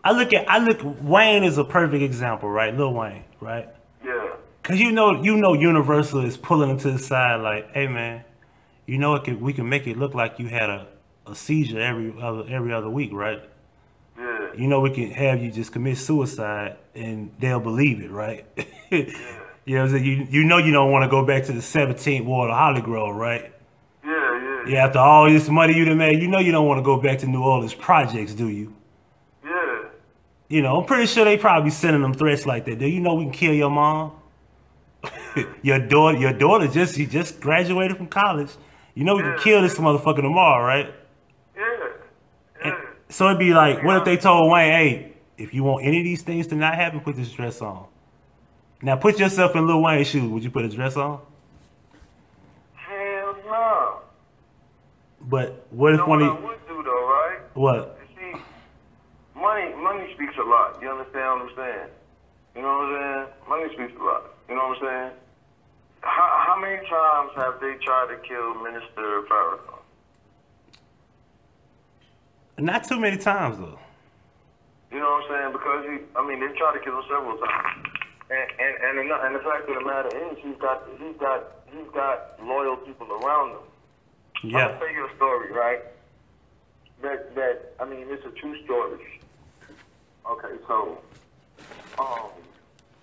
I look Wayne is a perfect example, right? Lil Wayne, right? Yeah. Cause you know Universal is pulling him to the side, like, hey man, you know we can make it look like you had a seizure every other week, right? Yeah. You know we can have you just commit suicide and they'll believe it, right? Yeah. You know what I'm saying? You know you don't want to go back to the 17th ward of Holly Grove, right? Yeah, after all this money you done made, you know you don't want to go back to New Orleans projects, do you? Yeah. You know, I'm pretty sure they probably sending them threats like that. Do you know we can kill your mom? Your daughter just graduated from college. You know we can kill this motherfucker tomorrow, right? Yeah. So it'd be like, what if they told Wayne, hey, if you want any of these things to not happen, put this dress on. Now put yourself in Lil Wayne's shoes. Would you put a dress on? Hell no. But what if one of I would do though, right? What? You see, money speaks a lot. You understand what I'm saying? You know what I'm saying? Money speaks a lot. You know what I'm saying? How many times have they tried to kill Minister Farrakhan? Not too many times though. You know what I'm saying? Because they tried to kill him several times. And the fact of the matter is, he's got loyal people around him. Yeah. I'm gonna tell you a story, right? It's a true story. Okay, so,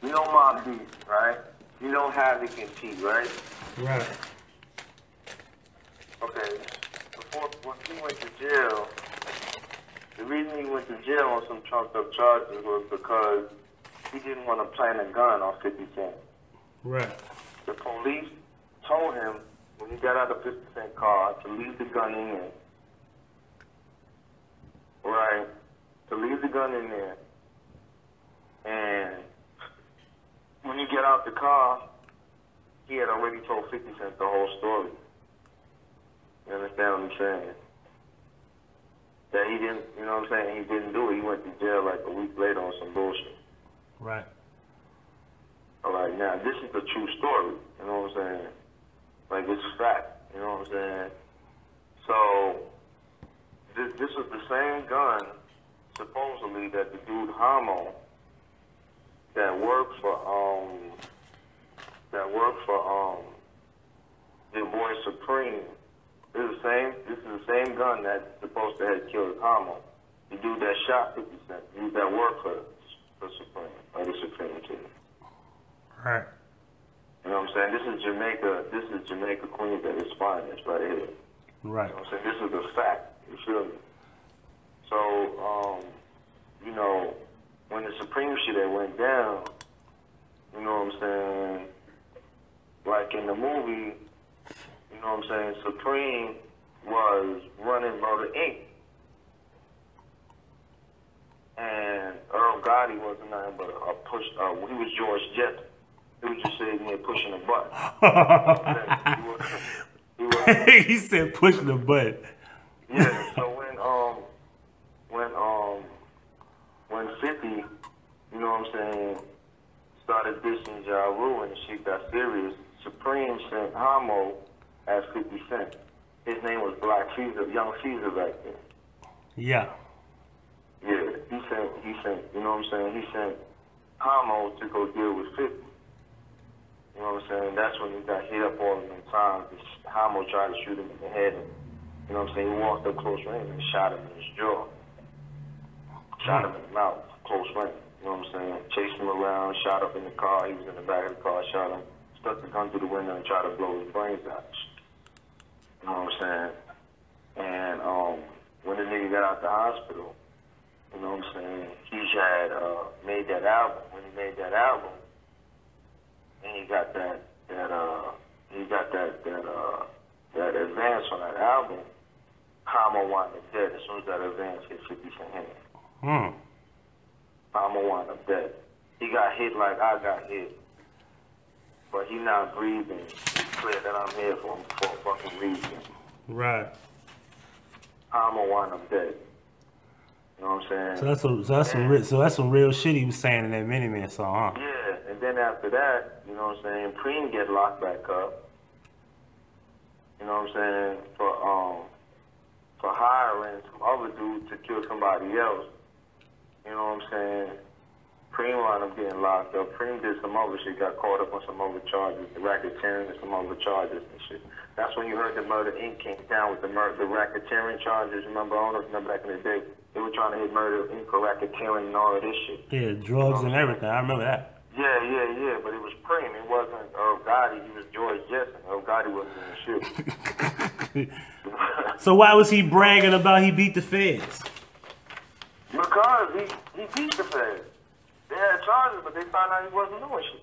you know Mob Deep, right? You know Havoc and T, right? Right. Okay. When he went to jail, the reason he went to jail on some trumped up charges was because he didn't want to plant a gun on 50 Cent. Right. The police told him when he got out of the 50 Cent car to leave the gun in. right, to leave the gun in there, and when you get out the car, he had already told 50 Cent the whole story. You understand what I'm saying? That he didn't, you know what I'm saying, he didn't do it. He went to jail like a week later on some bullshit. Right. All right, now, this is the true story, you know what I'm saying? Like, it's fact, you know what I'm saying? So, this was the same gun, supposedly, that the dude Homo, that worked for your boy Supreme. This is the same gun that's supposed to have killed Homo. The dude that shot 50 Cent, the dude that worked for Supreme, or the Supreme team. Right. You know what I'm saying? This is Jamaica Queens at its finest right here. Right. You know what I'm saying? This is the fact. You feel me? So, you know, when the Supreme shit that went down, you know what I'm saying? Like in the movie, you know what I'm saying? Supreme was running Murder Inc. And Earl Gotti wasn't nothing but a push. He was George Jett. He was just sitting there pushing a button. He said pushing the button. Yeah. So when 50, you know what I'm saying, started dissing Ja Rule and shit got serious, Supreme sent Homo as 50 Cent. His name was Black Caesar, Young Caesar back then. Yeah. Yeah, he sent, you know what I'm saying, he sent Homo to go deal with 50. You know what I'm saying? That's when he got hit up all of them times. Homo tried to shoot him in the head. And, you know what I'm saying? He walked up close range and shot him in his jaw. Shot him in the mouth, close range. You know what I'm saying? Chased him around, shot up in the car. He was in the back of the car, shot him, stuck the gun through the window and tried to blow his brains out. You know what I'm saying? And when the nigga got out the hospital, you know what I'm saying, he had made that album. When he made that album, and he got that advance on that album, Homo wound up dead as soon as that advance hit 50 Cent hand. Homo wound up dead. He got hit like I got hit. But he not breathing. It's clear that I'm here for a fucking reason. Right. Homo wound up dead. You know what I'm saying? So that's some real shit he was saying in that Mini Man song, huh? Yeah, and then after that, you know what I'm saying, Preem get locked back up. You know what I'm saying? For hiring some other dude to kill somebody else. You know what I'm saying? Preem wound up getting locked up. Preem did some other shit, got caught up on some other charges, the racketeering and some other charges and shit. That's when you heard the Murder Inc. came down with the racketeering charges. Remember, I don't know if you remember back in the day, they were trying to hit Murder Inc. for racketeering and all of this shit. Yeah, drugs and everything. I remember that. Yeah, but it was Preem. It wasn't Earl Gotti. He was George Jetson. Earl Gotti wasn't in the shit. So why was he bragging about he beat the feds? Because he beat the feds. They had charges, but they found out he wasn't doing shit.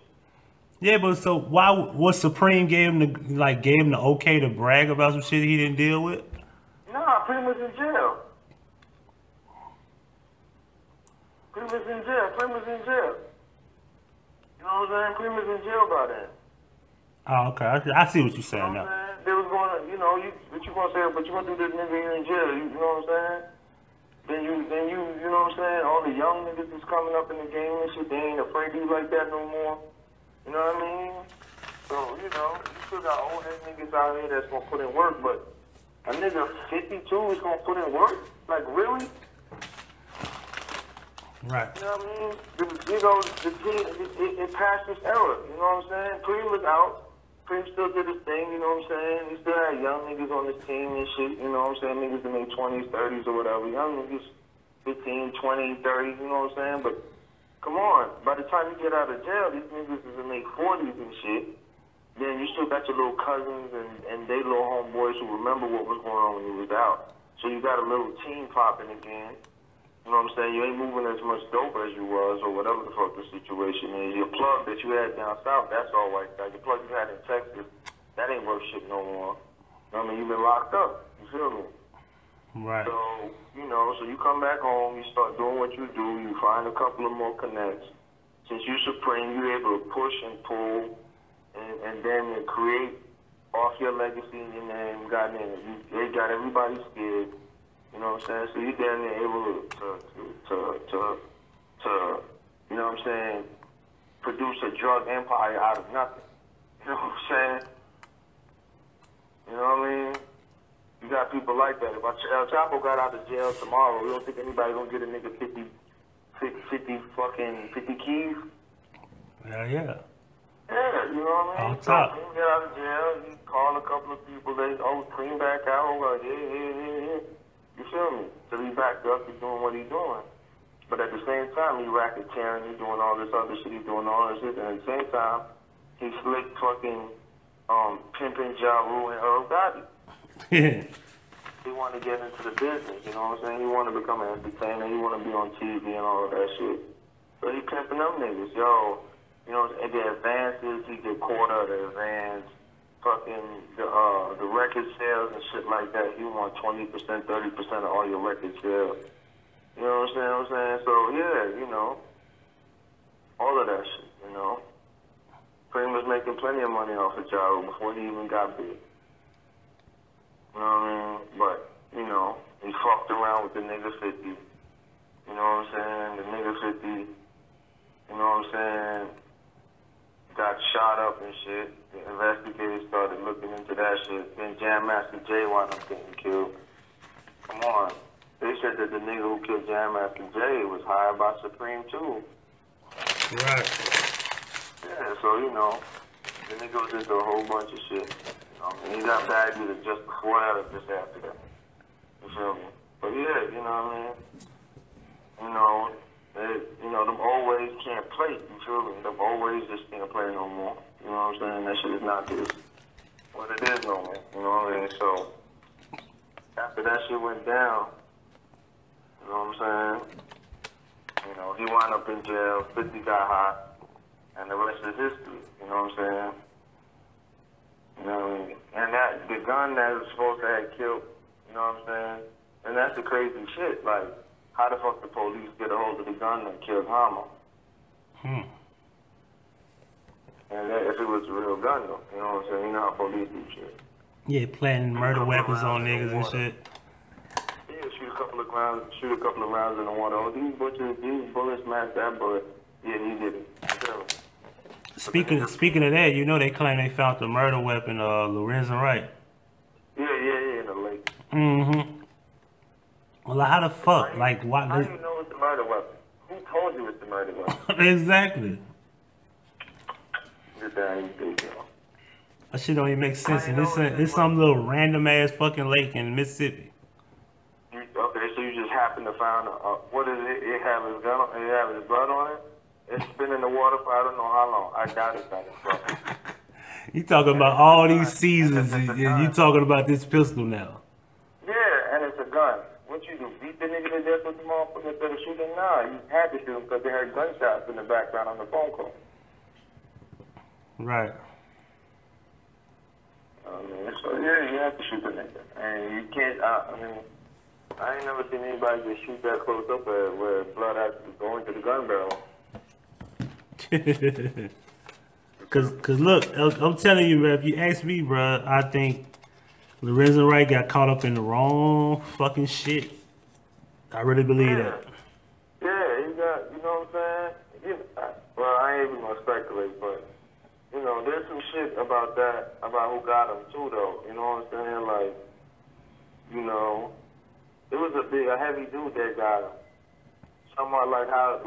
Yeah, but so why was Supreme gave him the okay to brag about some shit he didn't deal with? Nah, Preem was in jail. Preem was in jail. You know what I'm saying? Preem was in jail by then. Oh, okay. I see what you're saying now. They was going to, you know, what you gonna say? But you gonna do this nigga here in jail? You know what I'm saying? Then you know what I'm saying? All the young niggas that's coming up in the game and shit, they ain't afraid of you like that no more. You know what I mean? So, you know, you still got old ass niggas out here that's gonna put in work, but a nigga 52 is gonna put in work? Like, really? Right. You know what I mean? You know, the team, it passed its era. You know what I'm saying? Preem was out. Preem still did his thing, you know what I'm saying? He still had young niggas on his team and shit, you know what I'm saying? Niggas in their 20s, 30s or whatever. Young niggas, 15, 20, 30, you know what I'm saying? But come on, by the time you get out of jail, these niggas is in their 40s and shit. Then you still got your little cousins and they little homeboys who remember what was going on when you was out. So you got a little team popping again. You know what I'm saying? You ain't moving as much dope as you was or whatever the fuck the situation is. Your plug that you had down south, that's all white guy. Your plug you had in Texas, that ain't worth shit no more. You know what I mean? You've been locked up. You feel me? Right. So, you know, so you come back home, you start doing what you do, you find a couple of more connects. Since you supreme, you're able to push and pull and then create off your legacy and your name. Goddamn, they got everybody scared. You know what I'm saying? So you damn near able to you know what I'm saying, produce a drug empire out of nothing. You know what I'm saying? You know what I mean? You got people like that. If El Chapo got out of jail tomorrow, you don't think anybody gonna get a nigga 50 keys? Hell yeah. Yeah, you know what I mean? On top. So you get out of jail, you call a couple of people, they clean back out, yeah. You feel me? So he backed up, he's doing what he's doing. But at the same time, he racketeering, he's doing all this other shit, he's doing all this shit, and at the same time, he slick fucking pimping Ja Rule and Earl Gotti. Yeah. He want to get into the business, you know what I'm saying? He want to become an entertainer, he want to be on TV and all of that shit. So he pimping them niggas, yo. You know, and the advances, he get quarter of the advance. Fucking the record sales and shit like that, he want 20%, 30% of all your record sales. You know what I'm saying? So yeah, you know, all of that shit, you know. Pretty much making plenty of money off of Ja Rule before he even got big. You know what I mean? But, you know, he fucked around with the nigga 50. You know what I'm saying? The nigga 50, you know what I'm saying, got shot up and shit. The investigators started looking into that shit. Then Jam Master Jay wound up getting killed. Come on. They said that the nigga who killed Jam Master Jay was hired by Supreme too. Right. Yeah, so, you know, the nigga was into a whole bunch of shit. He got bagged either just before that or just after that. You feel me? But yeah, you know what I mean? You know, them old ways can't play, you feel me? Them old ways just can't play no more. You know what I'm saying? That shit is not this what it is no more. You know what I mean? So after that shit went down, you know what I'm saying? You know, he wound up in jail, 50 got hot, and the rest is history. You know what I'm saying? You know what I mean? And that the gun that was supposed to have killed, you know what I'm saying? And that's the crazy shit. Like, how the fuck the police get a hold of the gun that killed Hama? And if it was a real gun, though, you know what I'm saying? You know how police do shit. Yeah, planting murder weapons on niggas and shit. Yeah, shoot a couple of rounds in the water. Oh, these bullets match that bullet. Yeah, he did it. Speaking of that, you know they claim they found the murder weapon, Lorenzen Wright. Yeah, in the lake. Mm-hmm. Well, how the fuck? Like, why? How do you know it's the murder weapon? Who told you it's the murder weapon? Exactly. Get down, you big girl. That shit don't even make sense. And it's some little random ass fucking lake in Mississippi. Okay, so you just happen to find what is it? It have his gun. It have his blood on it. It's been in the water for I don't know how long. I doubt it's that. You talking about all these seasons, and you talking about this pistol now. Yeah, and it's a gun. What you do? Beat the nigga to death with the motherfucker instead of shooting? Nah, you had to shoot him because they heard gunshots in the background on the phone call. Right. So yeah, you have to shoot the nigga. And you can't, I ain't never seen anybody just shoot that close up where blood actually going to the gun barrel. Cause look, I'm telling you, bro, if you ask me, bro, I think Lorenzen Wright got caught up in the wrong fucking shit. I really believe that. Yeah, he got, you know what I'm saying? Well, I ain't even gonna speculate, but, you know, there's some shit about that, about who got him too, though. You know what I'm saying? Like, you know, it was a heavy dude that got him. Somewhat like how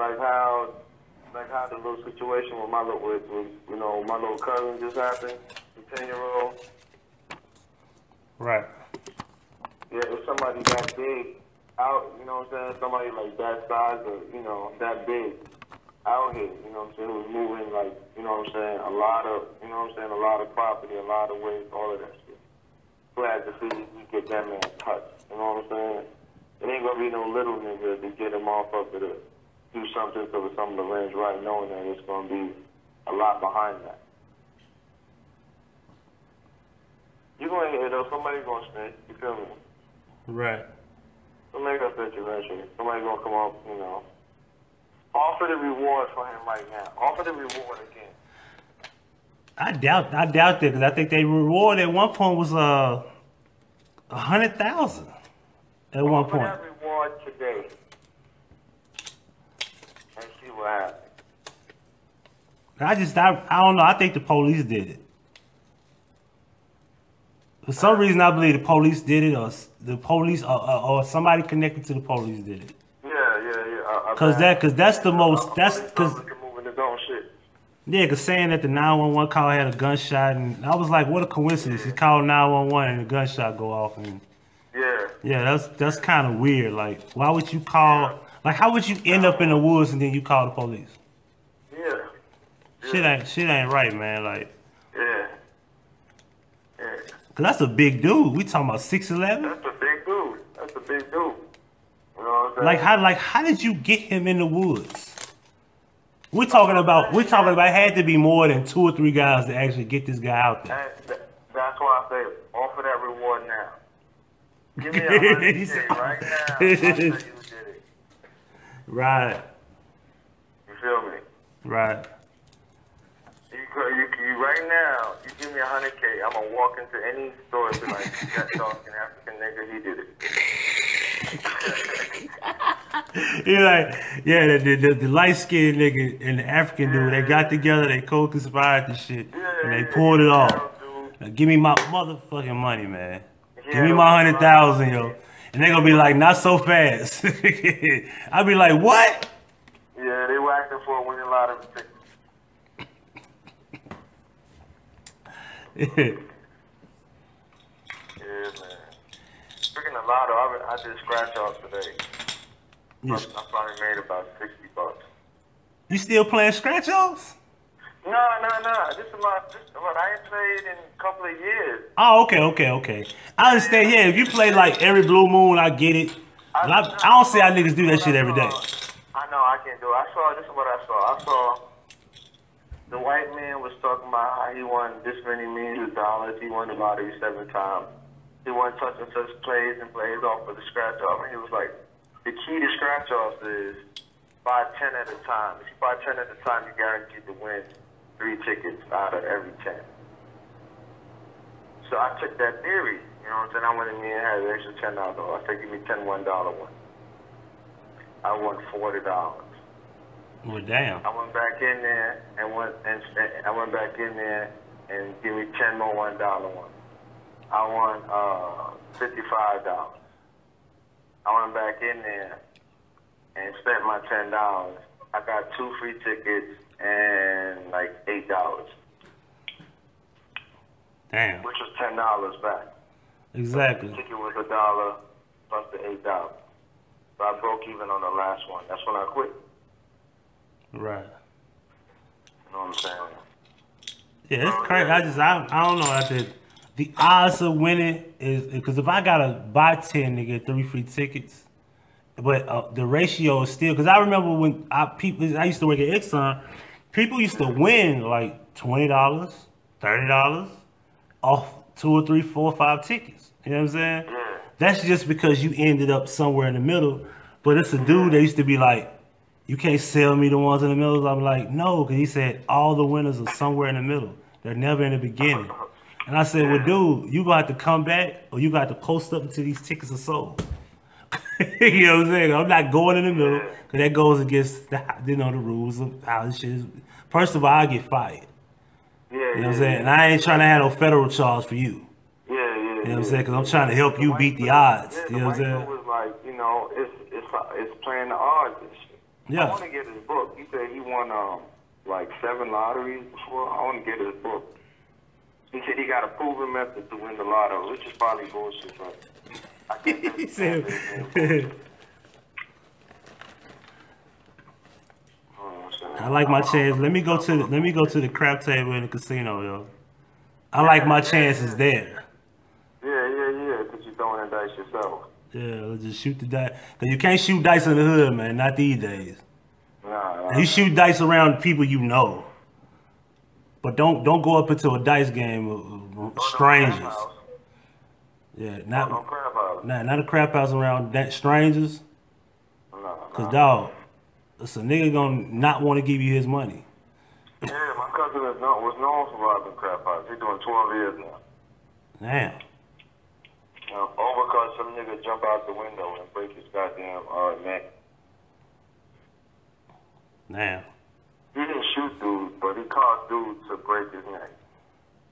the little situation with my little cousin just happened, the 10-year-old. Right. Yeah, if somebody that big out, you know what I'm saying, somebody like that size or, you know, that big out here, you know what I'm saying, who was moving like, you know what I'm saying, a lot of property, a lot of weight, all of that shit. Glad to see you get that man touched, you know what I'm saying? It ain't gonna be no little nigga to get him off up to do something to some of the range right, knowing that it's gonna be a lot behind that. You're gonna hear though, somebody's gonna snitch, you feel me? Right. We'll make that bitch eventually. Somebody gonna come up, you know. Offer the reward for him right now. Offer the reward again. I doubt that because I think they reward at one point was 100,000 at one point. Offer that reward today and see what happens. I don't know. I think the police did it. For some reason, I believe the police did it, or the police, or somebody connected to the police did it. Yeah. Cause that's the most. That's because. Yeah, cause saying that the 911 call had a gunshot, and I was like, what a coincidence. He called 911 and the gunshot go off, and yeah, that's kind of weird. Like, why would you call? Like, how would you end up in the woods and then you call the police? Yeah. Shit ain't right, man. Like, Yeah. cause that's a big dude. We talking about 6'11". That's a big dude. You know what I'm saying? How did you get him in the woods? We're talking about it had to be more than 2 or 3 guys to actually get this guy out there. That's why I say offer that reward now. Give me $100K right now. I say you did it. Right. You feel me? Right. You right now, you give me $100K, I'm gonna walk into any store and be like, that dark and African nigga, he did it. He's like, yeah, the light-skinned nigga and the African dude, they got together, they co-conspired this shit, and they pulled it off. Now, give me my motherfucking money, man. Give me my 100,000, yo. And they gonna be like, not so fast. I'll be like, what? Yeah, they were acting for a winning lottery ticket. Yeah, man. Speaking of lotto, I did scratch offs today. Yes. I probably made about $60. You still playing scratch offs? No. This is what I ain't played in a couple of years. Oh, okay. I understand. Yeah, if you play like every blue moon, I get it. I don't see how niggas do that shit every day. I know I can't do it. This is what I saw. I saw the white man was talking about how he won this many millions of dollars. He won the lottery 7 times. He won such and such plays and plays off of the scratch off. And he was like, the key to scratch offs is buy 10 at a time. If you buy 10 at a time, you're guaranteed to win 3 tickets out of every 10. So I took that theory, you know what I'm saying? I went in there and had an extra $10. I said, give me 10 $1 one. I won $40. Well, damn. I went back in there and give me 10 more $1 one. I won $55. I went back in there and spent my $10. I got 2 free tickets and like $8. Damn. Which was $10 back. Exactly. The ticket was $1 plus the $8. So I broke even on the last one. That's when I quit. Right. You know what I'm saying? Yeah, it's crazy. I don't know. The odds of winning is because if I gotta buy 10 to get 3 free tickets, but the ratio is still because I remember when I used to work at Exxon, people used to win like $20, $30 off 2 or 3, 4 or 5 tickets. You know what I'm saying? Yeah. That's just because you ended up somewhere in the middle. But it's a dude that used to be like, you can't sell me the ones in the middle. I'm like, no, because he said all the winners are somewhere in the middle. They're never in the beginning. And I said, well, dude, you gonna have to come back or you got to post up until these tickets are sold. You know what I'm saying? I'm not going in the middle because that goes against the rules of how this shit is. First of all, I get fired. You know what I'm saying? And I ain't trying to have no federal charge for you. You know what I'm saying? Because I'm trying to help you beat the odds. You know what I'm saying? It was like, you know, it's playing the odds and shit. Yeah. I want to get his book. He said he won like 7 lotteries before. I want to get his book. He said he got a proven method to win the lotto, which is probably bullshit, but I think that's I like my chance. Let me go to the crap table in the casino, yo. I like my chances there. Yeah, because you're throwing the dice yourself. Yeah, let's just shoot the dice. Because you can't shoot dice in the hood, man. Not these days. Nah. You shoot dice around people you know. But don't go up into a dice game with strangers. Yeah, No crap house. not a crap house around that strangers. No. Cause dog, it's a nigga gonna not want to give you his money. Yeah, my cousin was known for robbing crap houses. He's doing 12 years now. Damn. All because some nigga jump out the window and break his goddamn neck. Damn. He didn't shoot dudes, but he caused dudes to break his neck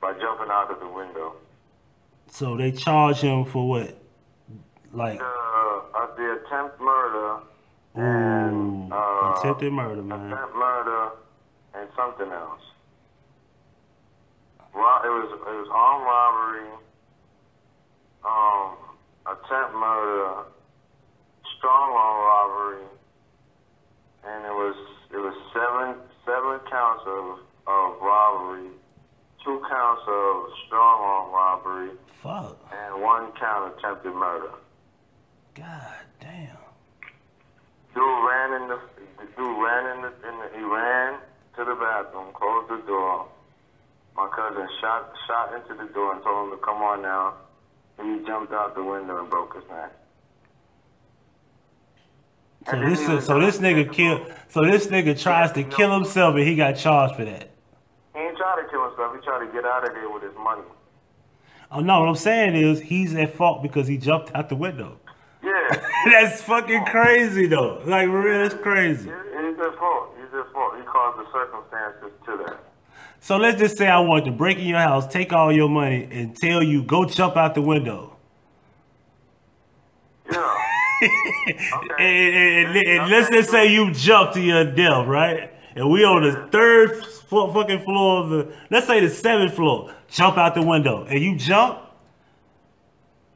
by jumping out of the window. So they charge him for what? Like the attempt murder and attempted murder, man. Attempt murder and something else. It was armed robbery, attempt murder, strong arm robbery, and it was seven counts of robbery, 2 counts of strong arm robbery, Fuck. and 1 count of attempted murder. God damn. Dude ran to the bathroom, closed the door. My cousin shot into the door and told him to come on now. And he jumped out the window and broke his neck. So this nigga tries to kill himself and he got charged for that. He ain't trying to kill himself. He tried to get out of there with his money. Oh no, what I'm saying is he's at fault because he jumped out the window. Yeah. That's fucking crazy though. Like for real, that's crazy. He's at fault. He caused the circumstances to that. So let's just say I want to break in your house, take all your money, and tell you go jump out the window. Yeah. Okay. and let's just say you jump to your death, right? And we on the 3rd fucking floor of the, let's say the 7th floor. Jump out the window, and you jump.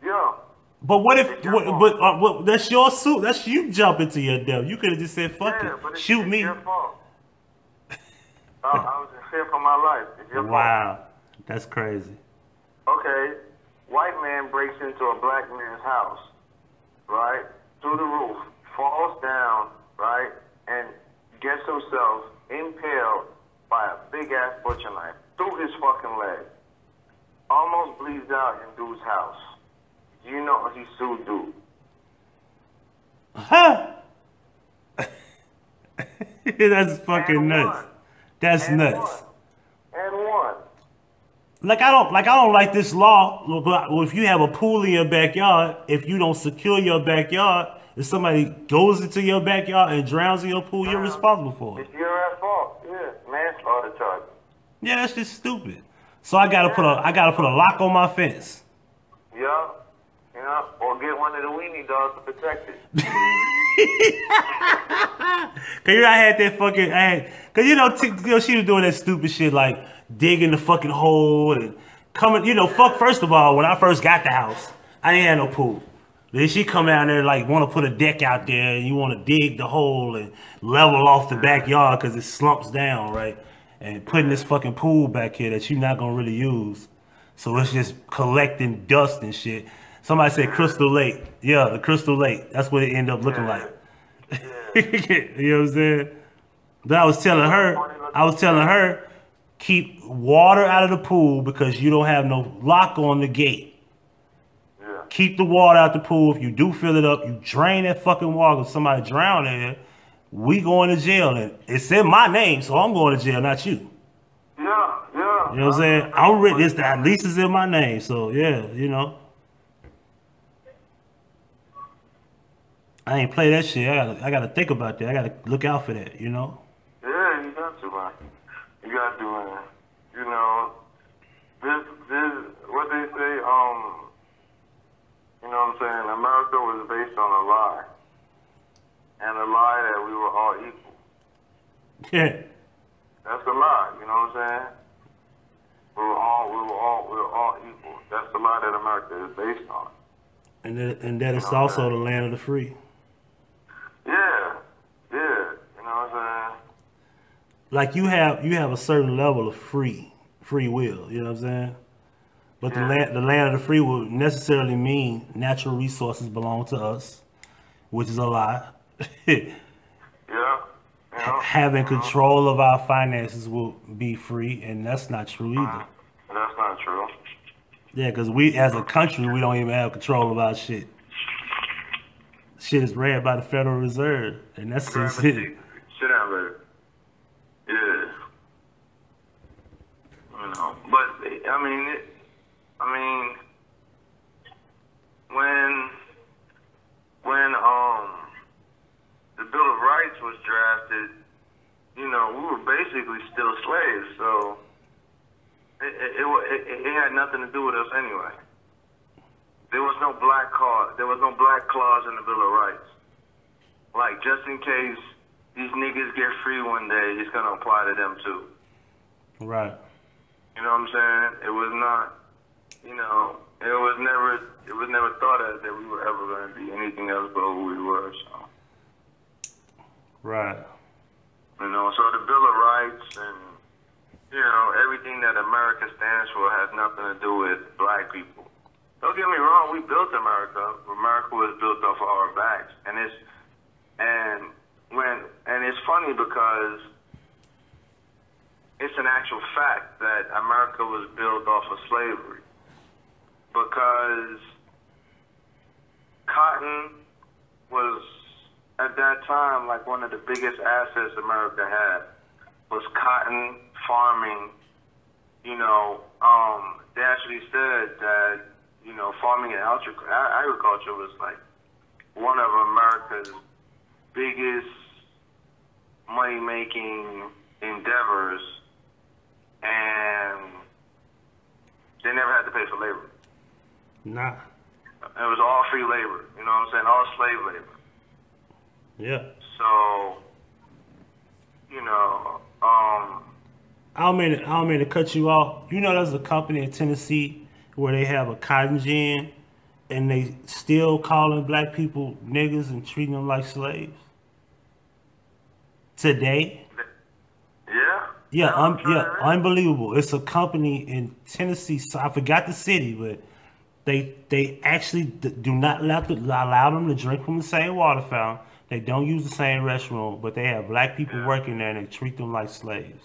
Yeah. But what if? But that's your suit. That's you jumping to your death. You could have just said, "Fuck it, shoot me." Your fault. I was in fear for my life. It's your fault. Wow, that's crazy. Okay, white man breaks into a black man's house, right? Through the roof, falls down, right, and gets himself impaled by a big ass butcher knife through his fucking leg. Almost bleeds out in dude's house. You know he sued dude. Huh? That's fucking nuts. That's nuts. And won. Like I don't like this law. If you have a pool in your backyard, if you don't secure your backyard, if somebody goes into your backyard and drowns in your pool, you're responsible for it. It's your fault. Yeah, manslaughter charge. Yeah, that's just stupid. So I gotta put a lock on my fence. Yeah. Yeah, or get one of the weenie dogs to protect it. Cause I had that fucking, cause she was doing that stupid shit like digging the fucking hole and coming, first of all, when I first got the house, I ain't had no pool. Then she come down there like want to put a deck out there and you want to dig the hole and level off the backyard cause it slumps down, right? And putting this fucking pool back here that you're not gonna really use. So it's just collecting dust and shit. Somebody said Crystal Lake. Yeah, the Crystal Lake. That's what it ended up looking like. You know what I'm saying? Then I was telling her, keep water out of the pool because you don't have no lock on the gate. Yeah. Keep the water out the pool. If you do fill it up, you drain that fucking water. If somebody drown in it, we going to jail. And it said my name, so I'm going to jail, not you. Yeah, yeah. You know what I'm saying? I'm written. At least it's in my name. So yeah, I ain't play that shit. I gotta think about that. I gotta look out for that, Yeah, you got to, man. You got to, man. This, what they say, you know what I'm saying? America was based on a lie. And a lie that we were all equal. Yeah. That's a lie, you know what I'm saying? We were all equal. That's the lie that America is based on. And that it's also the land of the free. Yeah, you know what I'm saying? Like you have a certain level of free will, you know what I'm saying? But the land of the free will necessarily mean natural resources belong to us, which is a lie. Having control of our finances will be free, and that's not true either. That's not true. Yeah, because we, as a country, we don't even have control of our shit. Shit is ran by the Federal Reserve, and that's Sit down, baby. Yeah. You know, but I mean, when the Bill of Rights was drafted, you know, we were basically still slaves, so it had nothing to do with us anyway. There was no black clause. There was no black clause in the Bill of Rights. Like, just in case these niggas get free one day, it's gonna apply to them too. Right. You know what I'm saying? It was not, you know, it was never thought of that we were ever gonna be anything else but who we were. So. Right. You know, so the Bill of Rights and, you know, everything that America stands for has nothing to do with black people. Don't get me wrong, we built America. America was built off of our backs. And it's funny because it's an actual fact that America was built off of slavery. Because cotton was, at that time, like one of the biggest assets America had was cotton farming. You know, they actually said that, you know, farming and agriculture was like one of America's biggest money-making endeavors, and they never had to pay for labor. Nah. It was all free labor, you know what I'm saying? All slave labor. Yeah. So, you know, I don't mean to cut you off. You know, there's a company in Tennessee where they have a cotton gin, and they still calling black people niggas and treating them like slaves today. Yeah. Unbelievable. It's a company in Tennessee. So I forgot the city, but they actually do not allow them to drink from the same water fountain. They don't use the same restroom, but they have black people working there and they treat them like slaves.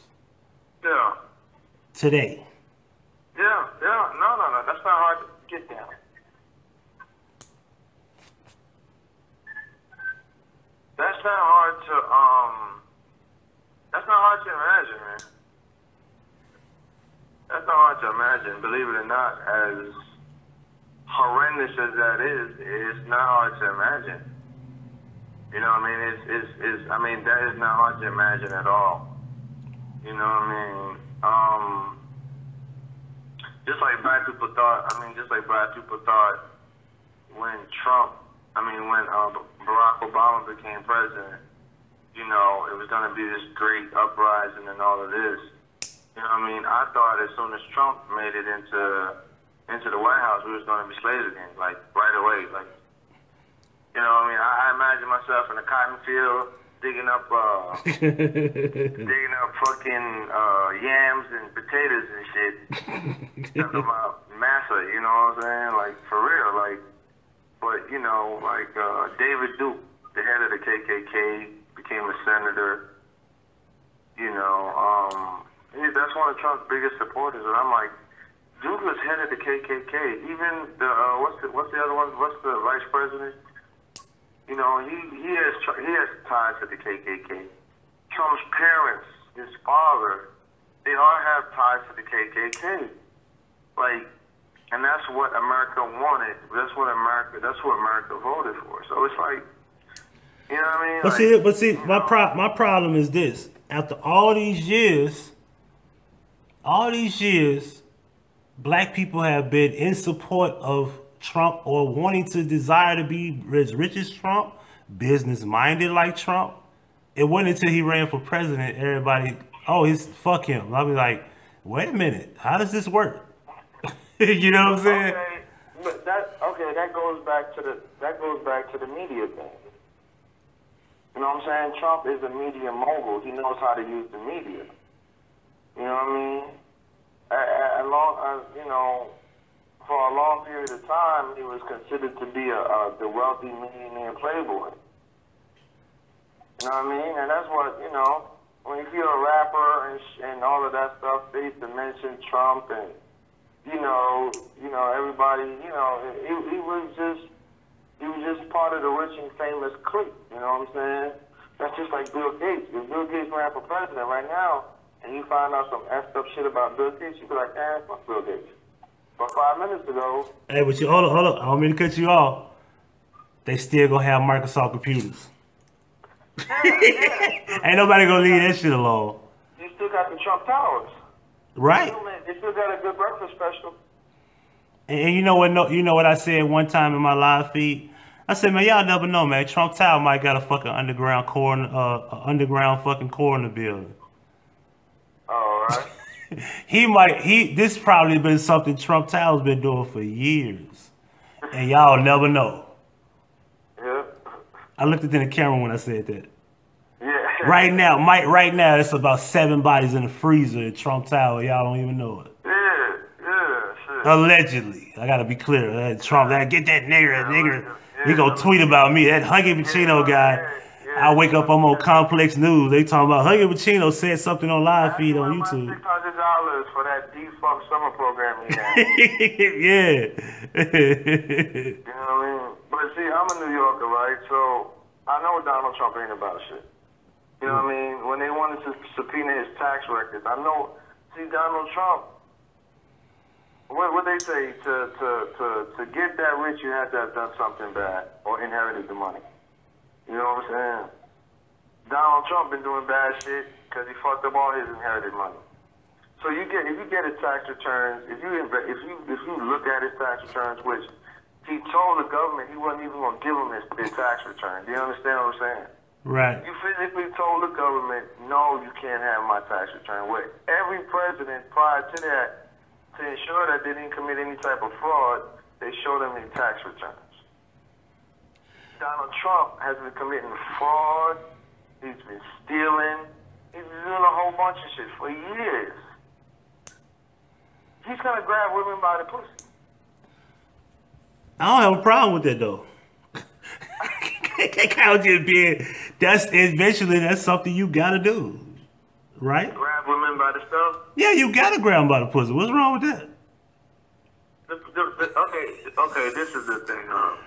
Yeah. Today. Yeah. No. That's not hard to get down. That's not hard to imagine, man. That's not hard to imagine. Believe it or not, as horrendous as that is, it's not hard to imagine. You know what I mean? That is not hard to imagine at all. You know what I mean? Just like black people thought when Barack Obama became president, you know, it was going to be this great uprising and all of this. You know what I mean? I thought as soon as Trump made it into the White House, we was going to be slaves again, like right away. Like, you know what I mean? I imagine myself in a cotton field digging up fucking yams and potatoes and shit. Talking about massa, you know what I'm saying? Like, for real, like. But, you know, like David Duke, the head of the KKK, became a senator. You know, that's one of Trump's biggest supporters. And I'm like, Duke was head of the KKK. Even the what's the other one? What's the vice president? You know, he has ties to the KKK. Trump's parents, his father, they all have ties to the KKK. Like, and that's what America wanted. That's what America voted for. So it's like, you know what I mean? But see, my problem is this. After all these years, black people have been in support of Trump or wanting to desire to be as rich as Trump, business-minded like Trump. It wasn't until he ran for president, everybody, fuck him. I'll be like, wait a minute, how does this work? You know what I'm saying? Okay, but that goes back to the media thing. You know what I'm saying? Trump is a media mogul. He knows how to use the media. You know what I mean? You know, for a long period of time, he was considered to be the wealthy millionaire playboy. You know what I mean? And that's what, you know, when you hear a rapper and all of that stuff, they used to mention Trump and everybody, he was just part of the rich and famous clique. You know what I'm saying? That's just like Bill Gates. If Bill Gates ran for president right now, and you find out some effed up shit about Bill Gates, you'd be like, fuck Bill Gates. But 5 minutes ago. Hey, but hold on. I don't mean to cut you off. They still gonna have Microsoft computers. Yeah. Ain't nobody gonna leave that shit alone. You still got the Trump Towers. Right. They still got a good breakfast special. And you know what? No, you know what I said one time in my live feed. I said, man, y'all never know, man. Trump Tower might got a fucking underground core, fucking core in the building. All right. This probably been something Trump Tower's been doing for years, and y'all never know. Yeah. I looked at the camera when I said that. Yeah. Right now, it's about 7 bodies in the freezer at Trump Tower. Y'all don't even know it. Yeah, shit. Allegedly, I gotta be clear. Trump, get that nigger. He gonna tweet about me. That Huggie Pacino guy. I wake up, I'm on Complex News. They talking about Huggie Pacino said something on live feed on YouTube. $600 for that defunct summer program he had. Yeah. You know what I mean? But see, I'm a New Yorker, right? So I know Donald Trump ain't about shit. You know what I mean? When they wanted to subpoena his tax records, I know. See, Donald Trump. What they say, to get that rich, you had to have done something bad or inherited the money. You know what I'm saying? Donald Trump been doing bad shit because he fucked up all his inherited money. So if you get his tax returns, if you look at his tax returns, which he told the government he wasn't even gonna give them his tax return. Do you understand what I'm saying? Right. You physically told the government, no, you can't have my tax return. With every president prior to that, to ensure that they didn't commit any type of fraud, they showed them their tax returns. Donald Trump has been committing fraud. He's been stealing. He's been doing a whole bunch of shit for years. He's gonna grab women by the pussy. I don't have a problem with that though. That's something you gotta do, right? Grab women by the stuff. Yeah, you gotta grab them by the pussy. What's wrong with that? Okay, this is the thing, No.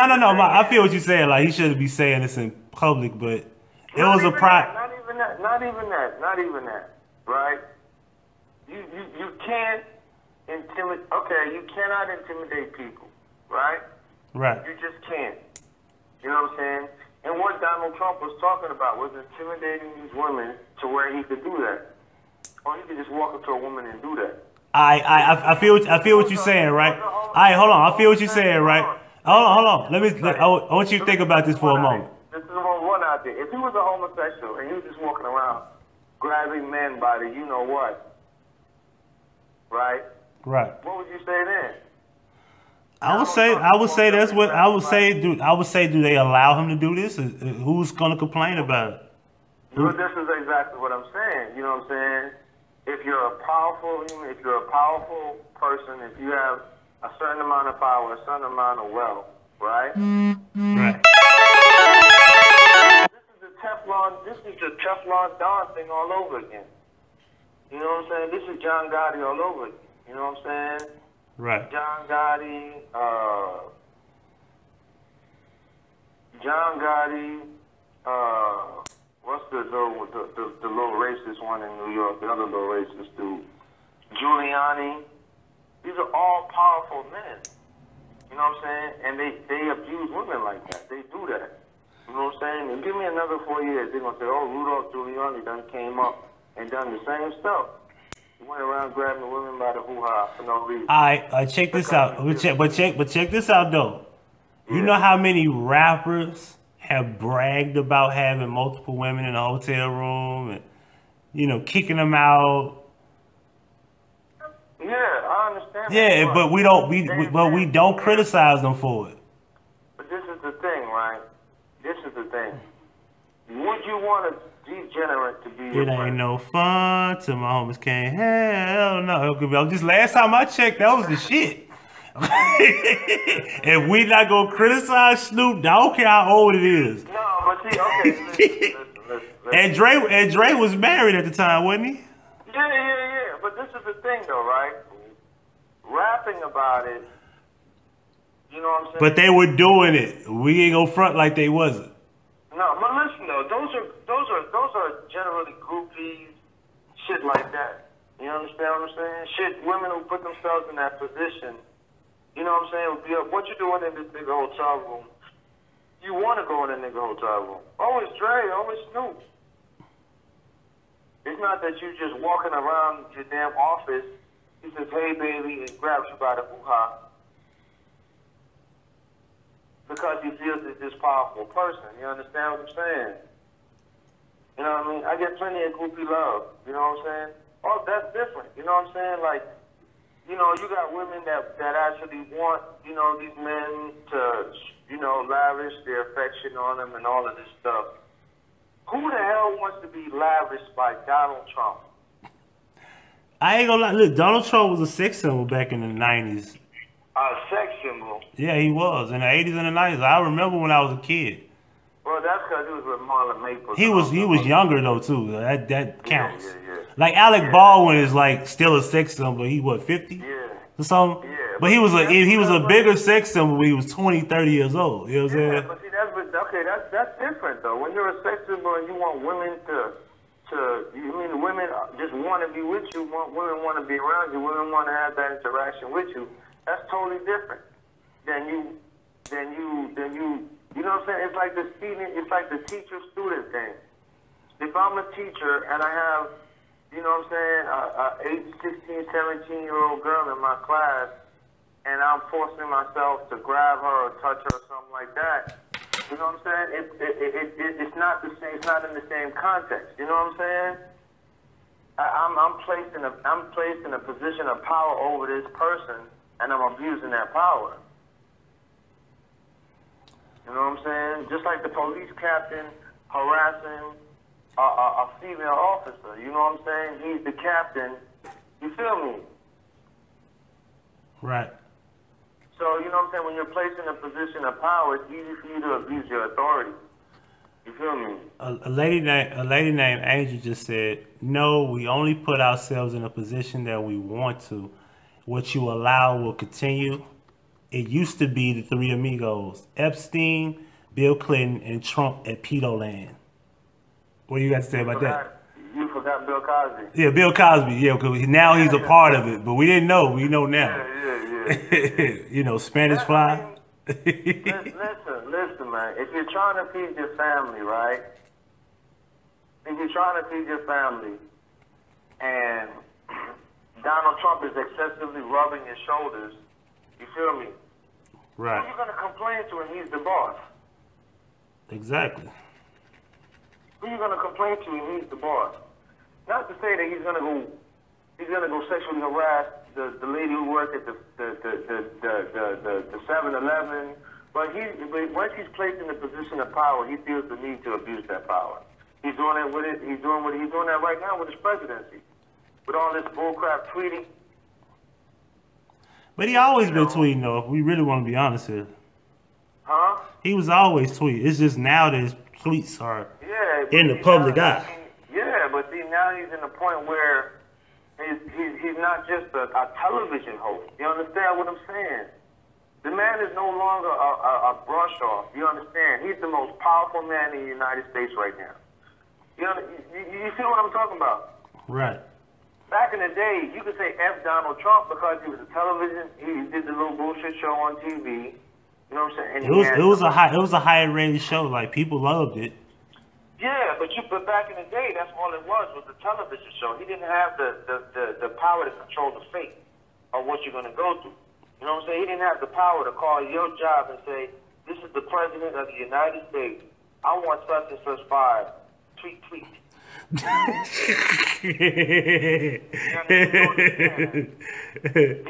I feel what you're saying. Like, he shouldn't be saying this in public, but it was a pride. Not even that. Right? You can't intimidate. Okay, you cannot intimidate people. Right? Right. You just can't. You know what I'm saying? And what Donald Trump was talking about was intimidating these women to where he could do that, or he could just walk up to a woman and do that. I feel what you're saying, right? All right, hold on. I feel what you're saying, right? Hold on. I want you to think about this for a moment. This is one out there. If he was a homosexual and he was just walking around grabbing men by the you know what, right? Right. What would you say then? I would say that's what I would say. Do they allow him to do this? Who's gonna complain about it? Well, this is exactly what I'm saying. You know what I'm saying? If you're a powerful person, if you have a certain amount of power, a certain amount of wealth, right? Right. This is the Teflon Don thing all over again. You know what I'm saying? This is John Gotti all over again. You know what I'm saying? Right. John Gotti, what's the little racist one in New York, the other little racist dude? Giuliani. These are all powerful men. You know what I'm saying? And they abuse women like that. They do that. You know what I'm saying? And give me another 4 years, they're going to say, oh, Rudolph Giuliani done came up and done the same stuff. He went around grabbing the women by the hoo-ha for no reason. All right, check this out. But check this out, though. You know how many rappers have bragged about having multiple women in a hotel room and, you know, kicking them out? Yeah, I understand. Yeah, but we don't criticize them for it. But this is the thing, right? This is the thing. Would you want a degenerate to be your friend? It ain't no fun till my homies can't. Hell no. Just last time I checked, that was the shit. If we not gonna criticize Snoop, I don't care how old it is. No, but see, okay, listen. And Dre was married at the time, wasn't he? Yeah. But this is the thing, though, right? rapping about it, you know what I'm saying? But they were doing it. We ain't gonna front like they wasn't. No, but listen though, those are generally groupies, shit like that. You understand what I'm saying? Shit, women who put themselves in that position. You know what I'm saying? What you doing in this nigga hotel room? You want to go in a nigga hotel room? Oh, it's Dre. Oh, it's Snoop. It's not that you just walking around your damn office. He says, "Hey, baby," and grabs you by the hoo-ha because he feels he's this powerful person. You understand what I'm saying? You know what I mean? I get plenty of groupie love. You know what I'm saying? Oh, that's different. You know what I'm saying? Like, you know, you got women that actually want, you know, these men to, you know, lavish their affection on them and all of this stuff. Who the hell wants to be lavished by Donald Trump? I ain't gonna lie. Look, Donald Trump was a sex symbol back in the 90s. A sex symbol? Yeah, he was. In the 80s and the 90s. I remember when I was a kid. Well, that's because he was with Marlon Maples. He was younger, though, too. That counts. Yeah. Like, Alec Baldwin is, like, still a sex symbol. He, what, 50? Yeah. Or something? Yeah. But he was a bigger sex symbol when he was 20, 30 years old. You know what I'm saying? Yeah, but see, that's different, though. When you're a sex symbol and you want women women just want to be with you, women want to be around you, women want to have that interaction with you, that's totally different than you know what I'm saying? It's like the teacher-student thing. If I'm a teacher and I have, you know what I'm saying, a 16, 17-year-old girl in my class, and I'm forcing myself to grab her or touch her or something like that, you know what I'm saying? It's not the same. It's not in the same context. You know what I'm saying? I'm placed in a position of power over this person, and I'm abusing that power. You know what I'm saying? Just like the police captain harassing a female officer. You know what I'm saying? He's the captain. You feel me? Right. So, you know what I'm saying? When you're placed in a position of power, it's easy for you to abuse your authority. You feel me? A lady named Angel just said, "No, we only put ourselves in a position that we want to. What you allow will continue. It used to be the three amigos: Epstein, Bill Clinton, and Trump at Pedo Land." What do you got to say about that? You forgot Bill Cosby. Yeah, Bill Cosby. Yeah, because now he's a part of it, but we didn't know. We know now. Yeah. You know, Spanish fly. Listen, man. If you're trying to feed your family, right? If you're trying to feed your family, and Donald Trump is excessively rubbing your shoulders, you feel me? Right. Who are you going to complain to when he's the boss? Exactly. Who are you going to complain to when he's the boss? Not to say that he's going to go sexually harass the lady who worked at the 7-Eleven, but once he's placed in a position of power, he feels the need to abuse that power. He's doing it with it. He's doing that right now with his presidency, with all this bullcrap tweeting. But he always been tweeting, though. If we really want to be honest here. Huh? He was always tweeting. It's just now that his tweets are in the public eye. Yeah, but see, now he's in a point where he's not just a television host. You understand what I'm saying? The man is no longer a brush off. You understand? He's the most powerful man in the United States right now. You see what I'm talking about? Right. Back in the day, you could say F Donald Trump because he was a television. He did the little bullshit show on TV. You know what I'm saying? And it was a higher rated show. Like, people loved it. Yeah, but back in the day, that's all it was a television show. He didn't have the power to control the fate of what you're going to go through. You know what I'm saying? He didn't have the power to call your job and say, "This is the President of the United States. I want such and such fired. Tweet, tweet." You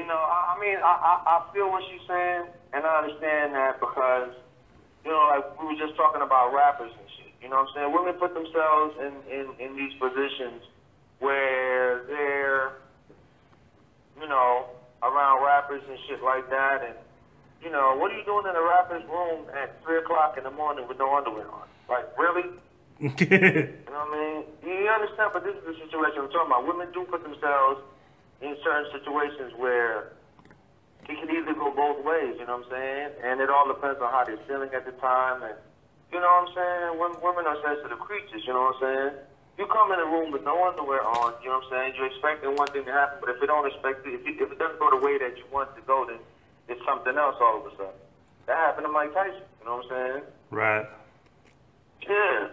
know, I mean, I feel what she's saying, and I understand that because, you know, like we were just talking about rappers and shit. You know what I'm saying? Women put themselves in these positions where they're, you know, around rappers and shit like that. And, you know, what are you doing in a rapper's room at 3 o'clock in the morning with no underwear on? Like, really? You know what I mean? You understand? But this is the situation I'm talking about. Women do put themselves in certain situations where It can either go both ways, you know what I'm saying? And it all depends on how they're feeling at the time. And you know what I'm saying? Women are sensitive creatures, you know what I'm saying? You come in a room with no underwear on, you know what I'm saying? You're expecting one thing to happen, but if it don't expect it, if it doesn't go the way that you want it to go, then it's something else all of a sudden. That happened to Mike Tyson, you know what I'm saying? Right. Yeah.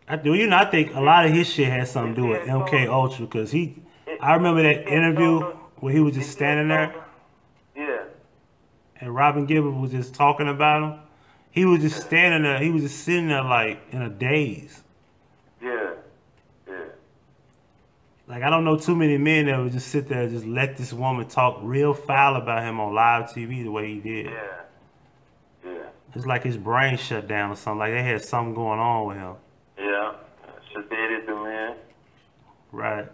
I think a lot of his shit has something to do with MK Ultra, because I remember that interview where he was just standing there. Yeah. And Robin Gibbons was just talking about him. He was just standing there. He was just sitting there like in a daze. Yeah. Like, I don't know too many men that would just sit there and just let this woman talk real foul about him on live TV the way he did. Yeah. It's like his brain shut down or something. Like they had something going on with him. Yeah. Sedated the man. Right.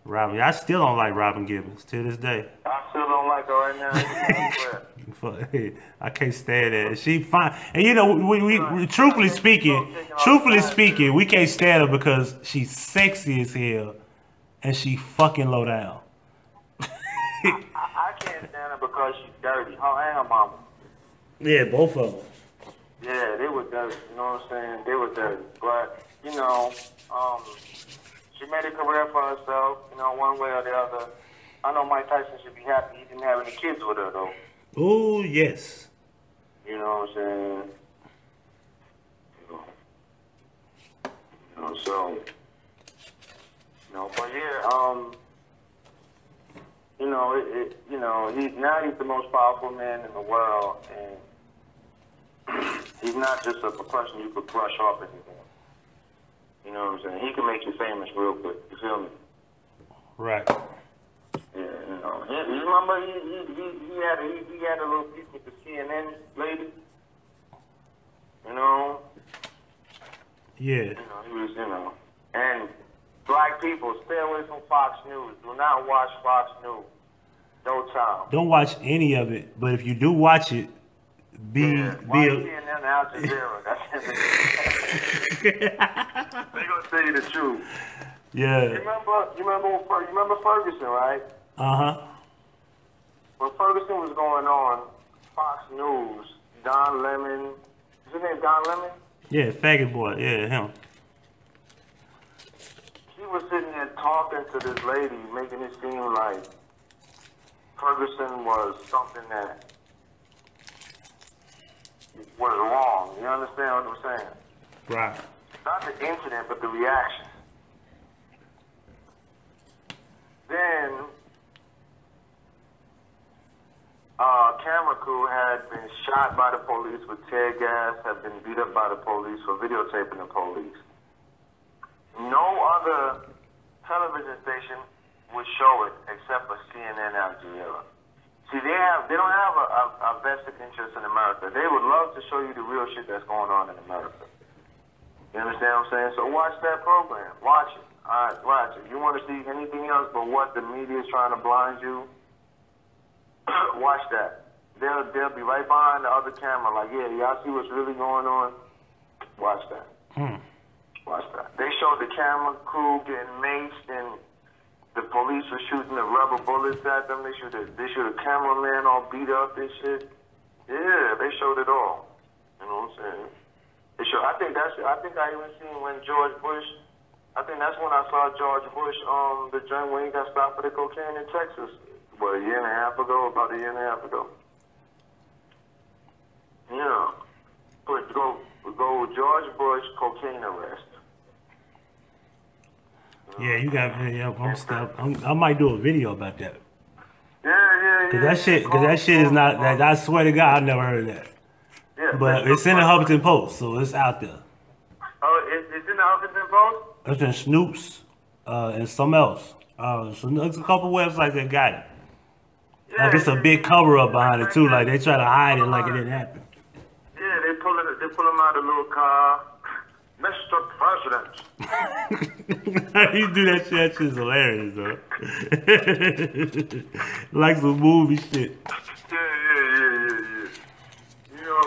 Robin, I still don't like Robin Gibbons to this day. I still don't like her right now. I can't stand that. She fine, and you know, we truthfully speaking, we can't stand her because she's sexy as hell, and she fucking low down. I can't stand her because she's dirty. Her and her mama. Yeah, both of them. Yeah, they were dirty. You know what I'm saying? They were dirty, but you know, she made a career for herself, you know, one way or the other. I know Mike Tyson should be happy he didn't have any kids with her, though. Oh, yes. You know what I'm saying? You know, so, you know, but yeah, you know, he's the most powerful man in the world, and he's not just a person you could brush off anymore. You know what I'm saying? He can make you famous real quick. You feel me? Right. Yeah, you know. You remember he had a little piece with the CNN lady? You know? Yeah. You know, he was, you know. And black people, stay away from Fox News. Do not watch Fox News. No time. Don't watch any of it, but if you do watch it, watch CNN, Al Jazeera. That's it. They gonna tell you the truth. Yeah. You remember Ferguson, right? When Ferguson was going on, Fox News, Don Lemon, is his name Don Lemon? Yeah, faggot boy. Yeah, him. He was sitting there talking to this lady, making it seem like Ferguson was something that was wrong. You understand what I'm saying? Right. Not the incident, but the reaction. Then, camera crew had been shot by the police with tear gas, had been beat up by the police for videotaping the police. No other television station would show it except for CNN Al Jazeera. See, they don't have a vested interest in America. They would love to show you the real shit that's going on in America. You understand what I'm saying? So watch that program. Watch it. All right, watch it. You want to see anything else but what the media is trying to blind you? Watch that. They'll be right behind the other camera like, yeah, y'all see what's really going on? Watch that. Watch that. They showed the camera crew getting maced and the police were shooting the rubber bullets at them. They showed a cameraman all beat up and shit. Yeah, they showed it all. You know what I'm saying? They showed, I think I even seen when George Bush, I think that's when I saw George Bush, the joint when he got stopped for the cocaine in Texas. What, a year and a half ago? About a year and a half ago. Yeah. Go George Bush, cocaine arrest. Yeah, you got I might do a video about that. Yeah. Cause that shit is not. I swear to God, I never heard of that. Yeah, but it's in the Huffington Post, so it's out there. Oh, it's in the Huffington Post? It's in Snoop's and some else. So there's a couple websites that got it. Yeah, like it's a big cover up behind it too. Like they try to hide it like it didn't happen. Yeah, they pull him out of the little car. Mr. President. How you do that shit? That shit's hilarious, though. Like some movie shit. Yeah.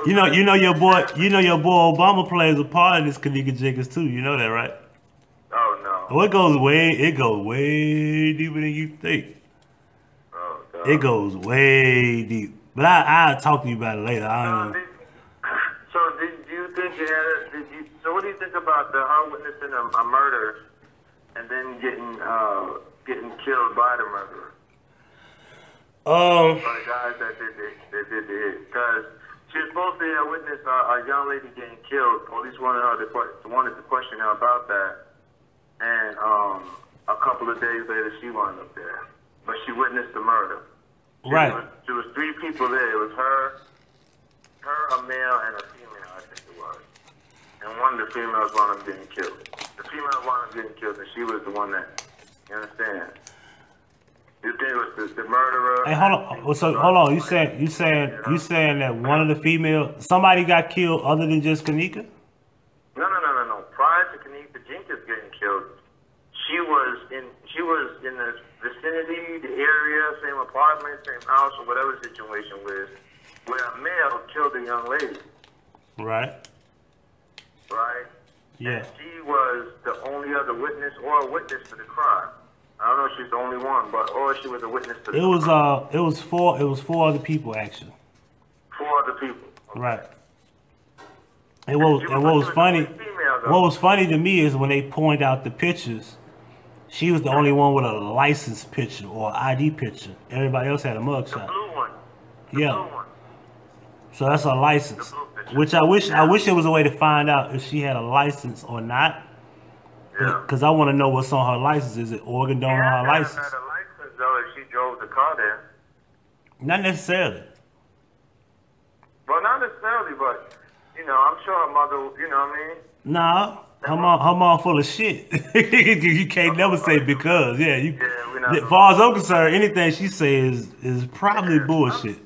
You know your boy Obama plays a part in this Kanika Jenkins too. You know that, right? Oh no. Well, it goes way deeper than you think. Oh god. It goes way deep. But I'll talk to you about it later. So do you think you had? So what do you think about her witnessing a murder and then getting killed by the murderer? By the guys that did the hit, because she was supposed to have witnessed a young lady getting killed. Police wanted to question her about that, and a couple of days later she wound up there, but she witnessed the murder. Right. There was 3 people there. It was her, a male, and a female, I think it was. And one of the females wound up getting killed. The female wound up getting killed, and she was the one that, you understand? You think it was the murderer? Hey, hold on. So hold on. You saying that one of the female, somebody got killed other than just Kanika? No. Prior to Kanika Jenkins getting killed, she was in the vicinity, the area, same apartment, same house, or whatever the situation was, where a male killed a young lady. Right. Right? Yeah. And she was the only other witness or a witness to the crime. I don't know if she's the only one, or she was a witness to the crime. It was 4 other people actually. 4 other people. Okay. Right. And what was funny to me is when they point out the pictures, she was the only one with a license picture or ID picture. Everybody else had a mugshot. The blue one. Yeah. Blue one. So that's a license. Which I wish there was a way to find out if she had a license or not. Yeah. Because I want to know what's on her license. Is it organ donor on her license? Had a license though if she drove the car there. Not necessarily. Well, not necessarily, but I'm sure her mother. You know what I mean? Nah. Her mom full of shit. You can't never say because. Yeah, as far as I'm concerned, anything she says is probably bullshit.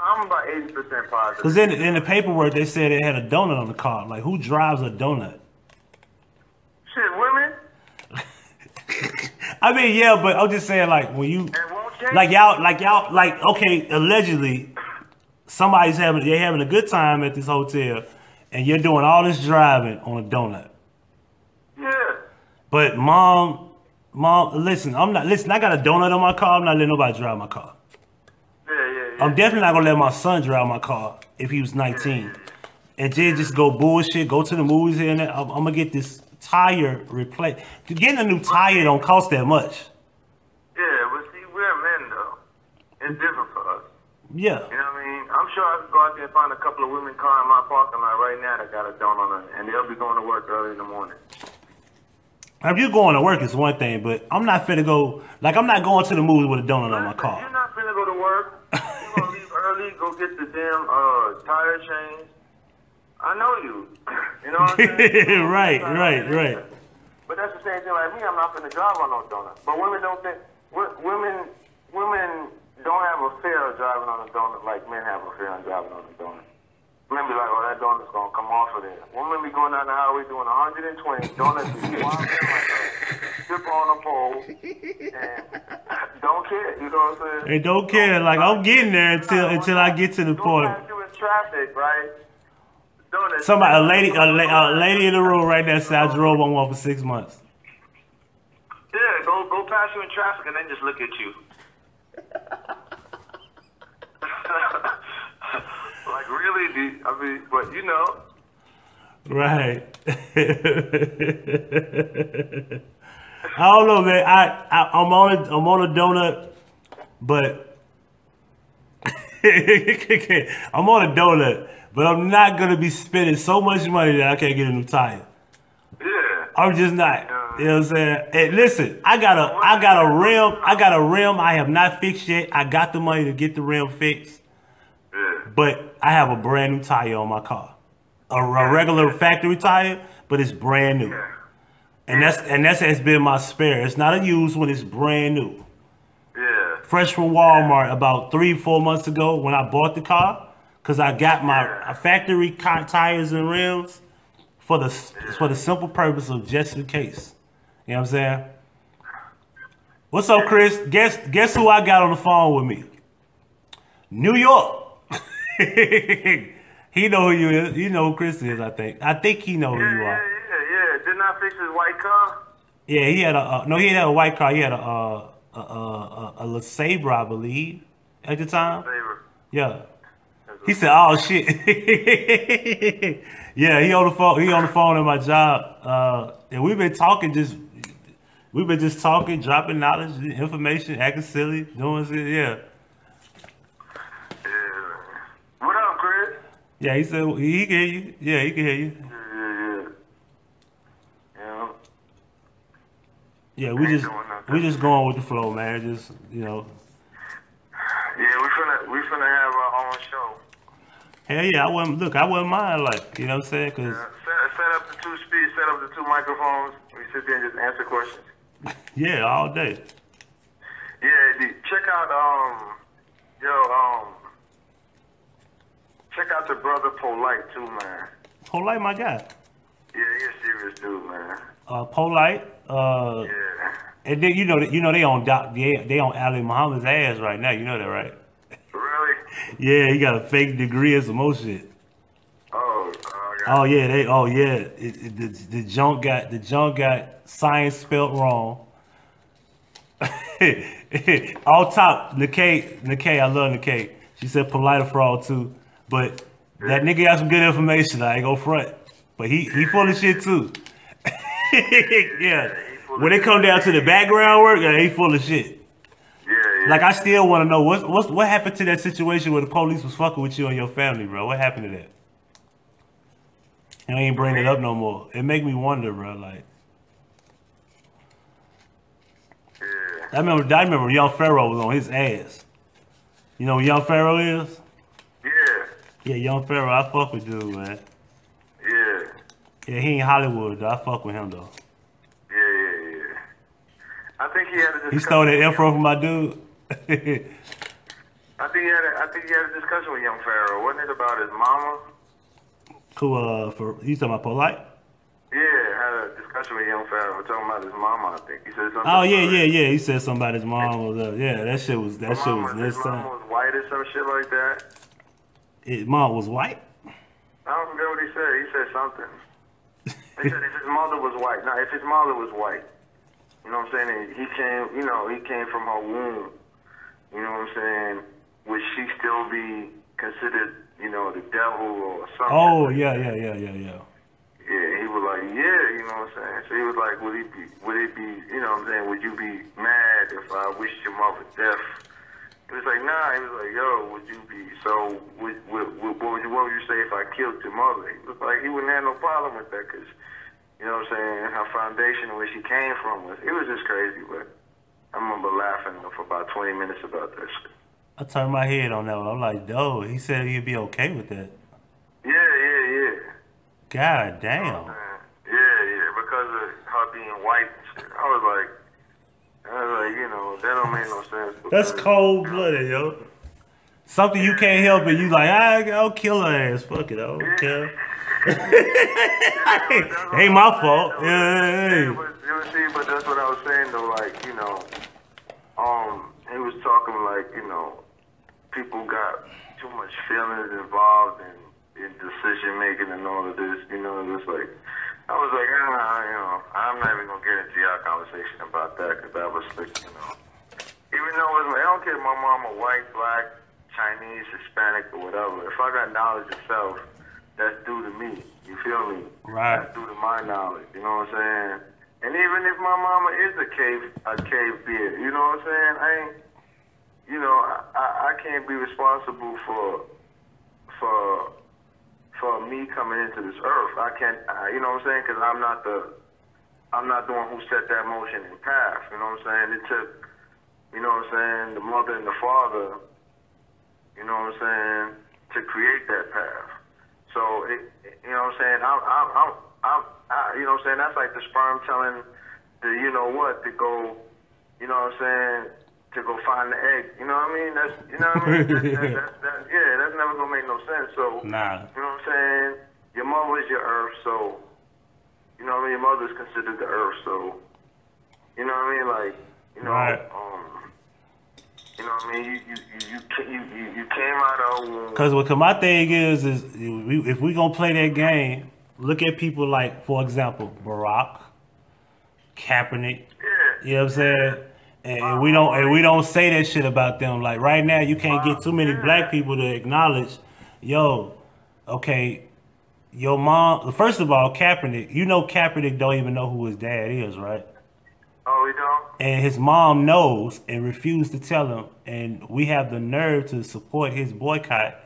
I'm about 80% positive. Because in the paperwork, they said it had a donut on the car. Like, who drives a donut? Shit, women? I mean, yeah, but I'm just saying, like, when you... Like, okay, allegedly, they're having a good time at this hotel, and you're doing all this driving on a donut. Yeah. But mom, listen, I got a donut on my car. I'm not letting nobody drive my car. Yeah. I'm definitely not gonna let my son drive my car if he was 19. And then just go bullshit, go to the movies here and there. I'm gonna get this tire replaced. Getting a new tire don't cost that much. Yeah, but see, we're men though. It's different for us. Yeah. You know what I mean? I'm sure I could go out there and find a couple of women car in my parking lot right now that got a donut on it, and they'll be going to work early in the morning. If you're going to work, it's one thing, but I'm not finna go, like, I'm not going to the movies with a donut on my car. You're not finna go to work. You're going to leave early, go get the damn tire change. I know you. You know what I'm saying? Right. But that's the same thing like me. I'm not finna drive on no donut. But women don't think, women don't have a fear of driving on a donut like men have a fear of driving on a donut. Women be like, oh, that donut's gonna come off of there. Women be going down the highway doing 120, donuts be wild like strip on a pole, and don't care, you know what I'm saying? They don't care, like I'm getting there until I get to the point. Don't pass you in traffic, right? Donuts. Somebody, a lady in the room right there said I drove on one for 6 months. Yeah, go pass you in traffic and then just look at you. Like really, I mean, but you know. Right. I don't know, man. I'm on a donut, but I'm on a donut, but I'm not gonna be spending so much money that I can't get a new tire. Yeah. I'm just not. You know what I'm saying? Hey, listen, I got a rim I have not fixed yet. I got the money to get the rim fixed. But I have a brand new tire on my car. A regular factory tire, but it's brand new. And that has been my spare. It's not a used one, it's brand new. Yeah. Fresh from Walmart about 3-4 months ago when I bought the car. Cause I got my factory tires and rims for the simple purpose of just in case. You know what I'm saying? What's up, Chris? Guess who I got on the phone with me? New York. He know who you is. You know who Chris is, I think. I think he know who you are. Yeah. Didn't I fix his white car? Yeah, he had a white car. He had a a Sabre, I believe, at the time. Sabre. Yeah. He said, "Oh shit." Yeah, he on the phone. He on the phone at my job, and we've been just talking, dropping knowledge, information, acting silly, doing shit. Yeah. Yeah. What up, Chris? Yeah, he said he can hear you. Yeah, he can hear you. Yeah. Yeah, we just going with the flow, man. Just Yeah, we finna have our own show. hell yeah, I wouldn't mind, like, you know what I'm saying? Cause Set up the two speeds, set up the two microphones. We sit there and just answer questions. yeah, all day. Yeah, check out check out the brother Polite too, man. Polite, my guy. Yeah, he's a serious dude, man. Polite. Yeah. And then you know they on Ali Muhammad's ass right now. You know that, right? Really? Yeah, he got a fake degree and some more shit. Oh yeah, the junk got science spelled wrong. All top, Nikkei, I love Nikkei. She said Polite a fraud too, but that nigga got some good information. I ain't gonna front, but he full of shit too. Yeah, when it come down to the background work, yeah, he full of shit. Yeah. Like, I still want to know what happened to that situation where the police was fucking with you and your family, bro. What happened to that? You ain't bring it up no more. It make me wonder, bro. Like, Yeah. I remember Young Pharaoh was on his ass. You know who Young Pharaoh is? Yeah. Yeah, Young Pharaoh. I fuck with dude, man. Yeah. Yeah, he ain't Hollywood, though. I fuck with him, though. Yeah. I think he had a discussion. He stole that info from my dude. I think he had a discussion with Young Pharaoh. Wasn't it about his mama? Who, you talking about Polite? Yeah, had a discussion with Young Pharaoh talking about his mama, I think. He said something. Oh, yeah. He said something about his mom was, yeah, that shit was this His mama was white or some shit like that. His mom was white? I don't forget what he said. He said something. He said if his mother was white. Now, if his mother was white, you know what I'm saying? He came from her womb. You know what I'm saying? Would she still be considered, the devil or something? Oh, yeah. Yeah, he was like, yeah, you know what I'm saying? So he was like, would it be, you know what I'm saying, would you be mad if I wished your mother death? He was like, nah. He was like, yo, would you be, so what would you say if I killed your mother? He was like, he wouldn't have no problem with that because, you know what I'm saying, her foundation, where she came from, it was just crazy, but I remember laughing for about 20 minutes about that shit. I turned my head on that one. I'm like, dude, he said he'd be okay with that. Yeah. God damn. Yeah, because of her being white and shit. I was like, that don't make no sense. That's cold blooded, yo. Something you can't help it. You like, I'll kill her ass. Fuck it, I don't care. Ain't my fault. Yeah. But that's what I was saying though. Like, he was talking like, people got too much feelings involved in decision making and all of this. Just like, I was like, I'm not even gonna get into our conversation about that because that was like, even though I don't care if my mama white, black, Chinese, Hispanic, or whatever. If I got knowledge of self, that's due to me. You feel me? Right. That's due to my knowledge. You know what I'm saying? And even if my mama is a cave beard, you know what I'm saying? I can't be responsible for me coming into this earth. I can't, you know what I'm saying? Because I'm not the one who set that motion in path. You know what I'm saying? It took, you know what I'm saying, the mother and the father, you know what I'm saying, to create that path. So, you know what I'm saying? You know what I'm saying? That's like the sperm telling the, to go, you know what I'm saying, to go find the egg. You know what I mean? That's, you know what I mean? That's never gonna make no sense. So, Nah. You know what I'm saying? Your mother is your earth, so, you know what I mean? Your mother is considered the earth, so, you know what I mean? Like, right. You know what I mean? You came out of womb. Because my thing is if we gonna play that game, look at people like, for example, Barack, Kaepernick. Yeah. You know what I'm saying? And we don't say that shit about them. Like right now, you can't get too many black people to acknowledge, yo, okay, your mom. First of all, Kaepernick, you know Kaepernick don't even know who his dad is, right? Oh, we don't? And his mom knows and refused to tell him. And we have the nerve to support his boycott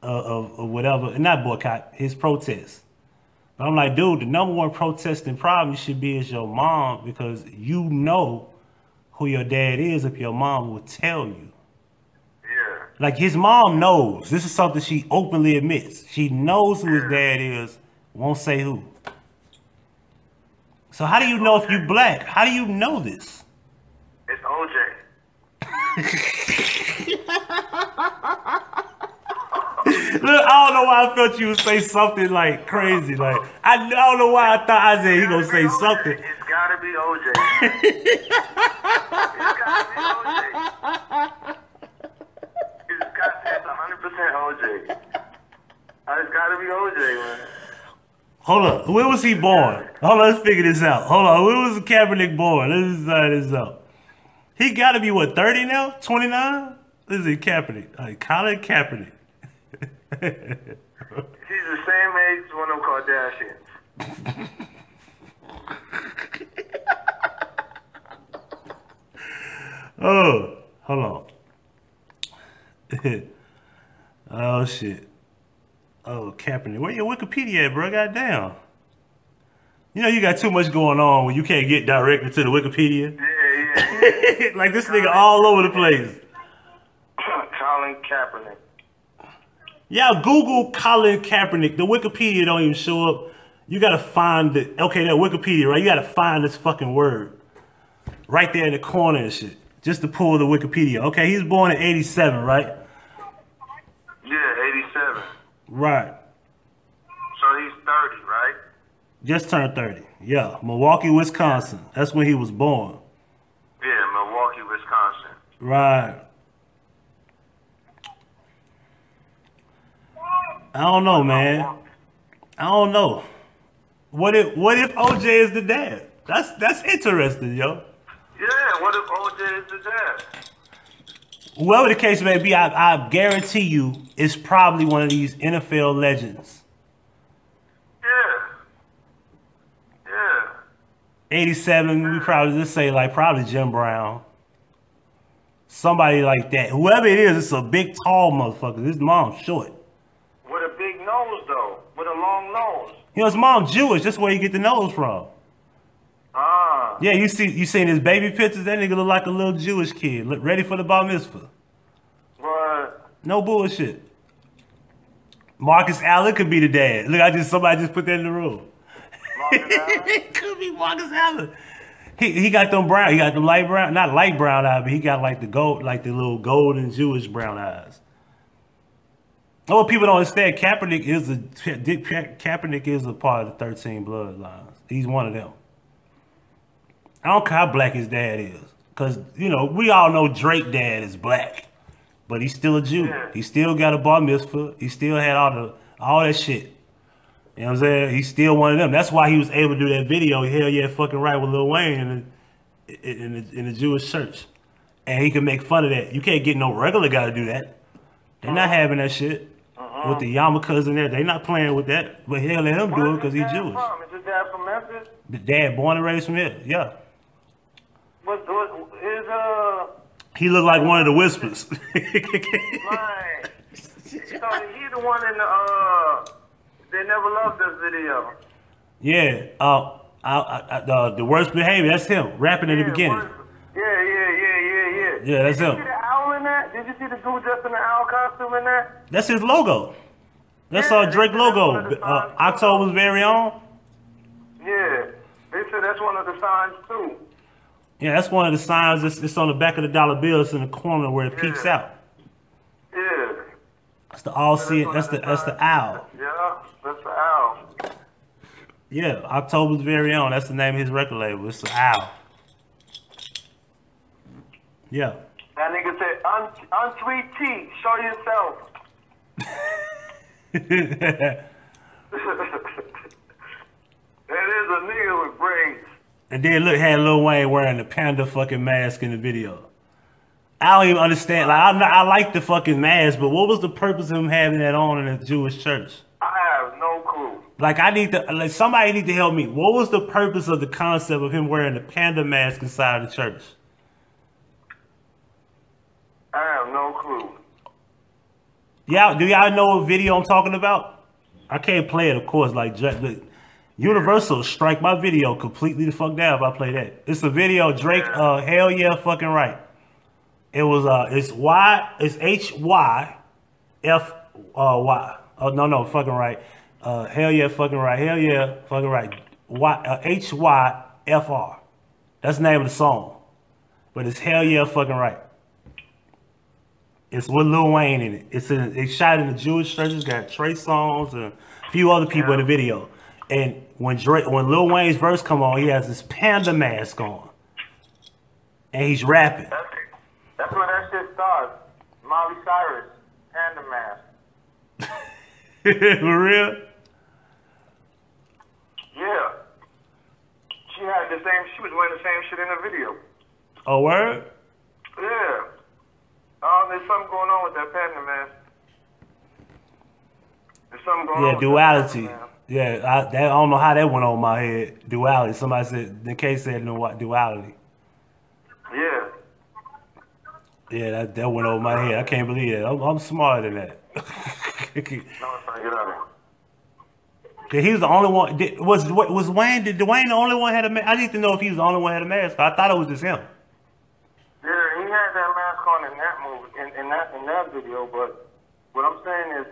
of whatever, not boycott, his protest. But I'm like, dude, the number one protesting problem should be is your mom, because you know who your dad is if your mom would tell you. Yeah. Like his mom knows. This is something she openly admits. She knows who his dad is, won't say who. So how do you know if you black? How do you know this? It's OJ. Look, I don't know why I felt you would say something like crazy. Like I don't know why I thought Isaiah he gonna say something. It's gotta be OJ. It's gotta be OJ. It's 100% OJ. It's gotta be OJ, man. Hold on, when was he born? Hold on, let's figure this out. Hold on, when was Kaepernick born? Let's decide this out. He gotta be what, 30 now? 29? This is Kaepernick. Like Colin Kaepernick. He's the same age as one of them Kardashians. Oh, hold on. Oh shit. Oh, Kaepernick. Where your Wikipedia at, bro? Goddamn. You know you got too much going on when you can't get directly to the Wikipedia. Yeah. Like this nigga all over the place. Colin Kaepernick. Yeah, Google Colin Kaepernick. The Wikipedia don't even show up. You gotta find it. Okay, that Wikipedia, right? You gotta find this fucking word. Right there in the corner and shit. Just to pull the Wikipedia. Okay, he was born in 87, right? Yeah, 87. Right. So he's 30, right? Just turned 30. Yeah, Milwaukee, Wisconsin. That's when he was born. Yeah, Milwaukee, Wisconsin. Right. I don't know, man. I don't know. What if OJ is the dad? That's interesting, yo. Yeah, what if OJ is the dad? Whatever the case may be, I guarantee you it's probably one of these NFL legends. Yeah. 87, we probably just say like probably Jim Brown. Somebody like that. Whoever it is, it's a big tall motherfucker. His mom's short. With a big nose though. With a long nose. You know, his mom's Jewish. That's where you get the nose from. Ah. Yeah, you seen his baby pictures? That nigga look like a little Jewish kid. Look ready for the bar mitzvah. But No bullshit. Marcus Allen could be the dad. Look, somebody just put that in the room. It could be Marcus Allen. He got them brown. He got them light brown, not light brown eyes, but he got like the gold, like the little golden Jewish brown eyes. Oh, what people don't understand, Kaepernick is a part of the 13 bloodlines. He's one of them. I don't care how black his dad is, because you know we all know Drake's dad is black, but he's still a Jew. Yeah. He still got a bar mitzvah. He still had all that shit. You know what I'm saying? He's still one of them. That's why he was able to do that video. Hell yeah, fucking right with Lil Wayne in the Jewish church, and he can make fun of that. You can't get no regular guy to do that. They're not having that shit with the yarmulkes and that. They not playing with that. But hell, let him do it because he's Jewish. Is his dad from Memphis? The dad born and raised from here. Yeah. What is He looked like one of the Whispers. So he the one in the They Never Loved Us video. Yeah. The worst behavior. That's him rapping in the beginning. Yeah. Yeah, that's him. Did you see the owl in that? Did you see the dude just in the owl costume in that? That's his logo. That's Yeah, Drake logo. that's one of the signs. October's very own. Yeah. They said that's one of the signs too. Yeah, that's one of the signs. It's on the back of the dollar bill. It's in the corner where it peeks out. Yeah. That's the all see it. That's the owl. Yeah, that's the owl. Yeah, October's very own. That's the name of his record label. It's the owl. Yeah. That nigga said, unsweet tea, show yourself. That is a nigga with brains. And then look, had Lil Wayne wearing the panda fucking mask in the video. I don't even understand. Like, I like the fucking mask, but what was the purpose of him having that on in a Jewish church? I have no clue. Like, somebody need to help me. What was the purpose of the concept of him wearing the panda mask inside the church? I have no clue. Yeah, do y'all know what video I'm talking about? I can't play it, of course. Like, Universal strike my video completely the fuck down if I play that. It's a video, Drake, hell yeah, fucking right. It was, it's HYFY. Oh, no, fucking right. Hell yeah, fucking right. Hell yeah, fucking right. HYFR. That's the name of the song. But it's hell yeah, fucking right. It's with Lil Wayne in it. It's shot in the Jewish church. It's got Trey Songz and a few other people in the video. And when Lil Wayne's verse come on, he has this panda mask on. And he's rapping. That's where that shit starts. Miley Cyrus, panda mask. For real? Yeah. She was wearing the same shit in the video. Oh, word? Yeah. There's something going on with that panda mask. There's something going on. Yeah, duality. Yeah, I don't know how that went on my head. Duality. Somebody said, the case said no duality. Yeah. Yeah, that went over my head. I can't believe that. I'm smarter than that. No, it's not. Get out of here. He was the only one. Was Wayne? Did Wayne the only one had a mask? I need to know if he was the only one had a mask. I thought it was just him. Yeah, he had that mask on in that movie, in that video. But what I'm saying is,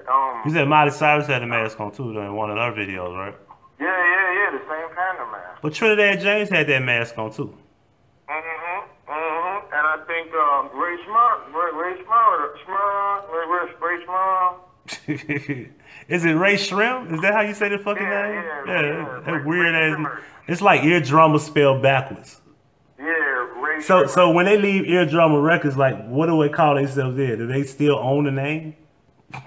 you said Miley Cyrus had a mask on too, though, in one of her videos, right? Yeah, the same panda mask. But Trinidad James had that mask on too. And I think Ray Schmurr. Is it Ray Shrimp? Is that how you say the fucking name? Yeah. That weird ass. It's like eardrum spelled backwards. Yeah, Ray. So when they leave Eardrum Records, like, what do they call themselves there? Do they still own the name? I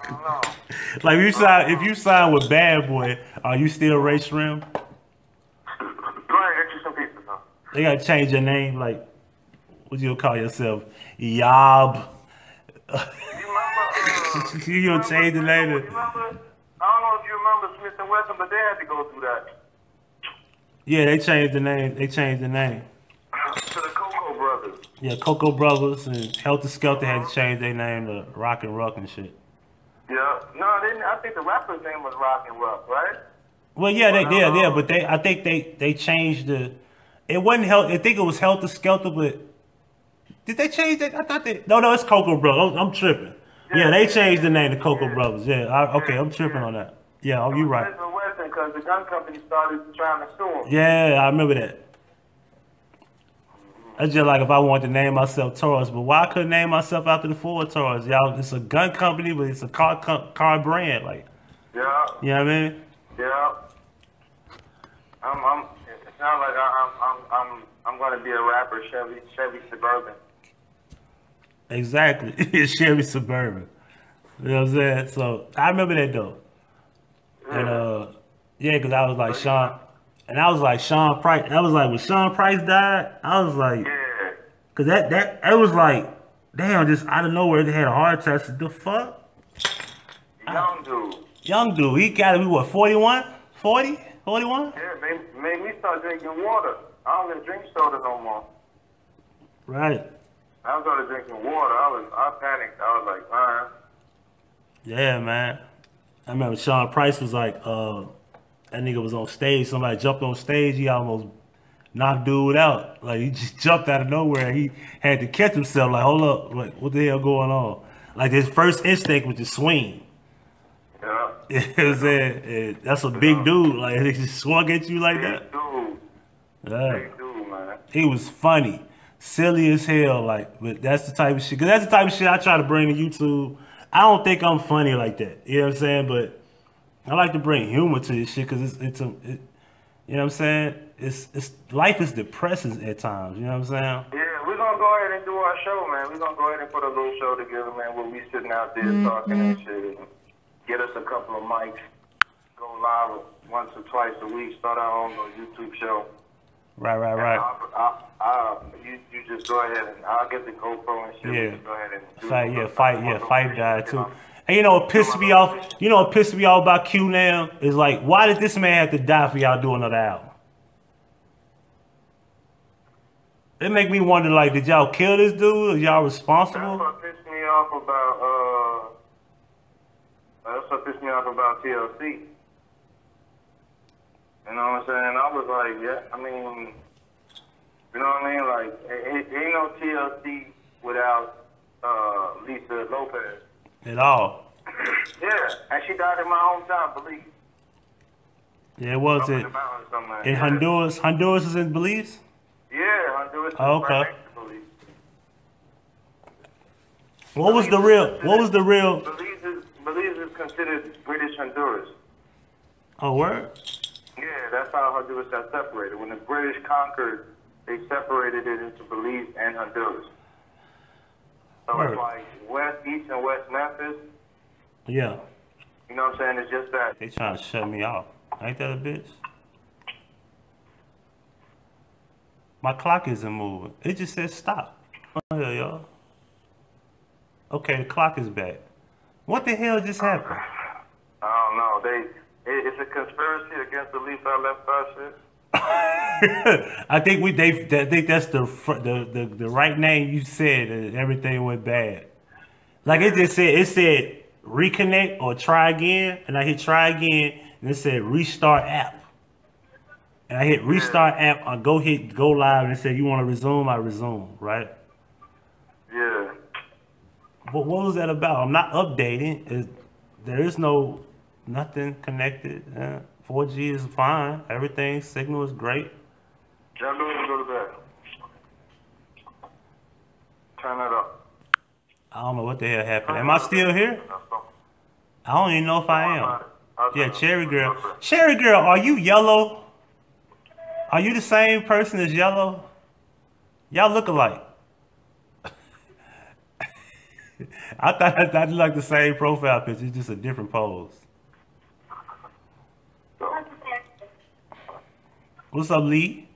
don't know. Like if you sign with Bad Boy, are you still Ray Shrimp? Go ahead, get you some pizza, huh? They gotta change your name, like what you call yourself? Yob. You gonna change the name? I don't know if you remember Smith and Wesson, but they had to go through that. Yeah, they changed the name. They changed the name. To the Cocoa Brothers. Yeah, Cocoa Brothers and Helter Skelter had to change their name to Rock and Ruck and shit. Yeah. No, I think the rapper's name was Rock and Ruck, right? Well, yeah, but I think they changed the. It wasn't I think it was Helter Skelter, but did they change that? I thought they. No, it's Cocoa Brothers. I'm tripping. Yeah, they changed the name to Cocoa Brothers. Yeah, I'm tripping on that. Yeah, you're right. Because the gun company started trying to sue him. Yeah, I remember that. That's just like if I wanted to name myself Taurus, but why I couldn't name myself after the Ford Taurus? Y'all, it's a gun company, but it's a car brand, like. Yeah. You know what I mean? Yeah. It sounds like I'm gonna be a rapper, Chevy Suburban. Exactly. Chevy Suburban. You know what I'm saying? So I remember that though. And yeah, because I was like Sean, and I was like Sean Price. I was like when Sean Price died, I was like, yeah, because it was like, damn, just out of nowhere they had a heart attack. The fuck? Young dude. He got to be what, 41? 40? 41? Yeah, made me start drinking water. I don't even drink soda no more. Right. I started drinking water. I panicked. I was like, man. Yeah, man. I remember Sean Price was like, that nigga was on stage. Somebody jumped on stage. He almost knocked dude out. Like, he just jumped out of nowhere. He had to catch himself. Like, hold up. Like, what the hell going on? Like, his first instinct was to swing. Yeah. You know what I'm saying? That's a big dude. Like, he just swung at you like that. Dude. Yeah. Big dude, man. He was funny. Silly as hell. Like, but that's the type of shit. Because that's the type of shit I try to bring to YouTube. I don't think I'm funny like that. You know what I'm saying? But I like to bring humor to this shit because you know what I'm saying? It's life is depressing at times. You know what I'm saying? Yeah, we're gonna go ahead and do our show, man. We're gonna go ahead and put a little show together, man, where we sitting out there talking and shit, and get us a couple of mics. go live once or twice a week, start our own YouTube show. Right. You just go ahead and I'll get the GoPro and shit. Yeah. Go ahead and do Fight guy too. And you know what pissed me off? You know what pissed me off about Q now is like, why did this man have to die for y'all do another album? It make me wonder, like, did y'all kill this dude? Are y'all responsible? That's what pissed me off about TLC. You know what I'm saying? I was like, yeah, I mean, you know what I mean? Like, ain't no TLC without Lisa Lopez. At all. Yeah, and she died in my hometown, Belize. Yeah, was it in Honduras? Honduras is in Belize? Yeah, Honduras is okay. right next to Belize. What was the real? Belize is considered British Honduras. Oh, word? Yeah, that's how Honduras got separated. When the British conquered, they separated it into Belize and Honduras. So word. It's like East and West Memphis. Yeah. You know what I'm saying? It's just that. They trying to shut me off. Ain't that a bitch? My clock isn't moving. It just says stop. What the hell, y'all? Okay, the clock is back. What the hell just happened? I don't know. It's a conspiracy against the Left Eye shit. I think that's the right name you said, and everything went bad. Like it said reconnect or try again, and I hit try again, and it said restart app. And I hit restart app, I go live, and it said you want to resume, I resume, right? Yeah. But what was that about? I'm not updating. There is nothing connected. 4G is fine. Everything, signal is great. Y'all go to bed. Turn it up. I don't know what the hell happened. Am I still here? I don't even know if I am. Yeah, Cherry Girl. Cherry Girl, are you yellow? Are you the same person as Yellow? Y'all look alike. I thought I like the same profile picture, it's just a different pose. What's up, Lee?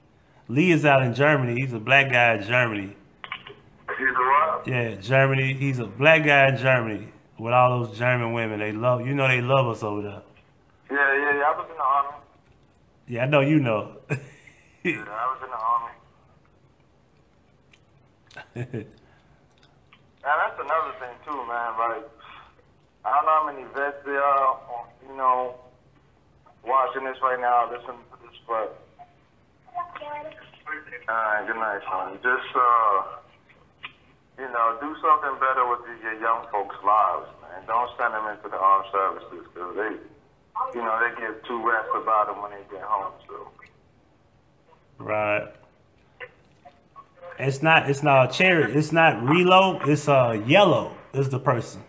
Lee is out in Germany. He's a black guy in Germany. He's a what? Yeah, Germany. He's a black guy in Germany with all those German women. They love us over there. Yeah. I was in the army. Yeah, I know you know. Yeah, I was in the army. Now that's another thing too, man. Like, I don't know how many vets there are, you know, watching this right now, listening to this, but alright, good night, son. Just you know, do something better with your young folks' lives, man. Don't send them into the armed services because they give two raps about them when they get home. So. Right. It's not Cherry. It's not Reload. It's Yellow is the person.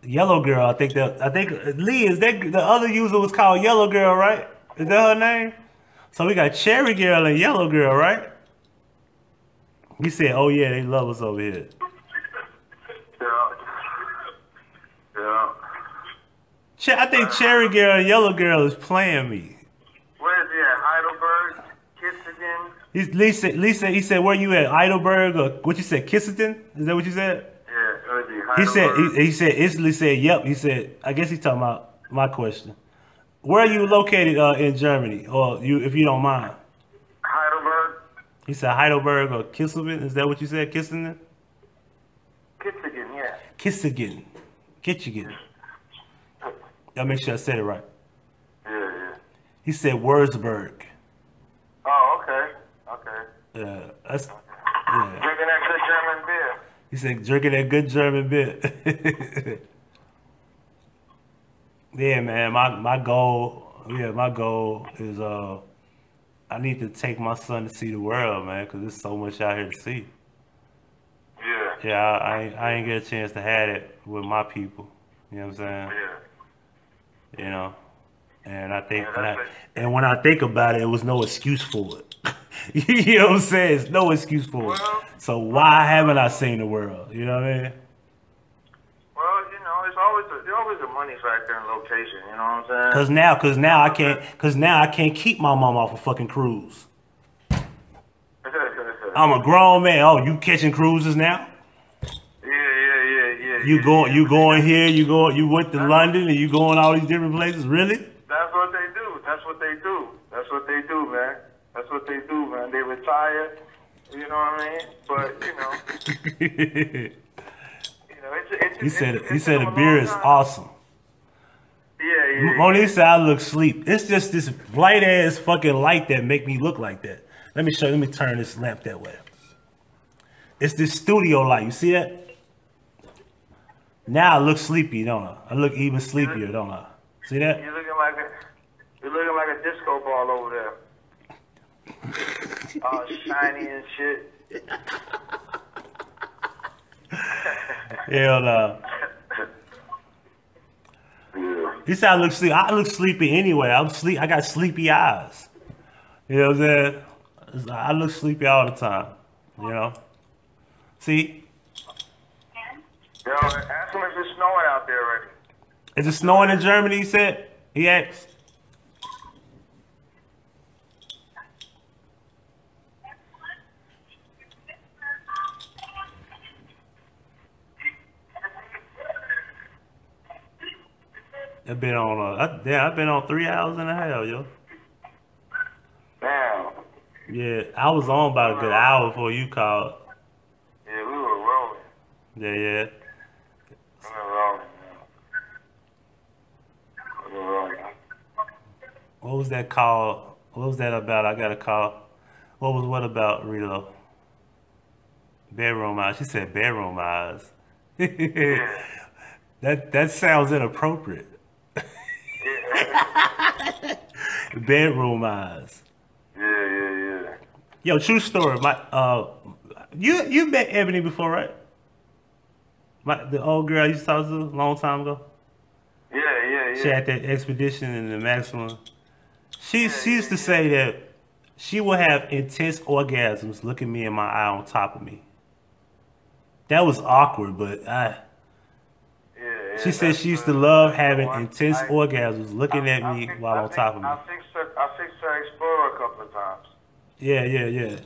Yellow Girl. I think Lee is that the other user was called Yellow Girl, right? Is that her name? So we got Cherry Girl and Yellow Girl, right? He said, "Oh yeah, they love us over here." Yeah. I think Cherry Girl and Yellow Girl is playing me. Where is he at? Heidelberg? Kissinger? He said, where you at? Heidelberg or what you said, Kissington? Is that what you said? Yeah, where is he? Heidelberg? Instantly said, yep. He said, I guess he's talking about my question. Where are you located in Germany? Or if you don't mind. Heidelberg? He said Heidelberg or Kissingen? Is that what you said, Kissingen? Kissingen, yeah. Kissingen. Y'all make sure I said it right. Yeah. He said Wurzburg. Oh, okay. Yeah, that's Drinking that good German beer. He said drinking that good German beer. Yeah, man. My goal is I need to take my son to see the world, man, because there's so much out here to see. Yeah. Yeah, I ain't get a chance to have it with my people. You know what I'm saying? Yeah. You know, and I think, when I think about it, it was no excuse for it. You know what I'm saying? It's no excuse for it. So why haven't I seen the world? You know what I mean? Well, you know, it's always always a money factor in location. You know what I'm saying? Cause now I can't keep my mom off a fucking cruise. I'm a grown man. Oh, you catching cruises now? Yeah. You going here? You went to London and you going all these different places? Really? That's what they do. That's what they do, man. That's what they do, man. They retire. You know what I mean? But He said the beer is awesome. Yeah. Monique said I look sleep. It's just this bright ass fucking light that make me look like that. Let me show you. Let me turn this lamp that way. It's this studio light. You see that? Now I look sleepy, don't I? I look even sleepier, don't I? See that? You're looking like a disco ball over there. All shiny and shit. Hell no. He said I look sleepy. I look sleepy anyway. I got sleepy eyes. You know what I'm saying? I look sleepy all the time. You know? See? Yo, ask him if it's snowing out there already. Is it snowing in Germany, he said? He asked. I've been on 3 hours and a half, yo. Damn. Yeah, I was on about a good hour before you called. Yeah, we were rolling. Yeah. We were rolling, man. We were rolling. What was that call? What was that about? I got a call. What about, Rilo? Bedroom eyes. She said bedroom eyes. Yeah. That sounds inappropriate. Bedroom eyes. Yeah. Yo, true story. You met Ebony before, right? The old girl I used to talk to a long time ago. Yeah. She had that expedition in the maximum. She used to say that she would have intense orgasms looking me in my eye on top of me. That was awkward, but she said she used to love having intense orgasms looking at me while on top of me. I fixed her Explorer a couple of times. Yeah.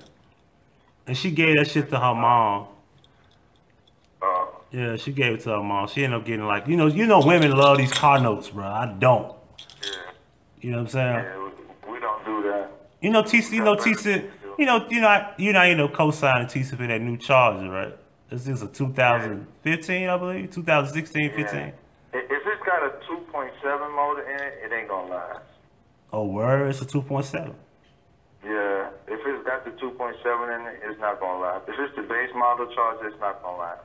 And she gave that shit to her mom. Yeah, she gave it to her mom. She ended up getting like, you know, women love these car notes, bro. I don't. Yeah. You know what I'm saying? Yeah, we don't do that. You know, Tisa, co-signing Tisa for that new Charger, right? This is a 2015, I believe, 2016, 15. If it's got a 2.7 motor in it, it ain't gonna last. Oh, word? It's a 2.7. Yeah, if it's got the 2.7 in it, it's not gonna last. If it's the base model Charger, it's not gonna last.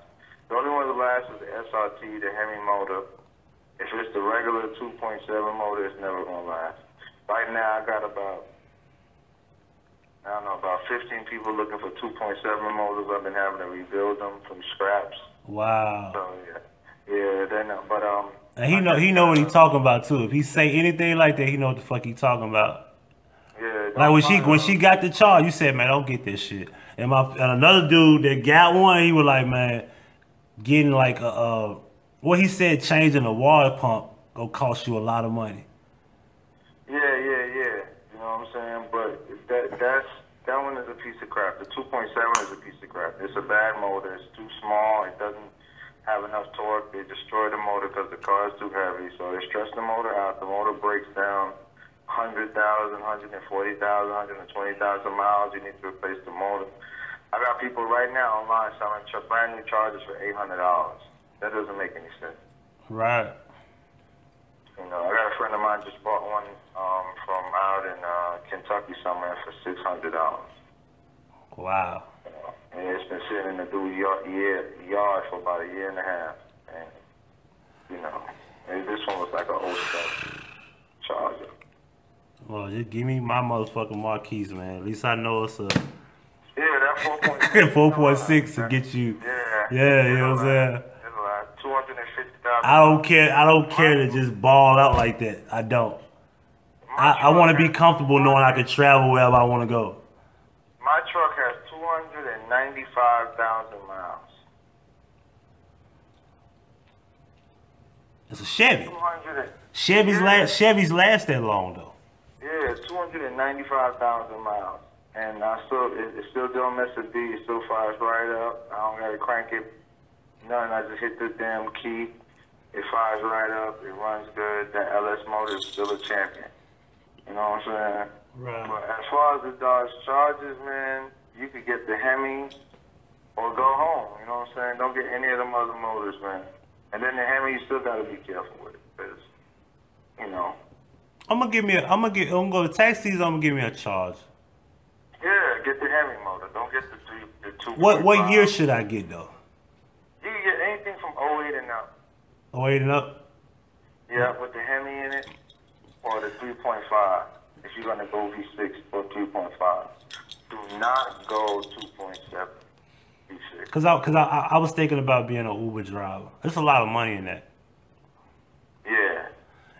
The only one that lasts is the SRT, the Hemi motor. If it's the regular 2.7 motor, it's never gonna last. Right now, I got about 15 people looking for 2.7 motors. I've been having to rebuild them from scraps. Wow. So yeah, they're not. But and he know what he talking about too. If he say anything like that, he know what the fuck he talking about. Yeah. Like when she got the charge, you said, man, don't get this shit. And another dude that got one, he was like, man, getting like what he said, changing a water pump gonna cost you a lot of money. Yeah. You know what I'm saying? But that one is a piece of crap. The 2.7 is a piece of crap. It's a bad motor. It's too small. It doesn't have enough torque. They destroy the motor because the car is too heavy. So they stress the motor out. The motor breaks down 100,000, 140,000, 120,000 miles. You need to replace the motor. I got people right now online selling brand new Chargers for $800. That doesn't make any sense. Right. You know, I got a friend of mine just bought one from out in Kentucky somewhere for $600. Wow. And it's been sitting in the dude's yard for about a year and a half. And, you know, this one was like an old stuff Charger. Well, just give me my motherfucking Marquise, man. At least I know it's a... Yeah, that 4.6. 4.6 to get you... Yeah, you know what I'm saying? $250,000. I don't care to just ball out like that. I don't. I want to be comfortable knowing I can travel wherever I want to go. My truck has 295,000 miles. It's a Chevy. 200. Chevys last that long though. Yeah, 295,000 miles, and it still don't miss a beat. It still fires right up. I don't gotta crank it. Nothing. I just hit the damn key. It fires right up. It runs good. That LS motor is still a champion. You know what I'm saying? Right. But as far as the Dodge Chargers, man, you could get the Hemi or go home. You know what I'm saying? Don't get any of them other motors, man. And then the Hemi, you still gotta be careful with it, because, you know. I'm gonna go to taxis. I'm gonna give me a Charger. Yeah, get the Hemi motor. Don't get the 2. What year should I get though? You can get anything from 08 and up. 08 and up. Yeah, with the Hemi in it, or the 3.5. If you're gonna go V6 or 3.5, do not go 2.7 V6. Cause I was thinking about being an Uber driver. There's a lot of money in that. Yeah.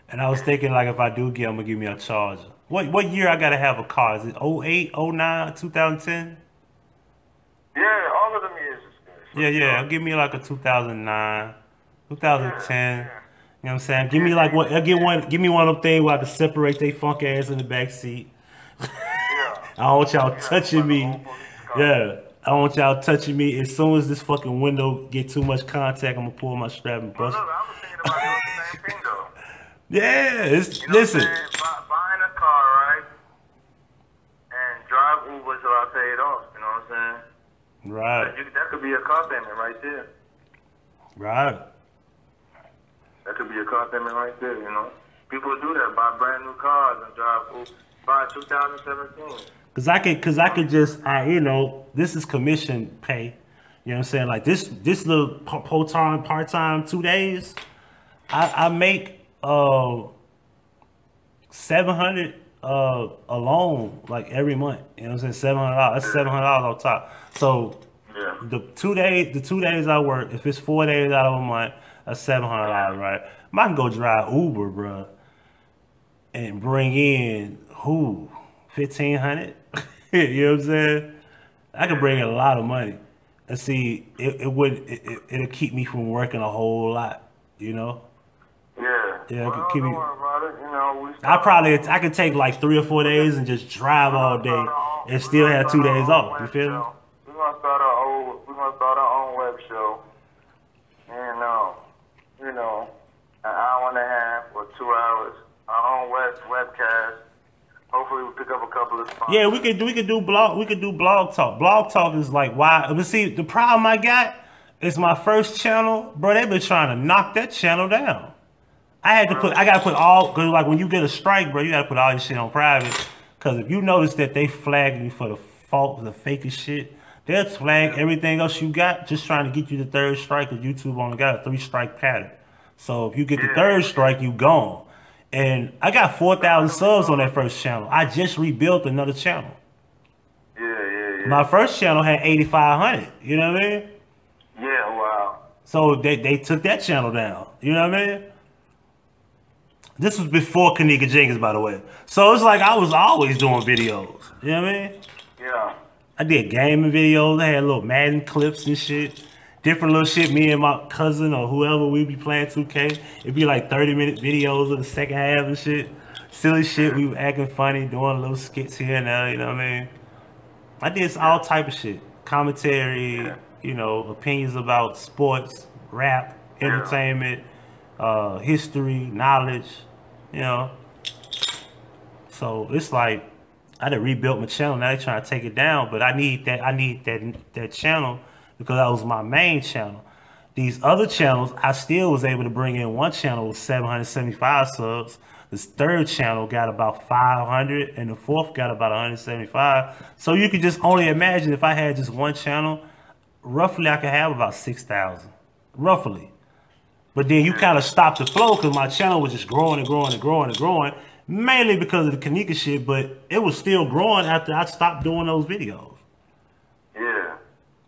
And I was thinking, like, if I do get, I'm gonna give me a Charger. What year I gotta have a car? Is it 08, 09, 2010? Yeah, all of them years is good. Yeah. Give me like a 2009, 2010. Yeah. You know what I'm saying? Give me like give me one of them things where I can separate they funk ass in the back seat. Yeah. I don't want y'all touching me. Yeah. I don't want y'all touching me. As soon as this fucking window get too much contact, I'm gonna pull my strap and bust. Look, I was thinking about doing the same thing though. Yeah, You know listen. what I'm saying? Buying a car, right? And drive Uber till I pay it off. You know what I'm saying? Right. That could be a car payment right there. Right. That could be a car payment right there, you know? People do that, buy brand new cars and drive Uber. Buy 2017. Cause I could just, you know, this is commission pay. You know what I'm saying? Like this little part-time 2 days, I make $700 alone like every month. You know what I'm saying? $700. That's $700 on top. So yeah. the 2 days I work, if it's 4 days out of a month, that's $700, right? I can go drive Uber, bro, and bring in $1,500. You know what I'm saying? I could bring in a lot of money. And see, it'll keep me from working a whole lot, you know? Yeah. Yeah, Well, keep me. don't worry about it. You know, I could take like 3 or 4 days and just drive all day and still have 2 days off. You feel me? We're gonna start our own web show. And you know, an hour and a half or 2 hours, our own webcast. Hopefully we pick up a couple of sponsors. Yeah, we could do blog talk. Blog talk is like why. But see, the problem I got is my first channel, bro. They've been trying to knock that channel down. I gotta put all, cause like when you get a strike, bro, you gotta put all your shit on private. Cause if you notice that they flagged you for the fakest shit, they'll flag everything else you got, just trying to get you the 3rd strike. Cause YouTube only got a 3-strike pattern. So if you get the 3rd strike, you gone. And I got 4,000 subs on that first channel. I just rebuilt another channel. Yeah. My first channel had 8,500. You know what I mean? Yeah, wow. So they took that channel down. You know what I mean? This was before Kanika Jenkins, by the way. So it's like I was always doing videos. You know what I mean? Yeah. I did gaming videos. I had little Madden clips and shit. Different little shit. Me and my cousin or whoever, we be playing 2K. It'd be like 30-minute videos of the second half and shit. Silly shit. We were acting funny, doing little skits here and there. You know what I mean? I did all type of shit. Commentary, you know, opinions about sports, rap, entertainment, history, knowledge, you know. So it's like I done rebuilt my channel. Now they trying to take it down, but I need that channel because that was my main channel. These other channels, I still was able to bring in one channel with 775 subs. This 3rd channel got about 500, and the 4th got about 175. So you could just only imagine if I had just one channel, roughly I could have about 6,000, roughly. But then you kind of stopped the flow because my channel was just growing and growing and growing and growing, mainly because of the Kanika shit, but it was still growing after I stopped doing those videos. Yeah.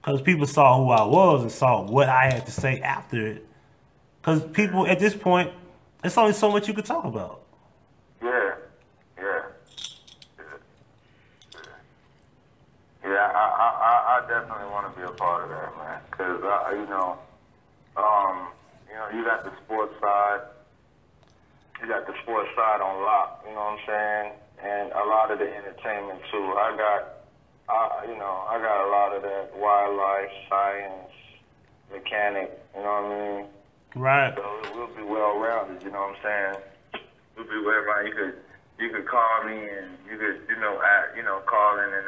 Because people saw who I was and saw what I had to say after it. Because people, at this point, it's only so much you could talk about. Yeah, I definitely want to be a part of that, man. Cause You know, you got the sports side. You got the sports side on lock. You know what I'm saying? And a lot of the entertainment too. I got a lot of that wildlife science, mechanic. You know what I mean? Right. So we'll be well rounded. You know what I'm saying? We'll be well rounded. You could call me and you could call in and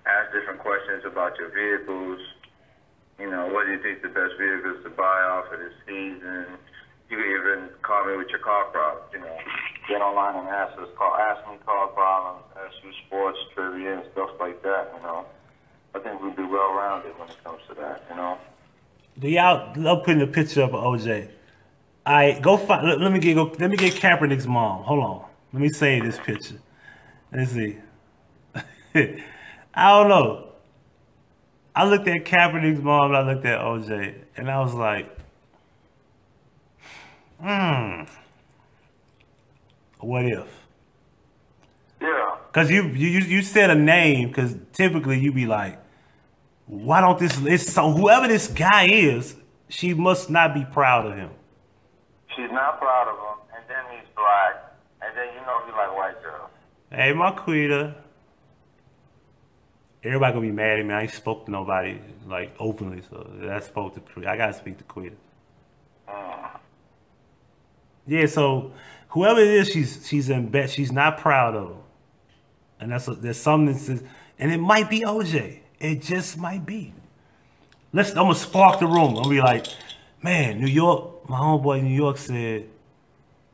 ask different questions about your vehicles. You know, what do you think the best vehicles to buy off of this season? You can even call me with your car problems, you know. Get online and ask me car problems, ask you sports, trivia, and stuff like that, you know. I think we'd be well-rounded when it comes to that, you know. I'm putting a picture up of OJ. All right, go find. Let me get Kaepernick's mom. Hold on. Let me save this picture. Let's see. I don't know. I looked at Kaepernick's mom and I looked at OJ, and I was like, what if? Yeah. Cause you said a name, cause typically you be like, why don't whoever this guy is, she must not be proud of him. She's not proud of him, and then he's black, and then you know he like white girls. Hey, Marquita. Everybody gonna be mad at me. I ain't spoke to nobody like openly, so I spoke to Quita. I gotta speak to Quita. Yeah, so whoever it is, she's in bed. She's not proud of him, and there's something that says, and it might be OJ. It just might be. I'm gonna spark the room. I'm gonna be like, man, New York. My homeboy in New York said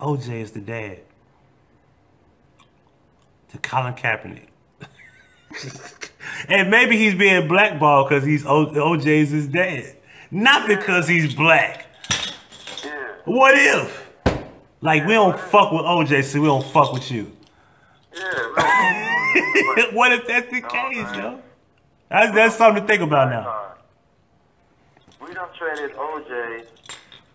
OJ is the dad to Colin Kaepernick. And maybe he's being blackballed because OJ's his dad, not because he's black. Yeah. What if? Like, we don't fuck with OJ, so we don't fuck with you. Yeah. What if that's the case, yo? That's something to think about now. We done traded OJ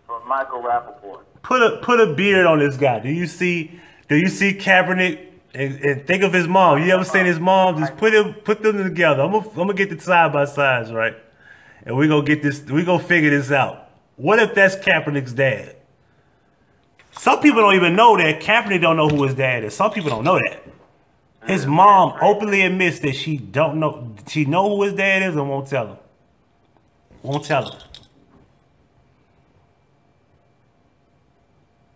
for Michael Rappaport. Put a beard on this guy. Do you see Kaepernick? And think of his mom. You ever seen his mom? Just put them together. I'm gonna get the side by sides, right? And we gonna get this. We gonna figure this out. What if that's Kaepernick's dad? Some people don't even know that. Kaepernick don't know who his dad is. Some people don't know that. His mom openly admits that she don't know. She know who his dad is and won't tell him. Won't tell him.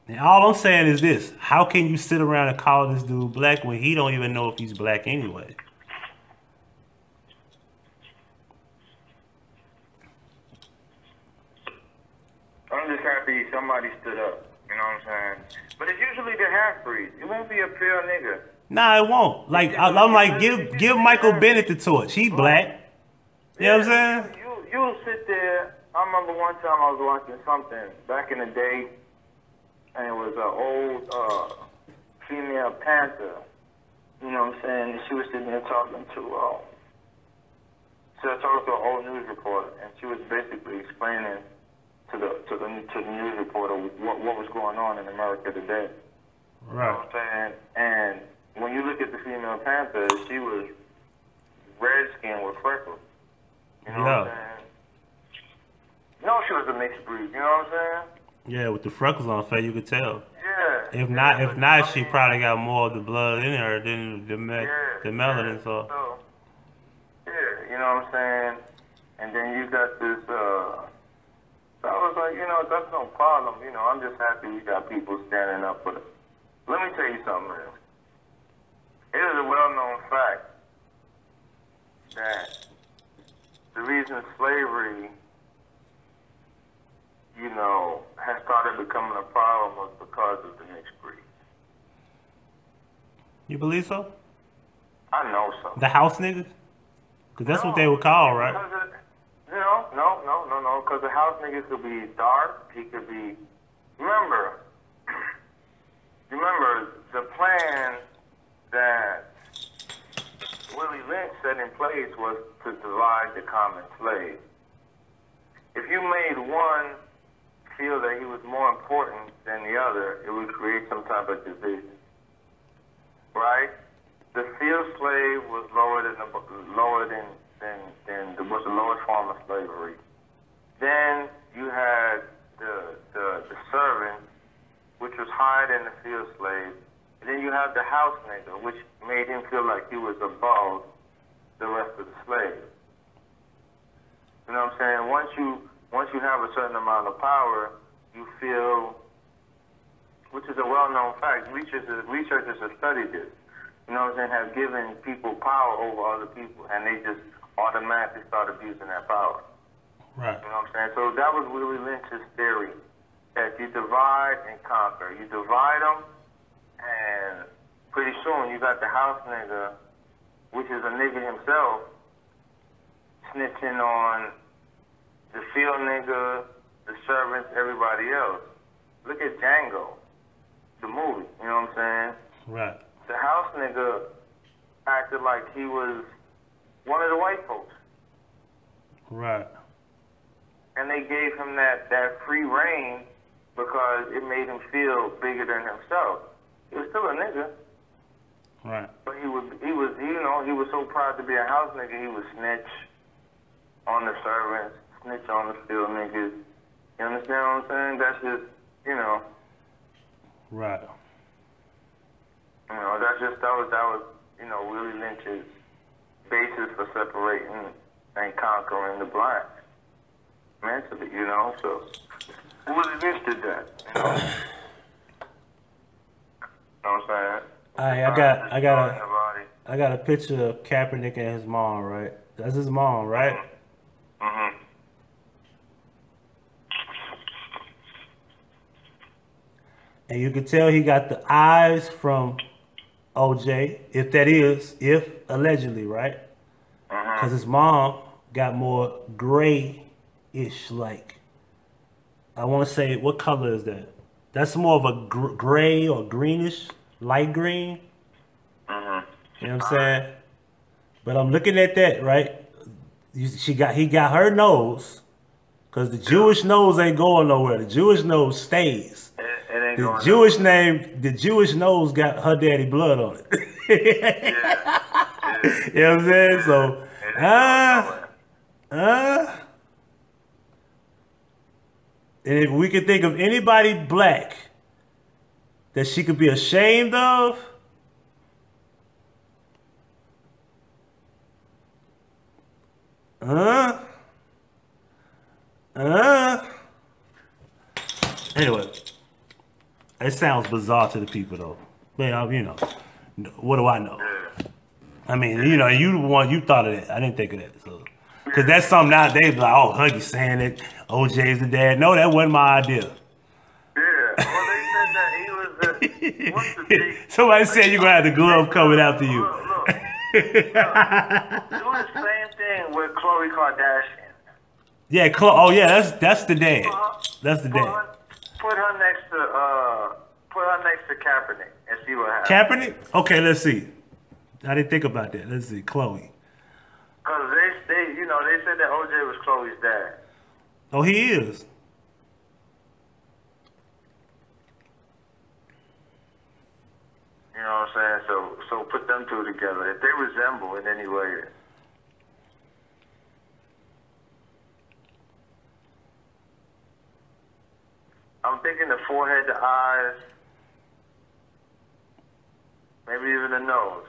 And all I'm saying is this: how can you sit around and call this dude black when he don't even know if he's black anyway? I'm just happy somebody stood up. You know what I'm saying? But it's usually the half-breed. It won't be a pure nigga. Nah, it won't. Like I'm like, give Michael Bennett the torch. He black. You know what I'm saying? You'll sit there. I remember one time I was watching something back in the day. And it was an old female panther, you know what I'm saying? And she was sitting there talking to an old news reporter, and she was basically explaining to the news reporter what was going on in America today. Right. You know what I'm saying? And when you look at the female panther, she was red-skinned with freckles. You know what I'm saying? No, she was a mixed breed. You know what I'm saying? Yeah, with the freckles on her face, you could tell. Yeah. If not, she probably got more of the blood in her than the melanin. So. Yeah, you know what I'm saying? And then you got this, so I was like, you know, that's no problem. You know, I'm just happy you got people standing up for it. Let me tell you something, man. It is a well-known fact that the reason slavery, you know, has started becoming a problem was because of the mixed breed. You believe so? I know so. The house niggas? Because that's what they would call, right? No. Because the house niggas could be dark. He could be. Remember the plan that Willie Lynch set in place was to divide the common slave. If you made one feel that he was more important than the other, it would create some type of division, right? The field slave was was the lowest form of slavery. Then you had the servant, which was hired in the field slave. And then you have the house nigga, which made him feel like he was above the rest of the slaves. You know what I'm saying? Once you have a certain amount of power, you feel, which is a well-known fact. Researchers have studied this. You know what I'm saying? Have given people power over other people, and they just automatically start abusing that power. Right. You know what I'm saying? So that was Willie Lynch's theory, that you divide and conquer. You divide them, and pretty soon you got the house nigga, which is a nigga himself, snitching on the field nigga, the servants, everybody else. Look at Django, the movie, you know what I'm saying? Right. The house nigga acted like he was one of the white folks. Right. And they gave him that free reign because it made him feel bigger than himself. He was still a nigga. Right. But he was so proud to be a house nigga, he would snitch on the servants, snitch on the field niggas. You understand what I'm saying? That's just, Right. That was Willie Lynch's basis for separating and conquering the blacks mentally, so Willie Lynch did that, You know what I'm saying? I got a picture of Kaepernick and his mom, right? That's his mom, right? Mm-hmm. And you can tell he got the eyes from OJ, if allegedly, right? Because his mom got more gray-ish, like, I want to say, what color is that? That's more of a gray or greenish, light green. You know what I'm saying? But I'm looking at that, right? He got her nose, because the Jewish nose ain't going nowhere. The Jewish nose stays. The Jewish nose got her daddy blood on it. You know what I'm saying? So, and if we could think of anybody black that she could be ashamed of, anyway, it sounds bizarre to the people though. But what do I know? I mean, you thought of that. I didn't think of that. So, because that's something nowadays, like, oh, Huggie saying it, OJ's the dad. No, that wasn't my idea. Yeah, well, they said that he was what's the date? Somebody said you're going to have the glove coming after you. Look. Do the same thing with Khloe Kardashian. Yeah, that's the dad. That's the dad. Put her next to Kaepernick and see what happens. Kaepernick? Okay, let's see. I didn't think about that. Let's see, Khloe. Because they said that OJ was Khloe's dad. Oh, he is. You know what I'm saying? So put them two together. If they resemble in any way. I'm thinking the forehead, the eyes, maybe even the nose.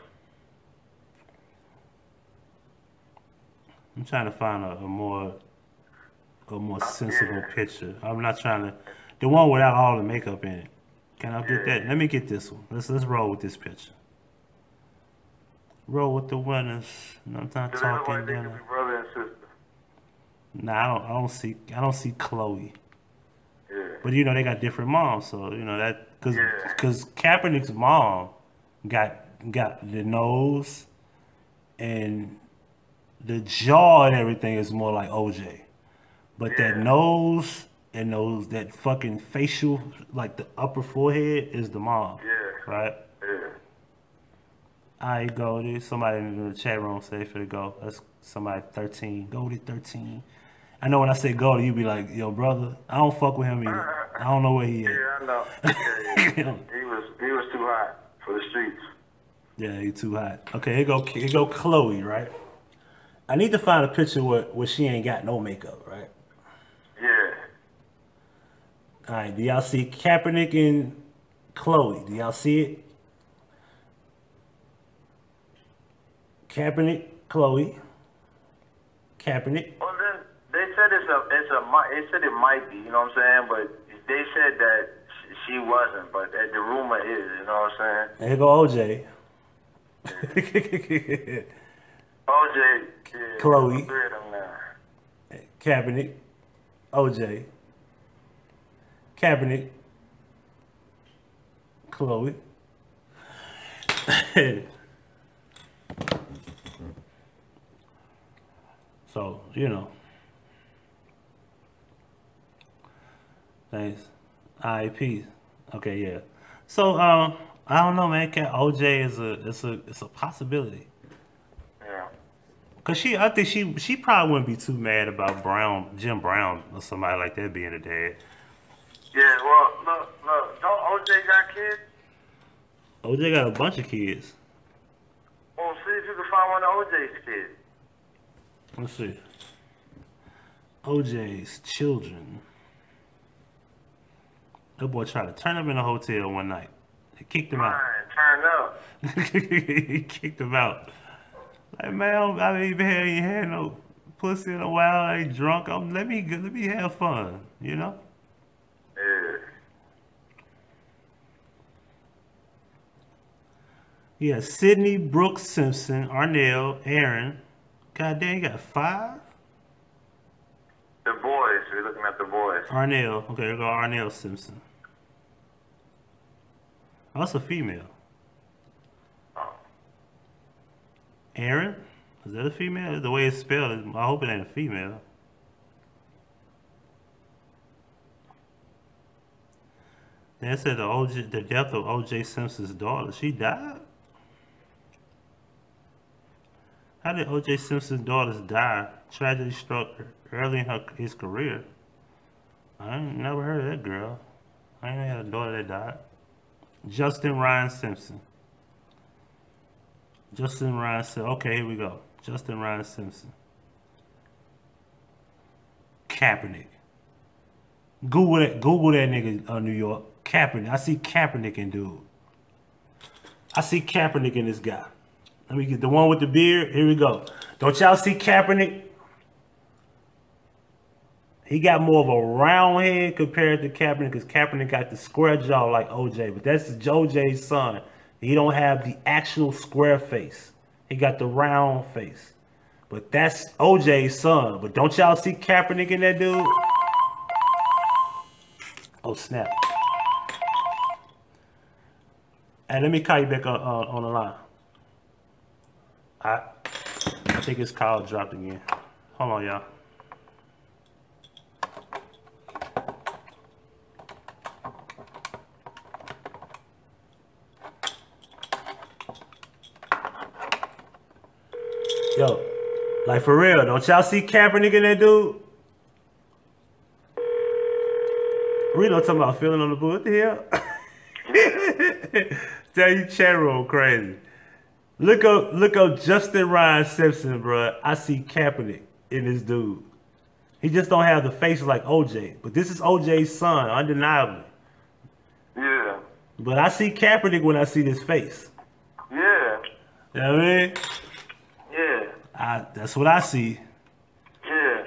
I'm trying to find a more sensible picture. I'm not trying to, the one without all the makeup in it. Can I get that? Let me get this one. Let's roll with this picture. Roll with the winners. No, I'm not talking dinner. Brother and sister. Nah, I don't see Khloe. Yeah. But they got different moms, so that because Kaepernick's mom got the nose and the jaw and everything is more like OJ, but that nose and that fucking facial, like the upper forehead, is the mom. Yeah. Right. Yeah. I go. There's somebody in the chat room say for the go. That's somebody 13. Go to 13. I know when I say go, you be like, yo, brother, I don't fuck with him either. I don't know where he is. Yeah, I know. Yeah. He was too hot for the streets. Yeah, he too hot. Okay, here go Khloe, right? I need to find a picture where she ain't got no makeup, right? Yeah. All right, do y'all see Kaepernick and Chloe? Do y'all see it? Kaepernick, Chloe. Kaepernick. Well, then they said they said it might be, you know what I'm saying? But they said that she wasn't, but the rumor is, you know what I'm saying? There go OJ. OJ, yeah, Chloe. three of them now. Kaepernick, OJ. Kaepernick, Chloe. So, you know. Thanks. Alright, peace. Okay, yeah. So, I don't know, man. OJ is a possibility. Yeah. Cause I think she probably wouldn't be too mad about Jim Brown or somebody like that being a dad. Yeah, well, look, don't OJ got kids? OJ got a bunch of kids. Well, see if you can find one of OJ's kids. Let's see. OJ's children. That boy tried to turn up in a hotel one night. They kicked him out. Turn up. He kicked him out. Like, man, I ain't had no pussy in a while. I ain't drunk. Let me have fun, you know? Yeah. Yeah, Sydney, Brooks, Simpson, Arnell, Aaron. God damn, you got 5? The boys. We're looking at the boys. Arnell. Okay, there go Arnell Simpson. Oh, that's a female. Oh. Aaron? Is that a female? The way it's spelled, I hope it ain't a female. Then it said the death of O.J. Simpson's daughter. She died? How did O.J. Simpson's daughters die? Tragedy struck early in his career. I ain't never heard of that girl. I ain't had a daughter that died. Justin Ryan Simpson. Justin Ryan Simpson. Okay, here we go. Justin Ryan Simpson. Kaepernick. Google that nigga New York. Kaepernick. I see Kaepernick in dude. I see Kaepernick in this guy. Let me get the one with the beard. Here we go. Don't y'all see Kaepernick? He got more of a round head compared to Kaepernick because Kaepernick got the square jaw like OJ. But that's OJ's son. He don't have the actual square face. He got the round face. But that's OJ's son. But don't y'all see Kaepernick in that dude? Oh, snap. Hey, let me call you back on the line. I think his call dropped again. Hold on, y'all. Yo, like for real, don't y'all see Kaepernick in that dude? Reno talking about feeling on the boot. What the hell? Tell you chat room crazy. Look up Justin Ryan Simpson, bro. I see Kaepernick in this dude. He just don't have the face like OJ. But this is OJ's son, undeniably. Yeah. But I see Kaepernick when I see this face. Yeah. You know what I mean? Yeah. That's what I see. Yeah.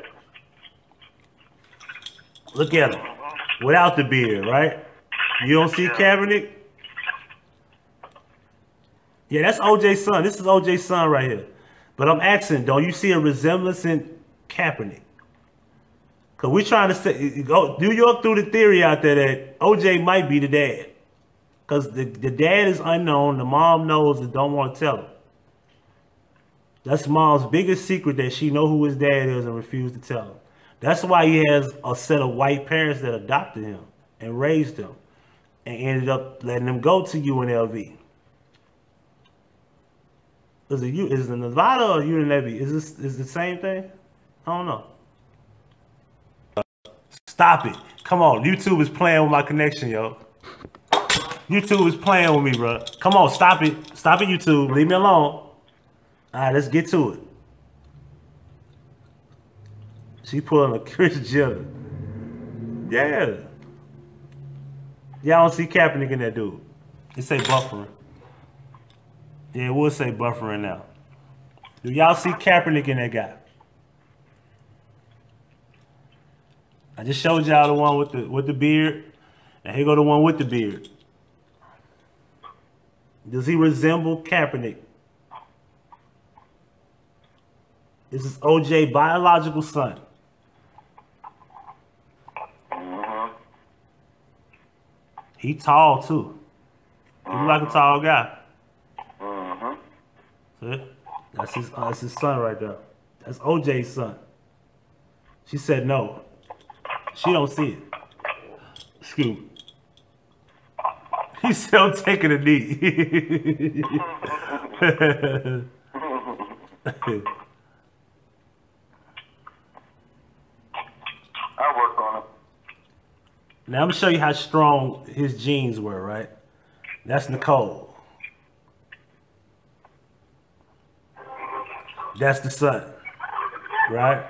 Look at him. Without the beard, right? You don't see Kaepernick? Yeah, that's OJ's son. This is OJ's son right here. But I'm asking, don't you see a resemblance in Kaepernick? Because we're trying to say, New York threw the theory out there that OJ might be the dad. Because the dad is unknown. The mom knows and don't want to tell him. That's mom's biggest secret, that she know who his dad is and refused to tell him. That's why he has a set of white parents that adopted him and raised him and ended up letting him go to UNLV. Is it Nevada or UNLV? Is the same thing? I don't know. Stop it. Come on. YouTube is playing with my connection, yo. YouTube is playing with me, bro. Come on, stop it. Stop it, YouTube. Leave me alone. All right, let's get to it. She pulling a Chris Jenner. Yeah. Y'all don't see Kaepernick in that dude. It say buffering. Yeah, it will say buffering now. Do y'all see Kaepernick in that guy? I just showed y'all the one with the beard. And here go the one with the beard. Does he resemble Kaepernick? This is OJ biological son. He tall too. He look like a tall guy. See? That's his son right there. That's OJ's son. She said no. She don't see it. Excuse me. He's still taking a knee. I work on it. Now I'm gonna show you how strong his genes were, right? That's Nicole. That's the son, right?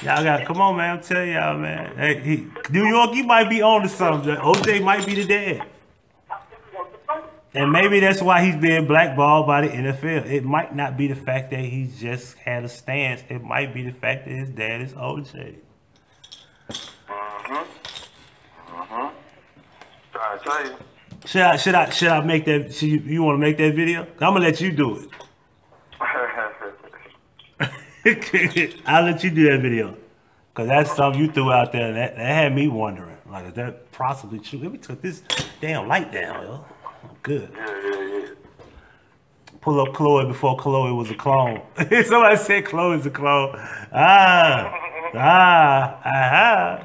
Y'all got, come on, man. I'm telling y'all, man. Hey, New York, you might be on to something. OJ might be the dad. And maybe that's why he's being blackballed by the NFL. It might not be the fact that he just had a stance. It might be the fact that his dad is OJ. Trying to tell you. Should I make that? You want to make that video? I'm gonna let you do it. I'll let you do that video, cause that's something you threw out there that had me wondering, like, is that possibly true? Let me turn this damn light down, yo. I'm good. Yeah. Pull up Chloe before Chloe was a clone. Somebody said Chloe's a clone.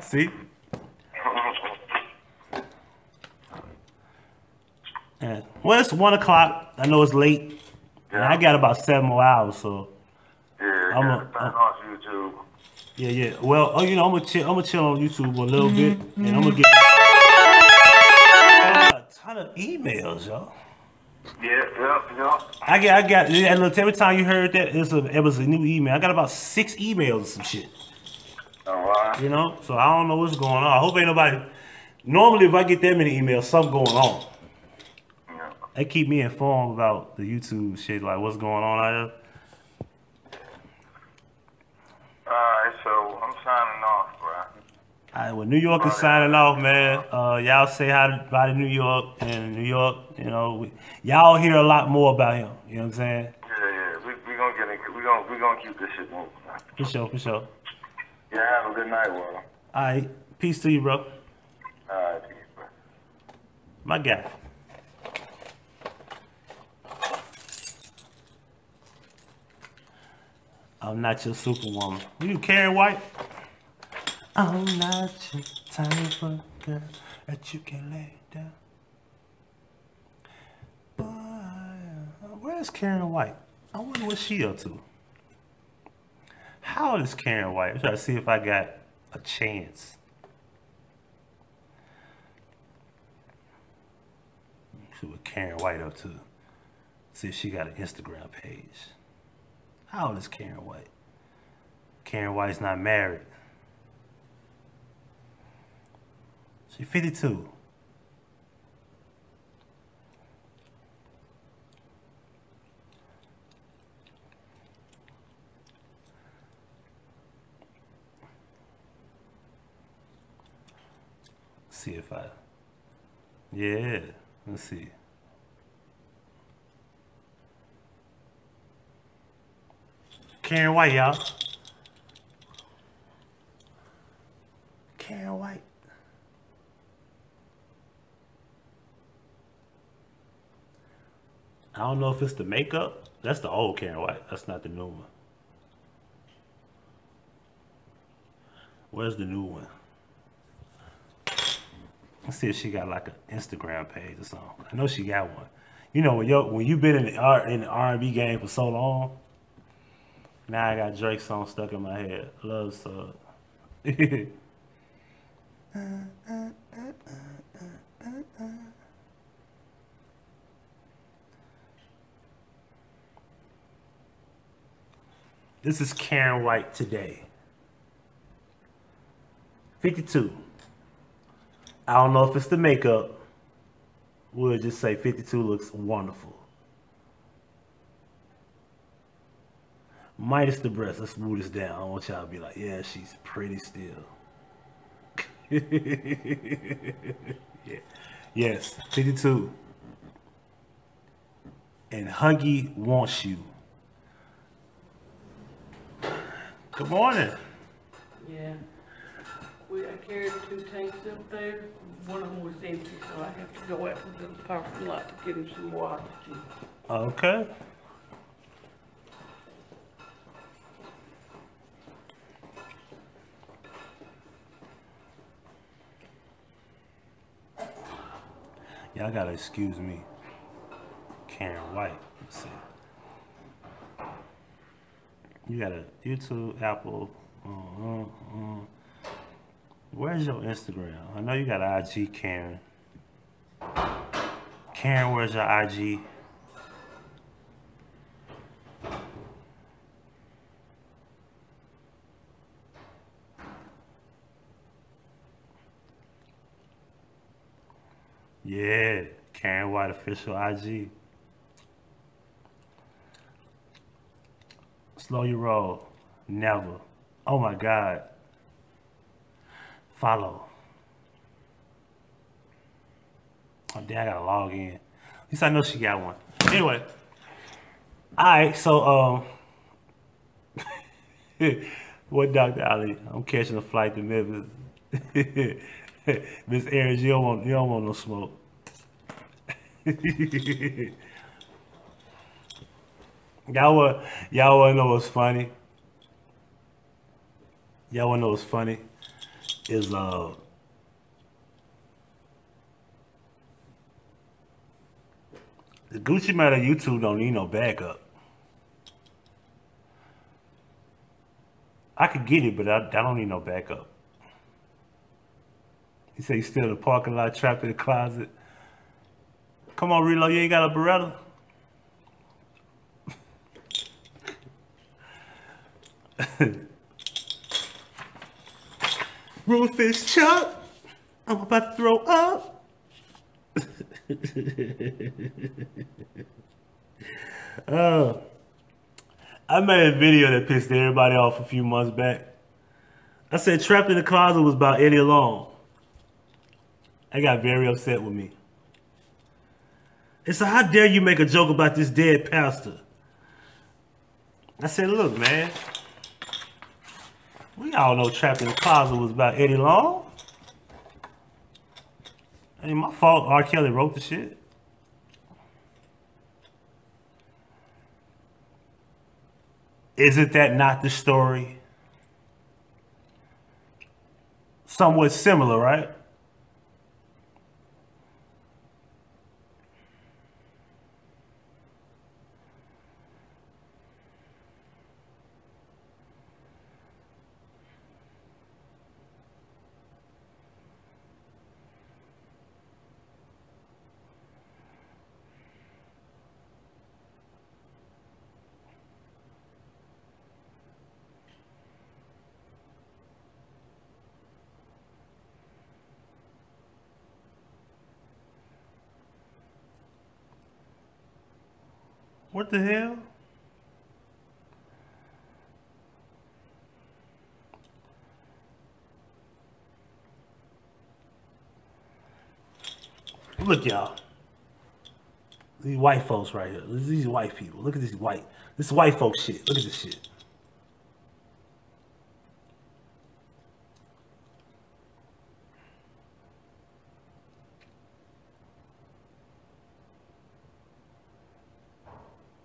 See? Yeah. Well, it's 1 o'clock. I know it's late. And I got about 7 more hours, so. Yeah, I'm on YouTube. Yeah. Well, I'm gonna chill on YouTube a little bit, and I'm gonna get a ton of emails, yo. Yeah. I got. Every time you heard that, it was a new email. I got about 6 emails or some shit. Oh, wow. You know, so I don't know what's going on. I hope ain't nobody. Normally, if I get that many emails, something going on. Yeah. They keep me informed about the YouTube shit, like what's going on out there. Alright, so I'm signing off, bro. Alright, well, New York is signing off, man. Y'all say hi to New York, and New York, you know, y'all hear a lot more about him. You know what I'm saying? Yeah. We gonna get it. We gonna keep this shit moving. For sure. Yeah, have a good night, bro. Alright, peace to you, bro. Alright, peace, bro. My guy. I'm not your superwoman. You Karen White? I'm not your type of girl that you can lay down. Boy, where's Karen White? I wonder what she up to. How old is Karen White? I'm trying to see if I got a chance. See what Karen White up to. See if she got an Instagram page. How old is Karen White? Karen White's not married. She's 52. See if I... Yeah, let's see. Karen White, y'all. Karen White. I don't know if it's the makeup. That's the old Karen White. That's not the new one. Where's the new one? Let's see if she got like an Instagram page or something. I know she got one. You know, when you've been in the R&B game for so long, now I got Drake's song stuck in my head. Love Sub. This is Karen White today. 52. I don't know if it's the makeup. We'll just say 52 looks wonderful. Minus the breast. Let's move this down. I don't want y'all to be like, yeah, she's pretty still. Yeah. Yes, 52. And Huggie wants you. Good morning. Yeah. I carried 2 tanks up there. One of them was empty, so I have to go out to the parking lot to get him some water. Okay. Y'all gotta excuse me. Karen White. Let's see. You got a YouTube, Apple. Where's your Instagram? I know you got an IG, Karen. Karen, where's your IG? Yeah, Karen White official IG. Slow your roll. Never. Oh my God. Follow. Oh, damn, I gotta log in. At least I know she got one. Anyway. Alright, so, what Dr. Ali? I'm catching a flight to Memphis. Miss Aries, you don't want no smoke. Y'all wanna know what's funny? Y'all wanna know what's funny? Is the Gucci Mane on YouTube don't need no backup. I could get it, but I don't need no backup. He said he's still in the parking lot, trapped in the closet. Come on, Reload, you ain't got a Beretta? Rufus Chuck, I'm about to throw up. I made a video that pissed everybody off a few months back. I said Trapped in the Closet was about Eddie Long. They got very upset with me. They said, how dare you make a joke about this dead pastor? I said, look, man. We all know Trapped in the Closet was about Eddie Long. Ain't my fault R. Kelly wrote the shit. Isn't that not the story? Somewhat similar, right? What the hell? Look, y'all. These white folks right here. These white people. Look at this white. This white folks shit. Look at this shit.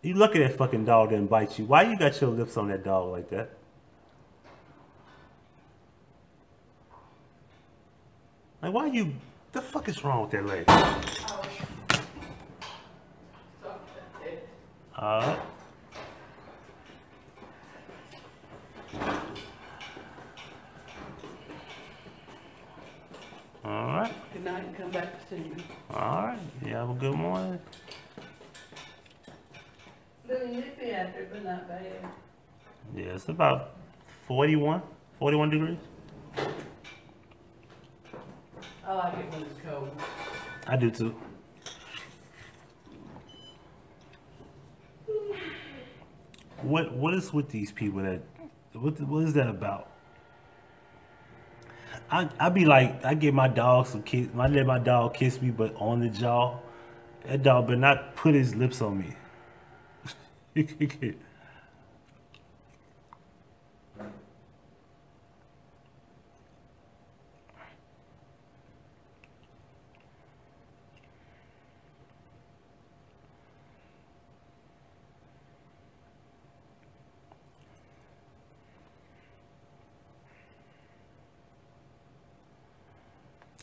You look at that fucking dog that bites you. Why you got your lips on that dog like that? Like, why you... The fuck is wrong with that lady? Alright. Alright. Good night and come back to see me. Alright. You have a good morning. Little nippy out there, but not bad. Yeah, it's about 41 degrees. I like it when it's cold. I do too. What is with these people that what is that about? I be like, I give my dog some kiss. I let my dog kiss me, but on the jaw. That dog better not put his lips on me.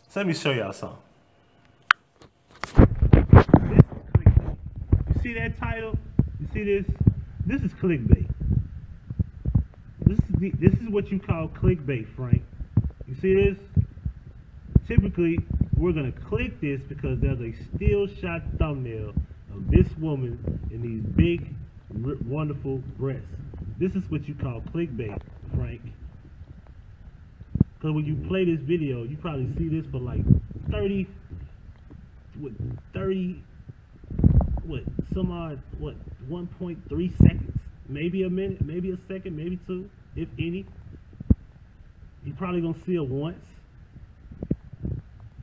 So let me show y'all something. You see that title? You see this? This is clickbait. This is what you call clickbait, Frank. You see this? Typically, we're gonna click this because there's a still shot thumbnail of this woman in these big, wonderful breasts. This is what you call clickbait, Frank. Because when you play this video, you probably see this for like 30, some odd, 1.3 seconds. Maybe a minute, maybe a second, maybe two, if any. You're probably gonna see it once.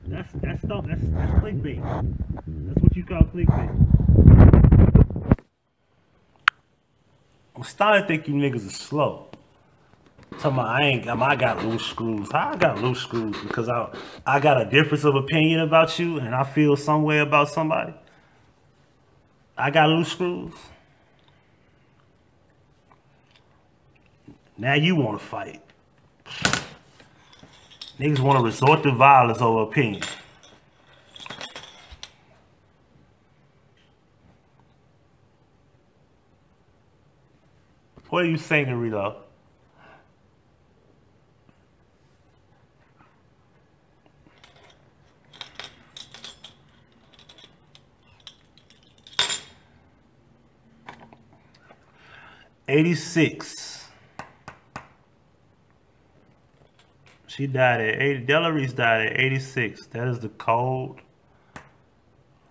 That's clickbait. That's what you call clickbait. I'm starting to think you niggas are slow. Talking about I got loose screws. How I got loose screws? Because I got a difference of opinion about you and I feel some way about somebody. I got loose screws. Now you want to fight. Niggas want to resort to violence over opinion. What are you singing, Relo? '86. She died at 80. Della Reese died at 86. That is the code.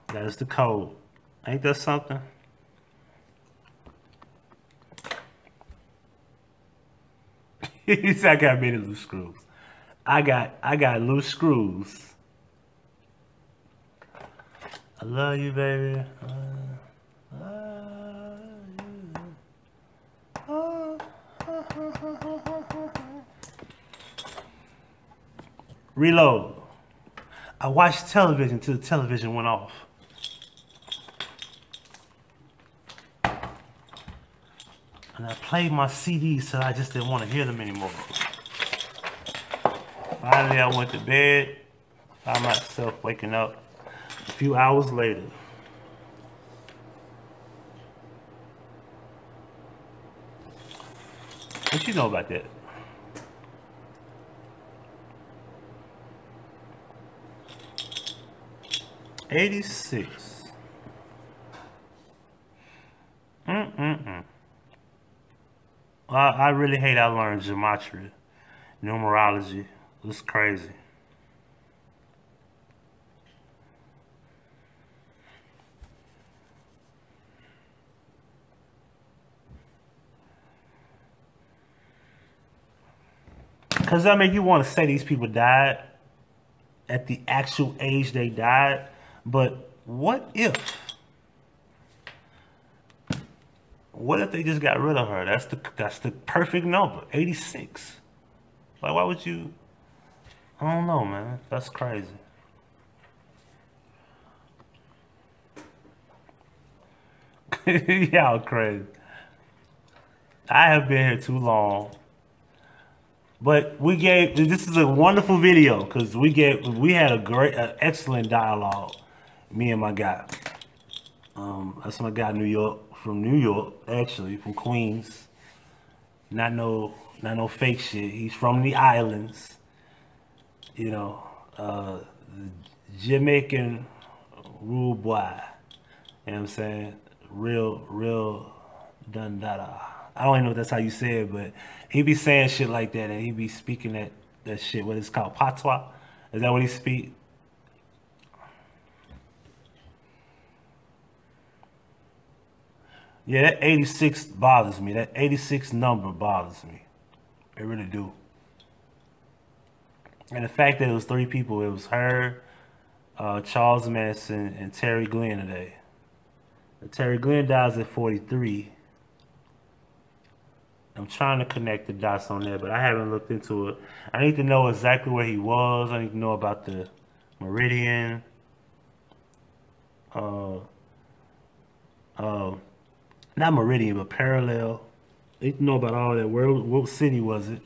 That is the code. Ain't that something? He said I got many loose screws. I got loose screws. I love you, baby. Reload. I watched television till the television went off. And I played my CDs till I just didn't want to hear them anymore. Finally, I went to bed. Found myself waking up a few hours later. What you know about that? '86. I really hate I learned gematria, numerology. It's crazy. Because, I mean, you want to say these people died at the actual age they died, but what if they just got rid of her? That's the perfect number, 86. Like, why would you? I don't know, man. That's crazy. Y'all crazy. I have been here too long. But this is a wonderful video because we had a excellent dialogue, me and my guy. That's my guy, from New York, actually, from Queens. Not no fake shit. He's from the islands, you know, Jamaican rude boy. You know what I'm saying? Real dundada. I don't even know if that's how you say it, but he be saying shit like that, and he be speaking that shit, what it's called, patois. Is that what he speak? Yeah, that 86 bothers me. That 86 number bothers me. It really do. And the fact that it was 3 people, it was her, Charles Manson, and Terry Glenn today. And Terry Glenn dies at 43. I'm trying to connect the dots on there, but I haven't looked into it. I need to know exactly where he was. I need to know about the Meridian. Not Meridian, but Parallel. I need to know about all that. What city was it?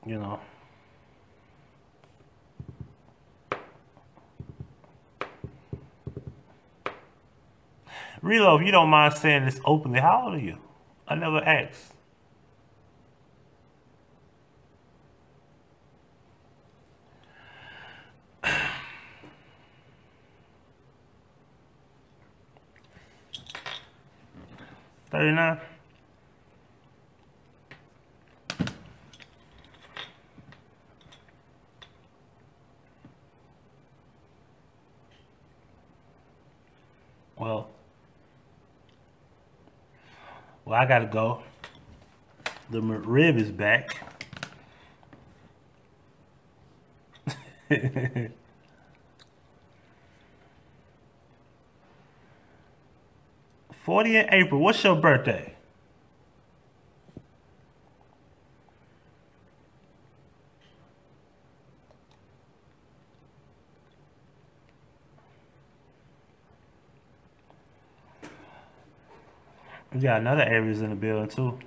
You know. Relo, if you don't mind saying this openly, how old are you? I never asked. $39. Well, I gotta go. The rib is back. 40 in April. What's your birthday? We got another Aries in the building too.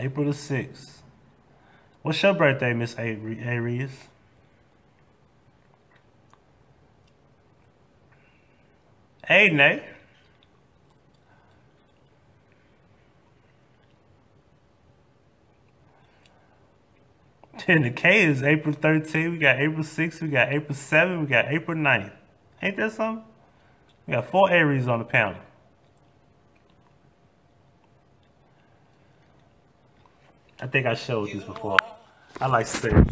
April the 6th. What's your birthday, Miss Aries? Hey, Nate. Then the K is April 13th. We got April 6th. We got April 7th. We got April 9th. Ain't that something? We got 4 Aries on the panel. I think I showed this before. I like to say it.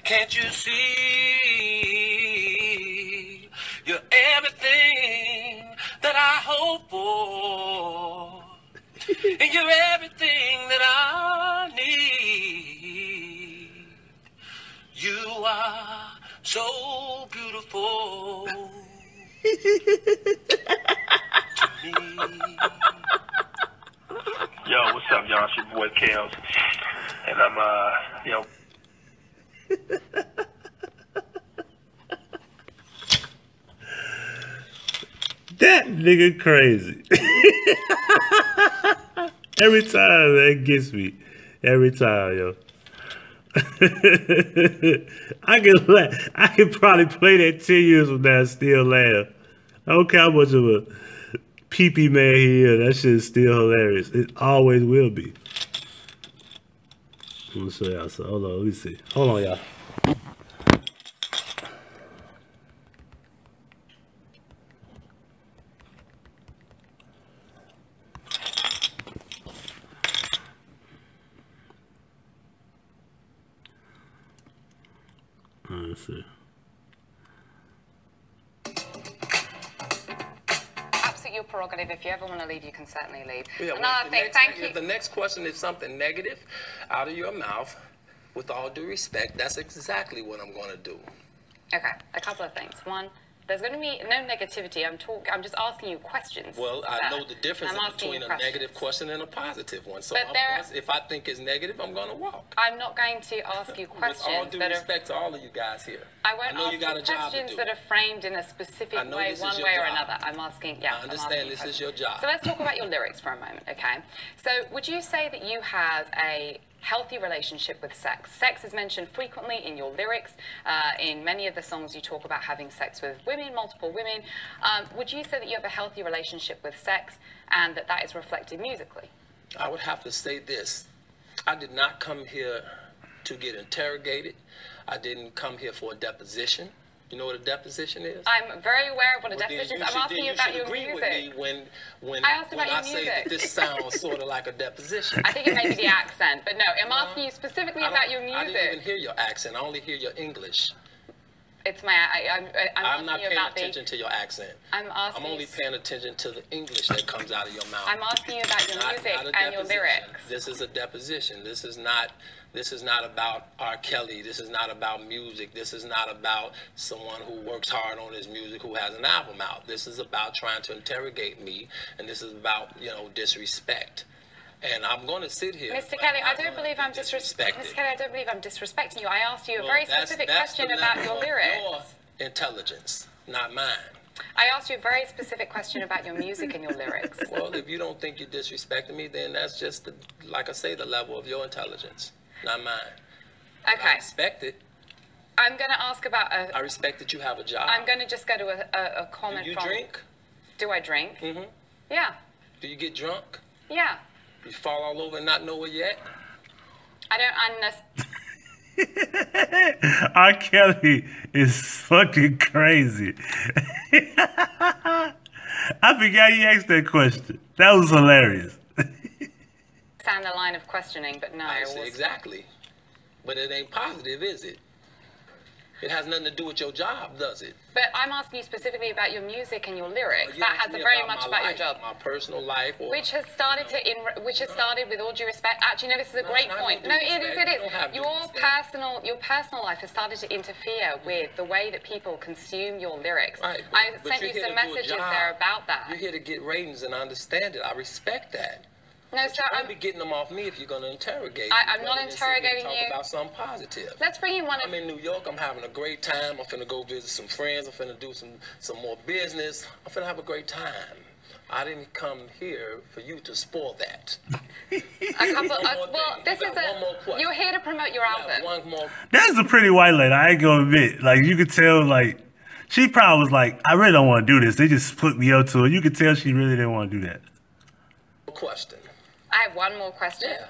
Can't you see? You're everything that I hope for, and you're everything that I need. You are so beautiful to me. Yo, what's up, y'all? It's your boy Kales, and I'm yo. That nigga crazy. Every time that gets me. Every time, yo. I can probably play that 10 years from now and still laugh. I don't care how much of a pee-pee man he is. That shit is still hilarious. It always will be. I'm gonna show y'all some. Hold on, let me see. Hold on, y'all. Let's see. Absolutely your prerogative. If you ever want to leave, you can certainly leave. Yeah, Another thing, thank you. If the next question is something negative out of your mouth, with all due respect, that's exactly what I'm going to do. Okay, a couple of things. One, there's going to be no negativity. I'm just asking you questions. Well, I know the difference between a negative question and a positive one. So, if I think it's negative, I'm going to walk. I'm not going to ask you questions. With all due respect to all of you guys here. I won't ask you questions that are framed in a specific way, one way or another. I'm asking, yeah. I understand this is your job. So let's talk about your lyrics for a moment, okay? So would you say that you have a healthy relationship with sex? Sex is mentioned frequently in your lyrics. In many of the songs you talk about having sex with women, multiple women. Would you say that you have a healthy relationship with sex and that is reflected musically? I would have to say this. I did not come here to get interrogated. I didn't come here for a deposition. You know what a deposition is? I'm very aware of what a Well, then deposition you is. I'm should- asking you then about should your agree music. with me when I asked about your say that music. this sounds sort of like a deposition. I think it may be the accent, but no, I'm asking you specifically about your I didn't even music. hear your accent. I only hear your English. It's my, I'm I'm not asking you paying about attention to your accent. I'm asking I'm only you, paying attention to the English that comes out of your mouth. I'm asking you about your music Not a and your deposition. lyrics. This is a deposition. This is not about R. Kelly. This is not about music. This is not about someone who works hard on his music who has an album out. This is about trying to interrogate me, and this is about, disrespect. And I'm going to sit here. Mr. Kelly, I don't believe I'm disrespecting you. I asked you a very specific question about your lyrics. Your intelligence, not mine. I asked you a very specific question about your music and your lyrics. Well, if you don't think you're disrespecting me, then that's just, like I say, the level of your intelligence, not mine. Okay. I respect it. I'm going to ask about I respect that you have a job. I'm going to just go to a comment Do you from... drink? Do I drink? Mm-hmm. Yeah. Do you get drunk? Yeah. You fall all over and not know it yet? I don't understand. R. Kelly is fucking crazy. I forgot you asked that question. That was hilarious. Understand the line of questioning, but no. I say exactly. But it ain't positive, is it? It has nothing to do with your job, does it? But I'm asking you specifically about your music and your lyrics. Well, that has very much about your life, job. my personal life. Which has started with all due respect. Actually, no, this is a great point. No, it is. Your personal life has started to interfere with the way that people consume your lyrics. Right, I but sent you're you here some to do a messages job. there about that. You're here to get ratings, and I understand it. I respect that. No, But sir, you won't be getting them off me if you're going to interrogate I'm me, not rather than sit here and interrogating talk you. about something positive. Let's bring in one of... I'm in New York. I'm having a great time. I'm finna go visit some friends. I'm finna do some more business. I'm finna have a great time. I didn't come here for you to spoil that. You're here to promote your album. One more. That's a pretty white lady, I ain't gonna admit. Like, you could tell, like, she probably was like, I really don't want to do this. They just put me up to it. You could tell she really didn't want to do that. Question. I have one more question. Yeah.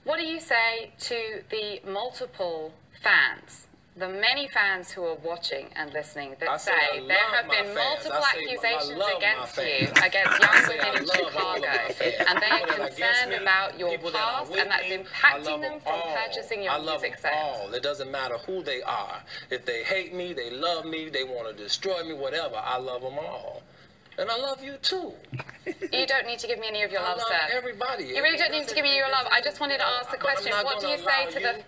What do you say to the multiple fans, the many fans who are watching and listening that say there have been multiple accusations against you, against young women in Chicago, and they are concerned about your past and that's impacting them from purchasing your music sales? All. It doesn't matter who they are. If they hate me, they love me, they want to destroy me, whatever, I love them all. And I love you too. You don't need to give me any of your love, sir. Everybody. You really don't need to give me your love. I just wanted to ask the question. What do you say to the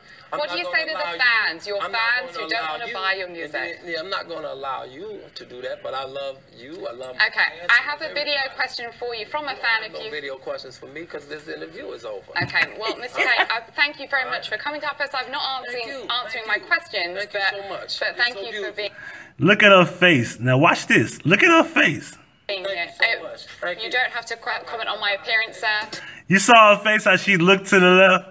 fans, your fans who don't want to buy your music? Yeah, I'm not going to allow you to do that, but I love you. I love my fans. I have a video question for you from a fan. No video questions for me because this interview is over. Okay. Well, Mr. K, thank you very much for coming to our first. I'm not answering my questions, Thank you so much. But thank you for being. Look at her face. Now watch this. Look at her face. Thank you so much. Thank you. You don't have to comment on my appearance, sir. You saw her face, how she looked to the left?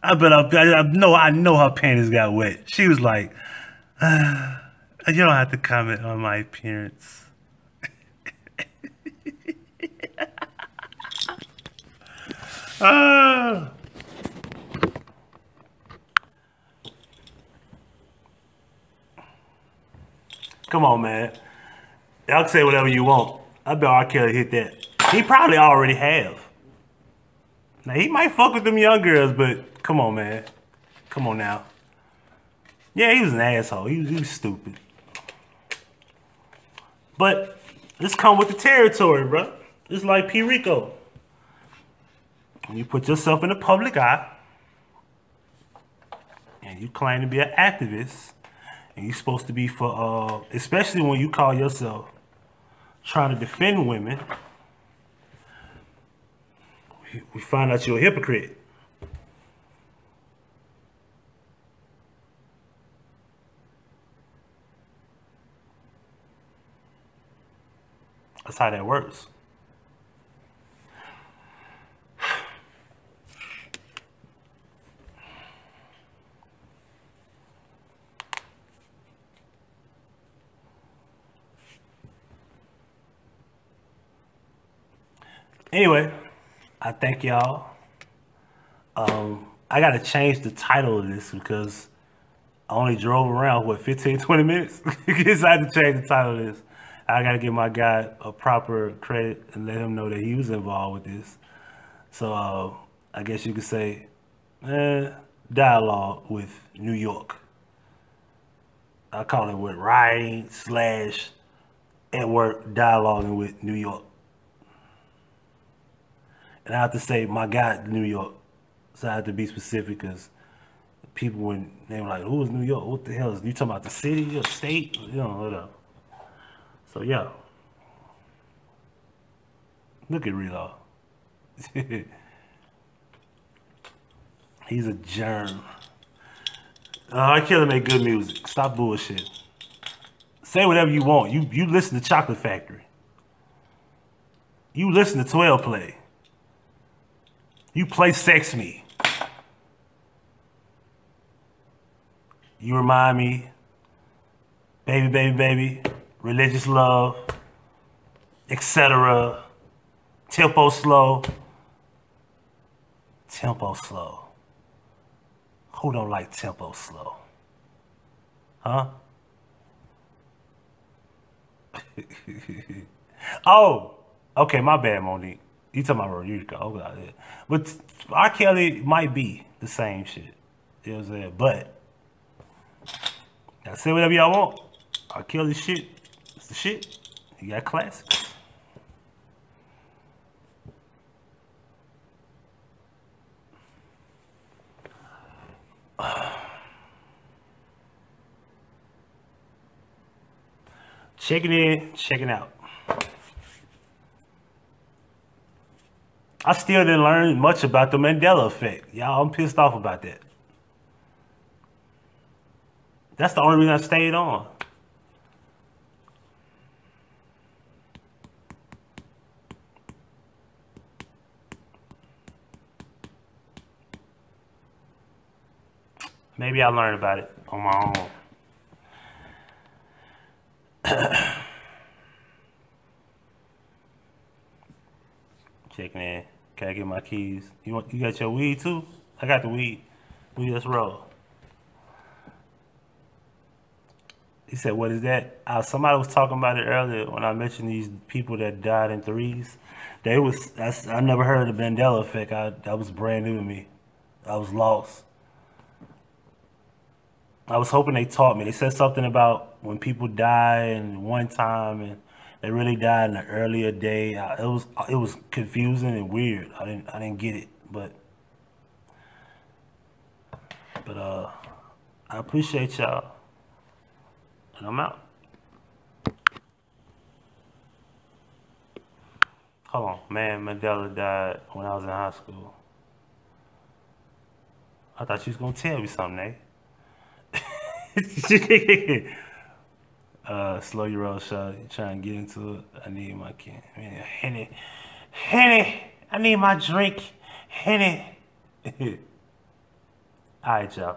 I know her panties got wet. She was like, you don't have to comment on my appearance. Come on, man. Y'all can say whatever you want. I bet R. Kelly hit that. He probably already have. Now, he might fuck with them young girls, but come on, man. Come on now. Yeah, he was an asshole. He was stupid. But this come with the territory, bro. It's like P. Rico. When you put yourself in the public eye, and you claim to be an activist, and you're supposed to be for, especially when you call yourself trying to defend women, we find out you're a hypocrite. That's how that works. Anyway, I thank y'all. I gotta change the title of this because I only drove around, what, 15, 20 minutes? Because I had to change the title of this. I got to give my guy a proper credit and let him know that he was involved with this. So I guess you could say dialogue with New York. I call it with writing / at work dialoguing with New York. And I have to say my guy New York. So I have to be specific because people, when they were like, who is New York? What the hell is you talking about? The city or state? You know, whatever. So yeah. Look at Reload. He's a germ. I can't make good music. Stop bullshit. Say whatever you want. You listen to Chocolate Factory. You listen to 12 Play. You play Sex Me. You Remind Me. Baby, Baby, Baby. Religious Love. Etc. Tempo Slow. Tempo Slow. Who don't like Tempo Slow? Huh? Oh, okay, my bad, Monique. You talking about Rodrigo? Oh, God, yeah. But R. Kelly might be the same shit. You know what I'm saying? But y'all say whatever y'all want. R. Kelly shit, it's the shit. You got classics. Checking in, checking out. I still didn't learn much about the Mandela effect. Y'all, I'm pissed off about that. That's the only reason I stayed on. Maybe I'll learn about it on my own. Checking in. Can I get my keys? You got your weed too? I got the weed. Let's roll. He said, what is that? Somebody was talking about it earlier when I mentioned these people that died in threes. I never heard of the Mandela effect. That was brand new to me. I was lost. I was hoping they taught me. They said something about when people die in one time and they really died in an earlier day. It was confusing and weird. I didn't get it, but I appreciate y'all, and I'm out. Hold on, man. Mandela died when I was in high school. I thought you was gonna tell me something, eh? Slow your roll, shot. You trying to get into it? I need my can. Henny. I need my drink. Henny. All right, y'all.